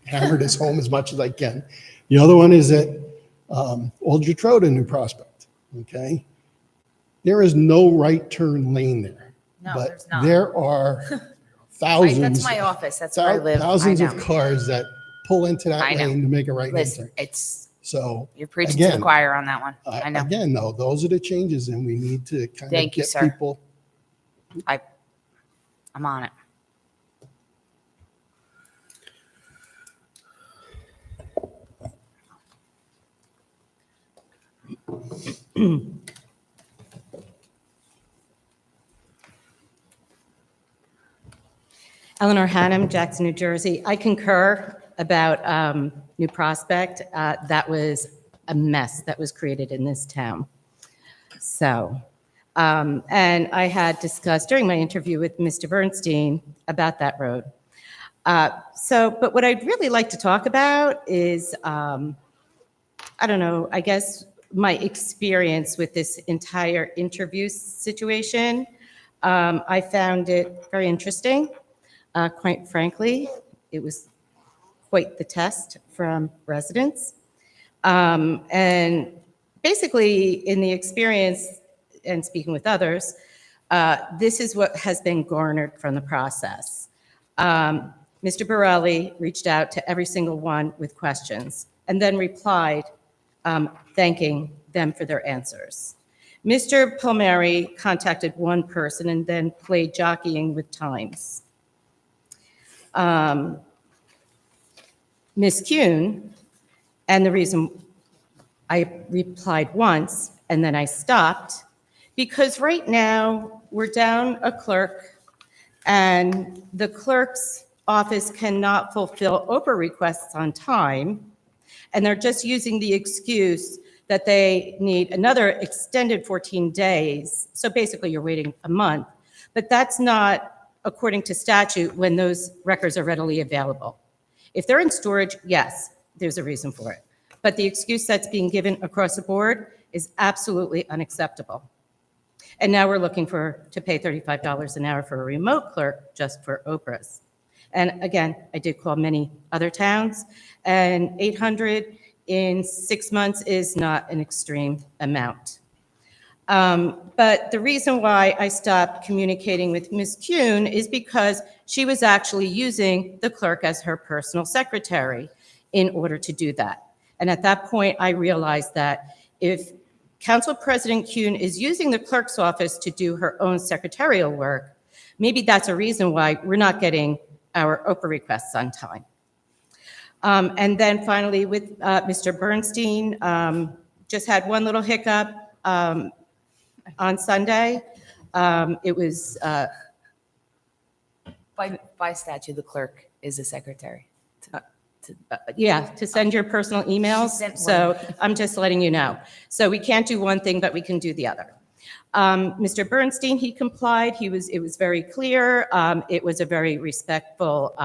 hammer this home as much as I can. The other one is at Aldrich Road in New Prospect. Okay. There is no right turn lane there. No, but there's not. There are thousands. That's my office. That's where I live. Thousands I of know. cars that pull into that I know. lane to make a right hand Listen, turn. it's, So you're preaching to the again, choir on that one. I know. Again, though, those are the changes, and we need to kind of Thank you, get sir. people. I'm on it. Eleanor Hannum, Jackson, New Jersey. I concur about New Prospect. That was a mess that was created in this town. So, and I had discussed during my interview with Mr. Bernstein about that road. But what I'd really like to talk about is, I don't know, I guess my experience with this entire interview situation. I found it very interesting. Quite frankly, it was quite the test from residents. And basically, in the experience and speaking with others, this is what has been garnered from the process. Mr. Borelli reached out to every single one with questions and then replied, thanking them for their answers. Mr. Palmieri contacted one person and then played jockeying with times. Ms. Kuhn, and the reason I replied once and then I stopped, because right now we're down a clerk and the clerk's office cannot fulfill Oprah requests on time, and they're just using the excuse that they need another extended 14 days. So basically you're waiting a month, but that's not according to statute when those records are readily available. If they're in storage, yes, there's a reason for it. But the excuse that's being given across the board is absolutely unacceptable. And now we're looking to pay $35 an hour for a remote clerk just for Oprah's. And again, I did call many other towns, and 800 in 6 months is not an extreme amount. But the reason why I stopped communicating with Ms. Kuhn is because she was actually using the clerk as her personal secretary in order to do that. And at that point, I realized that if Council President Kuhn is using the clerk's office to do her own secretarial work, maybe that's a reason why we're not getting our Oprah requests on time. And then finally, with Mr. Bernstein, just had one little hiccup on Sunday. It was, By statute, the clerk is the secretary. to send your personal She emails. sent So one. I'm just letting you know. So we can't do one thing, but we can do the other. Mr. Bernstein, he complied. It was very clear. It was a very respectful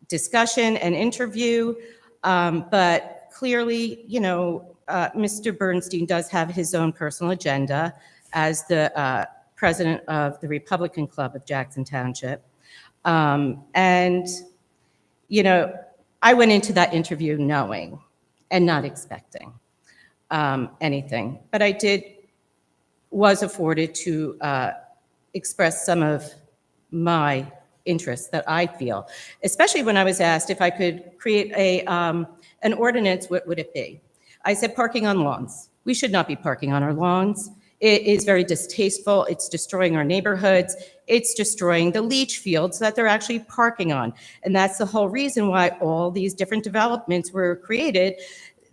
discussion and interview. But clearly, Mr. Bernstein does have his own personal agenda as the president of the Republican Club of Jackson Township. And I went into that interview knowing and not expecting anything, but was afforded to express some of my interests that I feel, especially when I was asked if I could create an ordinance, what would it be? I said parking on lawns. We should not be parking on our lawns. It is very distasteful. It's destroying our neighborhoods. It's destroying the leach fields that they're actually parking on. And that's the whole reason why all these different developments were created.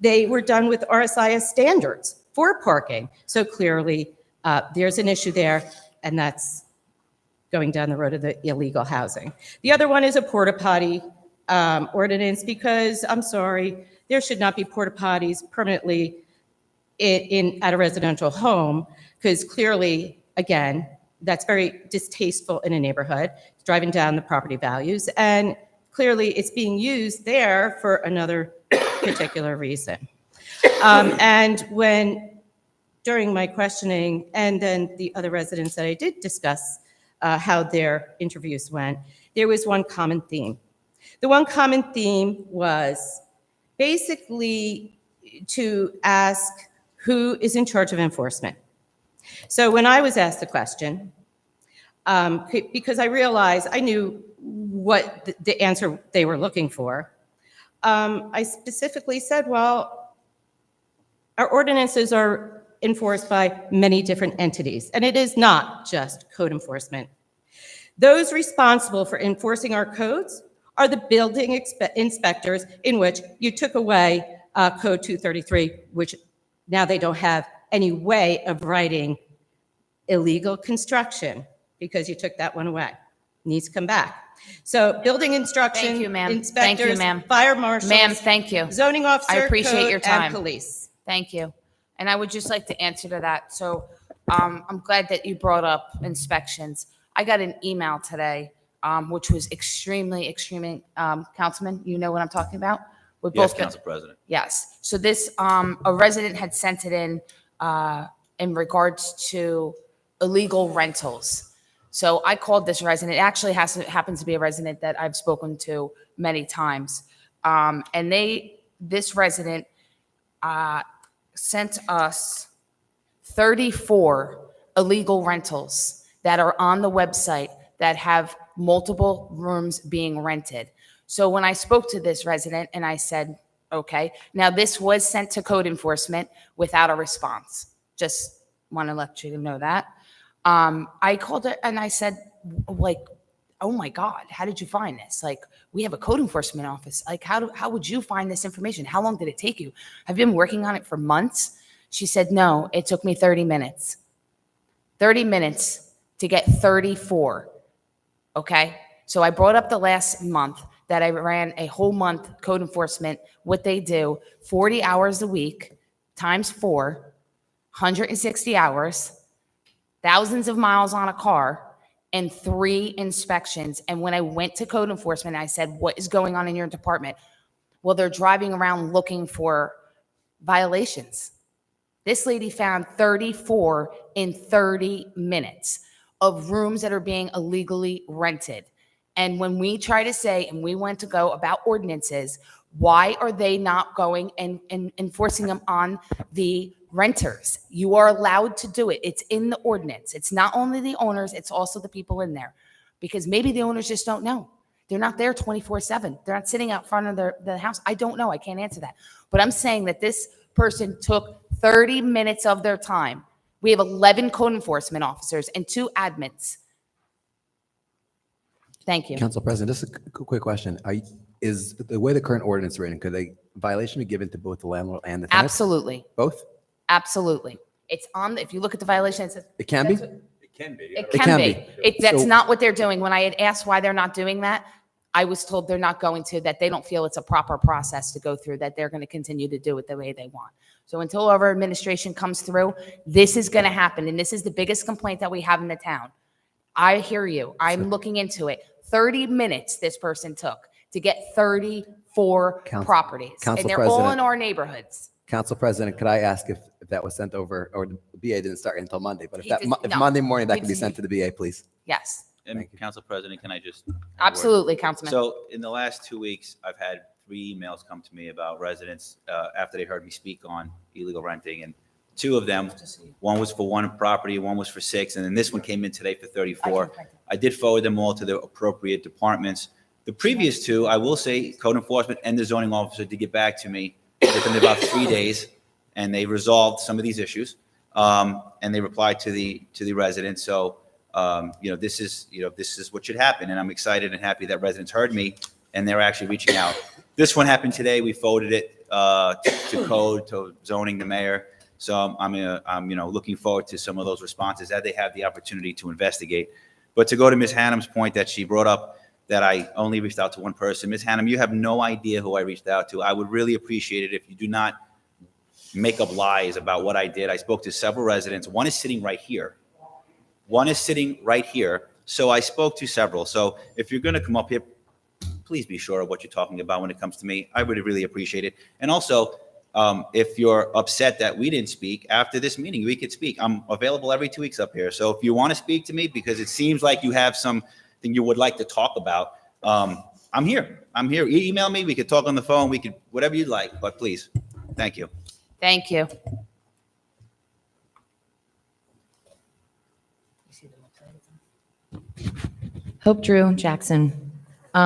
They were done with RSIS standards for parking. So clearly, there's an issue there, and that's going down the road of the illegal housing. The other one is a porta potty ordinance, because I'm sorry, there should not be porta potties permanently at a residential home, because clearly, again, that's very distasteful in a neighborhood. It's driving down the property values, and clearly it's being used there for another particular reason. And during my questioning, and then the other residents that I did discuss how their interviews went, there was one common theme. The one common theme was basically to ask who is in charge of enforcement. So when I was asked the question, because I realized I knew what the answer they were looking for, I specifically said, well, our ordinances are enforced by many different entities, and it is not just code enforcement. Those responsible for enforcing our codes are the building inspectors, in which you took away Code 233, which now they don't have any way of writing illegal construction because you took that one away. Needs to come back. So building instruction, Thank you, ma'am. inspectors, Thank you, ma'am. fire marshals. Ma'am, thank you. Zoning officer, I appreciate code, your time. and police. Thank you. And I would just like to answer to that. So I'm glad that you brought up inspections. I got an email today, which was extremely, Councilman, you know what I'm talking about? We're Yes, both- Council President. Yes. So this, a resident had sent it in regards to illegal rentals. So I called this resident. It actually happens to be a resident that I've spoken to many times. And this resident sent us 34 illegal rentals that are on the website that have multiple rooms being rented. So when I spoke to this resident and I said, okay, now this was sent to code enforcement without a response. Just want to let you know that. I called it and I said, like, oh my God, how did you find this? Like, we have a code enforcement office. Like, how would you find this information? How long did it take you? Have you been working on it for months? She said, no, it took me 30 minutes. 30 minutes to get 34. Okay. So I brought up the last month that I ran a whole month code enforcement. What they do, 40 hours a week times 4, 160 hours, thousands of miles on a car, and 3 inspections. And when I went to code enforcement, I said, what is going on in your department? Well, they're driving around looking for violations. This lady found 34 in 30 minutes of rooms that are being illegally rented. And when we try to say, and we went to go about ordinances, why are they not going and enforcing them on the renters. You are allowed to do it. It's in the ordinance. It's not only the owners, it's also the people in there. Because maybe the owners just don't know. They're not there 24/7. They're not sitting out front of the house. I don't know. I can't answer that. But I'm saying that this person took 30 minutes of their time. We have 11 code enforcement officers and 2 admins. Thank you. Council President, just a quick question. Is the way the current ordinance is written, could a violation be given to both the landlord and the tenant? Absolutely. Both? Absolutely. It's on, if you look at the violation, it says. It can be? It can be. It can be. That's So- not what they're doing. When I had asked why they're not doing that, I was told they're not going to, that they don't feel it's a proper process to go through, that they're going to continue to do it the way they want. So until our administration comes through, this is going to happen. And this is the biggest complaint that we have in the town. I hear you. I'm looking into it. 30 minutes this person took to get 34 properties. Council And they're all President. in our neighborhoods. Council President, could I ask if that was sent over, or the BA didn't start until Monday, but He did- if no. Monday morning, that We could be did- sent to the BA, please? Yes, And Council President, can I just? absolutely, Councilman. So in the last 2 weeks, I've had 3 emails come to me about residents after they heard me speak on illegal renting. And 2 of them, one was for 1 property, one was for 6, and then this one came in today for 34. I did forward them all to the appropriate departments. The previous 2, I will say, code enforcement and the zoning officer did get back to me within about 3 days, and they resolved some of these issues. And they replied to the residents. So, this is what should happen. And I'm excited and happy that residents heard me and they're actually reaching out. This one happened today. We forwarded it to code, to zoning, the mayor. So I'm looking forward to some of those responses as they have the opportunity to investigate. But to go to Ms. Hannum's point that she brought up, that I only reached out to 1 person. Ms. Hannum, you have no idea who I reached out to. I would really appreciate it if you do not make up lies about what I did. I spoke to several residents. 1 is sitting right here. 1 is sitting right here. So I spoke to several. So if you're going to come up here, please be sure of what you're talking about when it comes to me. I would really appreciate it. And also, if you're upset that we didn't speak, after this meeting, we could speak. I'm available every 2 weeks up here. So if you want to speak to me, because it seems like you have something you would like to talk about, I'm here. Email me. We could talk on the phone. We could, whatever you'd like, but please. Thank you. Thank you. Hope Drew, Jackson. So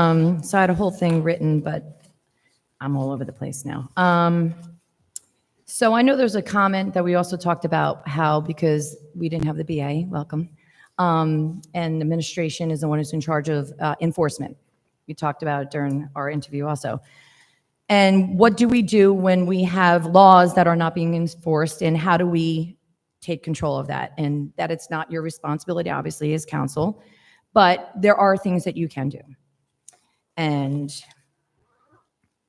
I had a whole thing written, but I'm all over the place now. So I know there's a comment that we also talked about how, because we didn't have the BA, welcome, and administration is the one who's in charge of enforcement. We talked about it during our interview also. And what do we do when we have laws that are not being enforced, and how do we take control of that? And that it's not your responsibility, obviously, as council, but there are things that you can do. And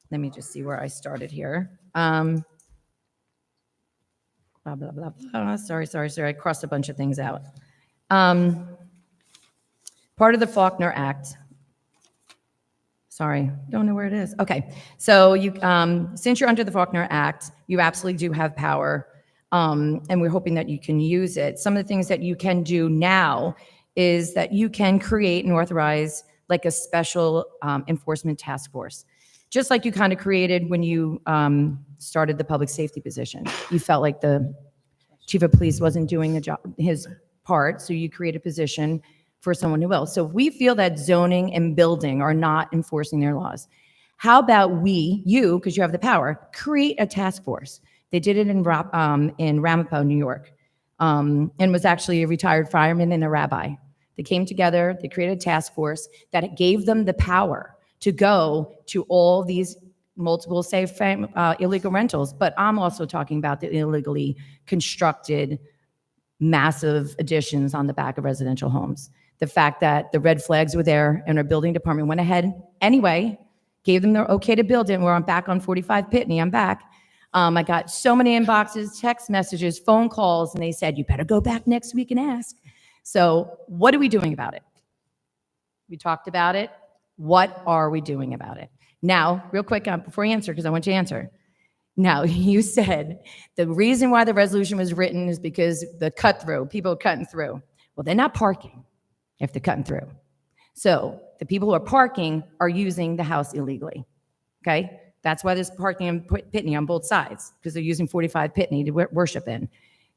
let me just see where I started here. Blah, blah, blah, blah. Sorry. I crossed a bunch of things out. Part of the Faulkner Act. Sorry, don't know where it is. Okay, so you, since you're under the Faulkner Act, you absolutely do have power, and we're hoping that you can use it. Some of the things that you can do now is that you can create and authorize like a special enforcement task force, just like you kind of created when you started the public safety position. You felt like the chief of police wasn't doing the job, his part, so you create a position for someone who will. So if we feel that zoning and building are not enforcing their laws, how about you, because you have the power, create a task force? They did it in Ramapo, New York, and was actually a retired fireman and a rabbi. They came together, they created a task force that gave them the power to go to all these multiple, say, illegal rentals. But I'm also talking about the illegally constructed massive additions on the back of residential homes. The fact that the red flags were there and our building department went ahead anyway, gave them their okay to build it, and we're back on 45 Pitney. I'm back. I got so many inboxes, text messages, phone calls, and they said, you better go back next week and ask. So what are we doing about it? We talked about it. What are we doing about it? Now, real quick, before you answer, because I want you to answer. Now, you said the reason why the resolution was written is because the cut-through, people are cutting through. Well, they're not parking if they're cutting through. So the people who are parking are using the house illegally, okay? That's why there's parking in Pitney on both sides, because they're using 45 Pitney to worship in.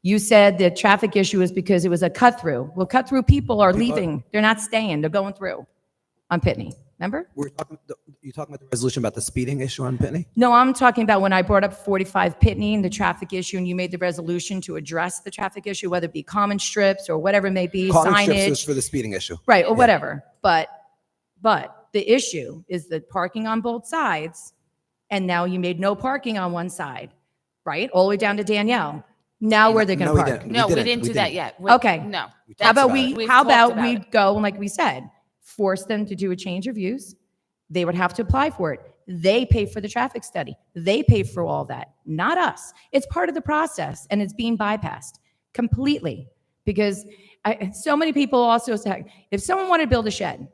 You said the traffic issue is because it was a cut-through. Well, cut-through people are leaving. They're not staying. They're going through on Pitney. Remember? You talking about the resolution about the speeding issue on Pitney? No, I'm talking about when I brought up 45 Pitney and the traffic issue, and you made the resolution to address the traffic issue, whether it be common strips or whatever it may be, Common strips signage. was for the speeding issue. Right, or whatever. But the issue is the parking on both sides, and now you made no parking on one side, right? All the way down to Danielle. Now where they're going to park? No, we didn't do that yet. Okay. No. How about We've we talked go, and like we said, force them to do a change of use. They would have to apply for it. They pay for the traffic study. They pay for all that, not us. It's part of the process, and it's being bypassed completely because so many people also say, if someone wanted to build a shed,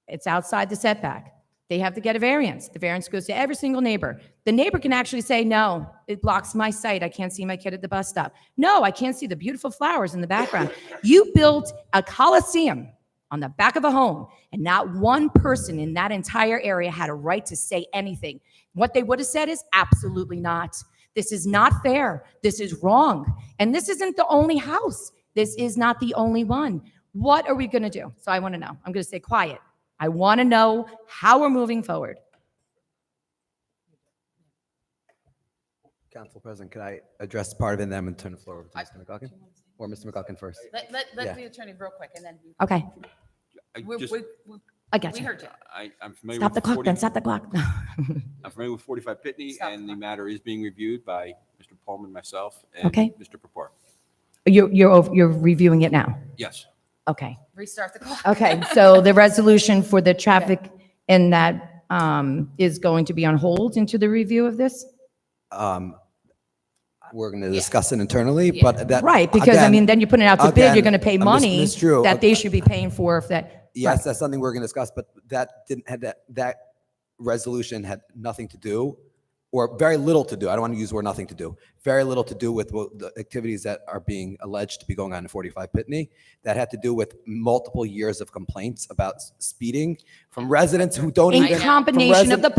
it's outside the setback. They have to get a variance. The variance goes to every single neighbor. The neighbor can actually say, no, it blocks my sight. I can't see my kid at the bus stop. No, I can't see the beautiful flowers in the background. You built a coliseum on the back of a home, and not one person in that entire area had a right to say anything. What they would have said is absolutely not. This is not fair. This is wrong. And this isn't the only house. This is not the only one. What are we going to do? So I want to know. I'm going to stay quiet. I want to know how we're moving forward. Council President, could I address part of it and then turn the floor over to Mr. McGuckin? Or Mr. McGuckin first? Let Yeah. the attorney real quick, and then. Okay. I got We you. heard you. I'm familiar Stop with the clock 40 then. Stop the clock. I'm familiar with 45 Pitney, and the matter is being reviewed by Mr. Pullman, myself, and Okay. Mr. Papar. You're reviewing it now. Yes. Okay. Restart the clock. Okay, so the resolution for the traffic and that is going to be on hold into the review of this? We're going to discuss it internally, but that. Right, because I again- mean, then you put it out to bid, you're again, going to pay money Ms. Drew, that they should be paying for if that. Yes, that's something we're going to discuss, but that didn't have that resolution had nothing to do, or very little to do. I don't want to use the word nothing to do. Very little to do with the activities that are being alleged to be going on in 45 Pitney. That had to do with multiple years of complaints about speeding from residents who don't even. In combination of the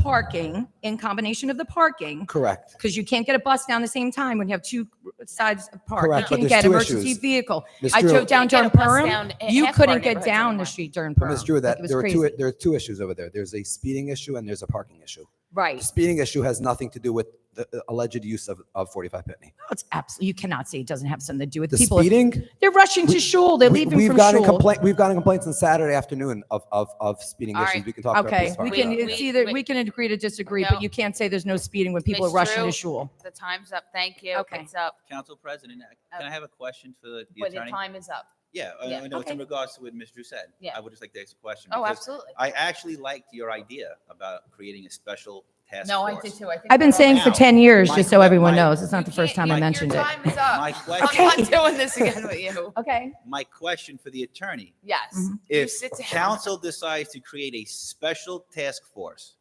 parking, Correct. because you can't get a bus down the same time when you have two sides apart. Correct, You but can't there's get two emergency issues. vehicle. Ms. I Drew- drove down You can't during get a bus Perham. down in You half of our couldn't get neighborhoods down anymore. the street during But Perham. Ms. Drew, Like, that it was there crazy. are two issues over there. There's a speeding issue and there's a parking issue. Right. The speeding issue has nothing to do with the alleged use of 45 Pitney. No, it's absolutely, you cannot say it doesn't have something to do with The people. speeding? They're rushing to shul. They're leaving We've from gotten shul. we've gotten complaints on Saturday afternoon of speeding All issues. right. We can talk about Okay, police we department can, about it's that. either, we can agree to disagree, No. but you can't say there's no speeding when people are Ms. rushing to Drew, shul. The time's up. Thank you. Okay. It's up. Council President, can I have a question for the But the attorney? time is up. Yeah, Yeah, I know it's in okay. regards to what Ms. Drew said. Yeah. I would just like to ask a question. Oh, because absolutely. I actually liked your idea about creating a special task No, force. I did too. I think I've been we're all saying for Now, 10 years, my just so que- everyone my- knows. It's not the first time I mentioned it. Your time is up. My I'm question, not doing this again with you. Okay. my question for the attorney, Yes. Mm-hmm. You if sit down. council decides to create a special task force,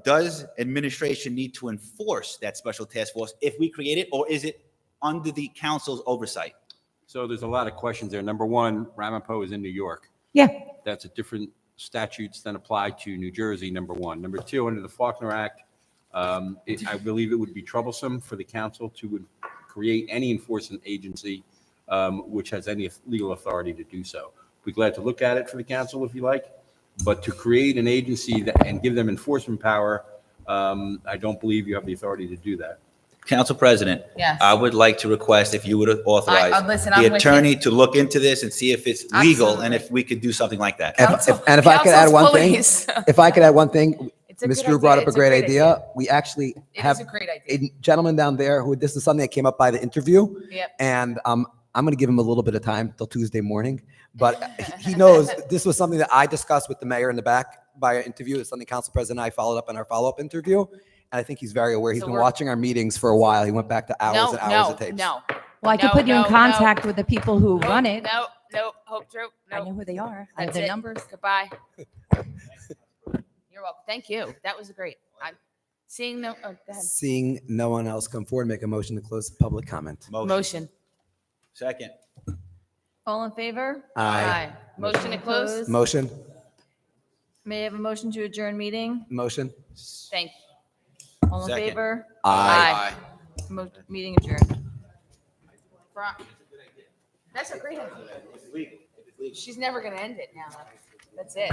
does administration need to enforce that special task force if we create it, or is it under the council's oversight? So there's a lot of questions there. Number one, Ramapo is in New York. Yeah. That's a different statutes than apply to New Jersey, number one. Number two, under the Faulkner Act, I believe it would be troublesome for the council to create any enforcement agency which has any legal authority to do so. We're glad to look at it for the council if you like, but to create an agency and give them enforcement power, I don't believe you have the authority to do that. Council President, Yes. I would like to request if you would authorize listen, I'm the with attorney to look into this and see if it's legal and Absolutely. if we could do something like that. If I could add Council's one thing, police. if I could add one thing, It's a Ms. good Drew brought idea. up a It's great idea. We actually It have is a great idea. a gentleman down there who, this is something that came up by the interview. Yep. And I'm going to give him a little bit of time till Tuesday morning. But he knows this was something that I discussed with the mayor in the back by our interview. It's something Council President and I followed up in our follow-up interview. And I think he's very aware. He's So been we're- watching our meetings for a while. He went back to hours and hours of tapes. No. Well, I could No, put you in no, contact with the people who no. run it. No, Hope Drew. I No. know who they are. I have That's their it. numbers. Goodbye. You're welcome. Thank you. That was great. I'm seeing no, oh, go ahead. Seeing no one else come forward, make a motion to close public comment. Motion. Second. All in favor? Aye. Motion to close. Motion? May I have a motion to adjourn meeting? Motion? Thank you. All in Second. favor? Aye. Meeting adjourned. That's a great idea. She's never going to end it now. That's it.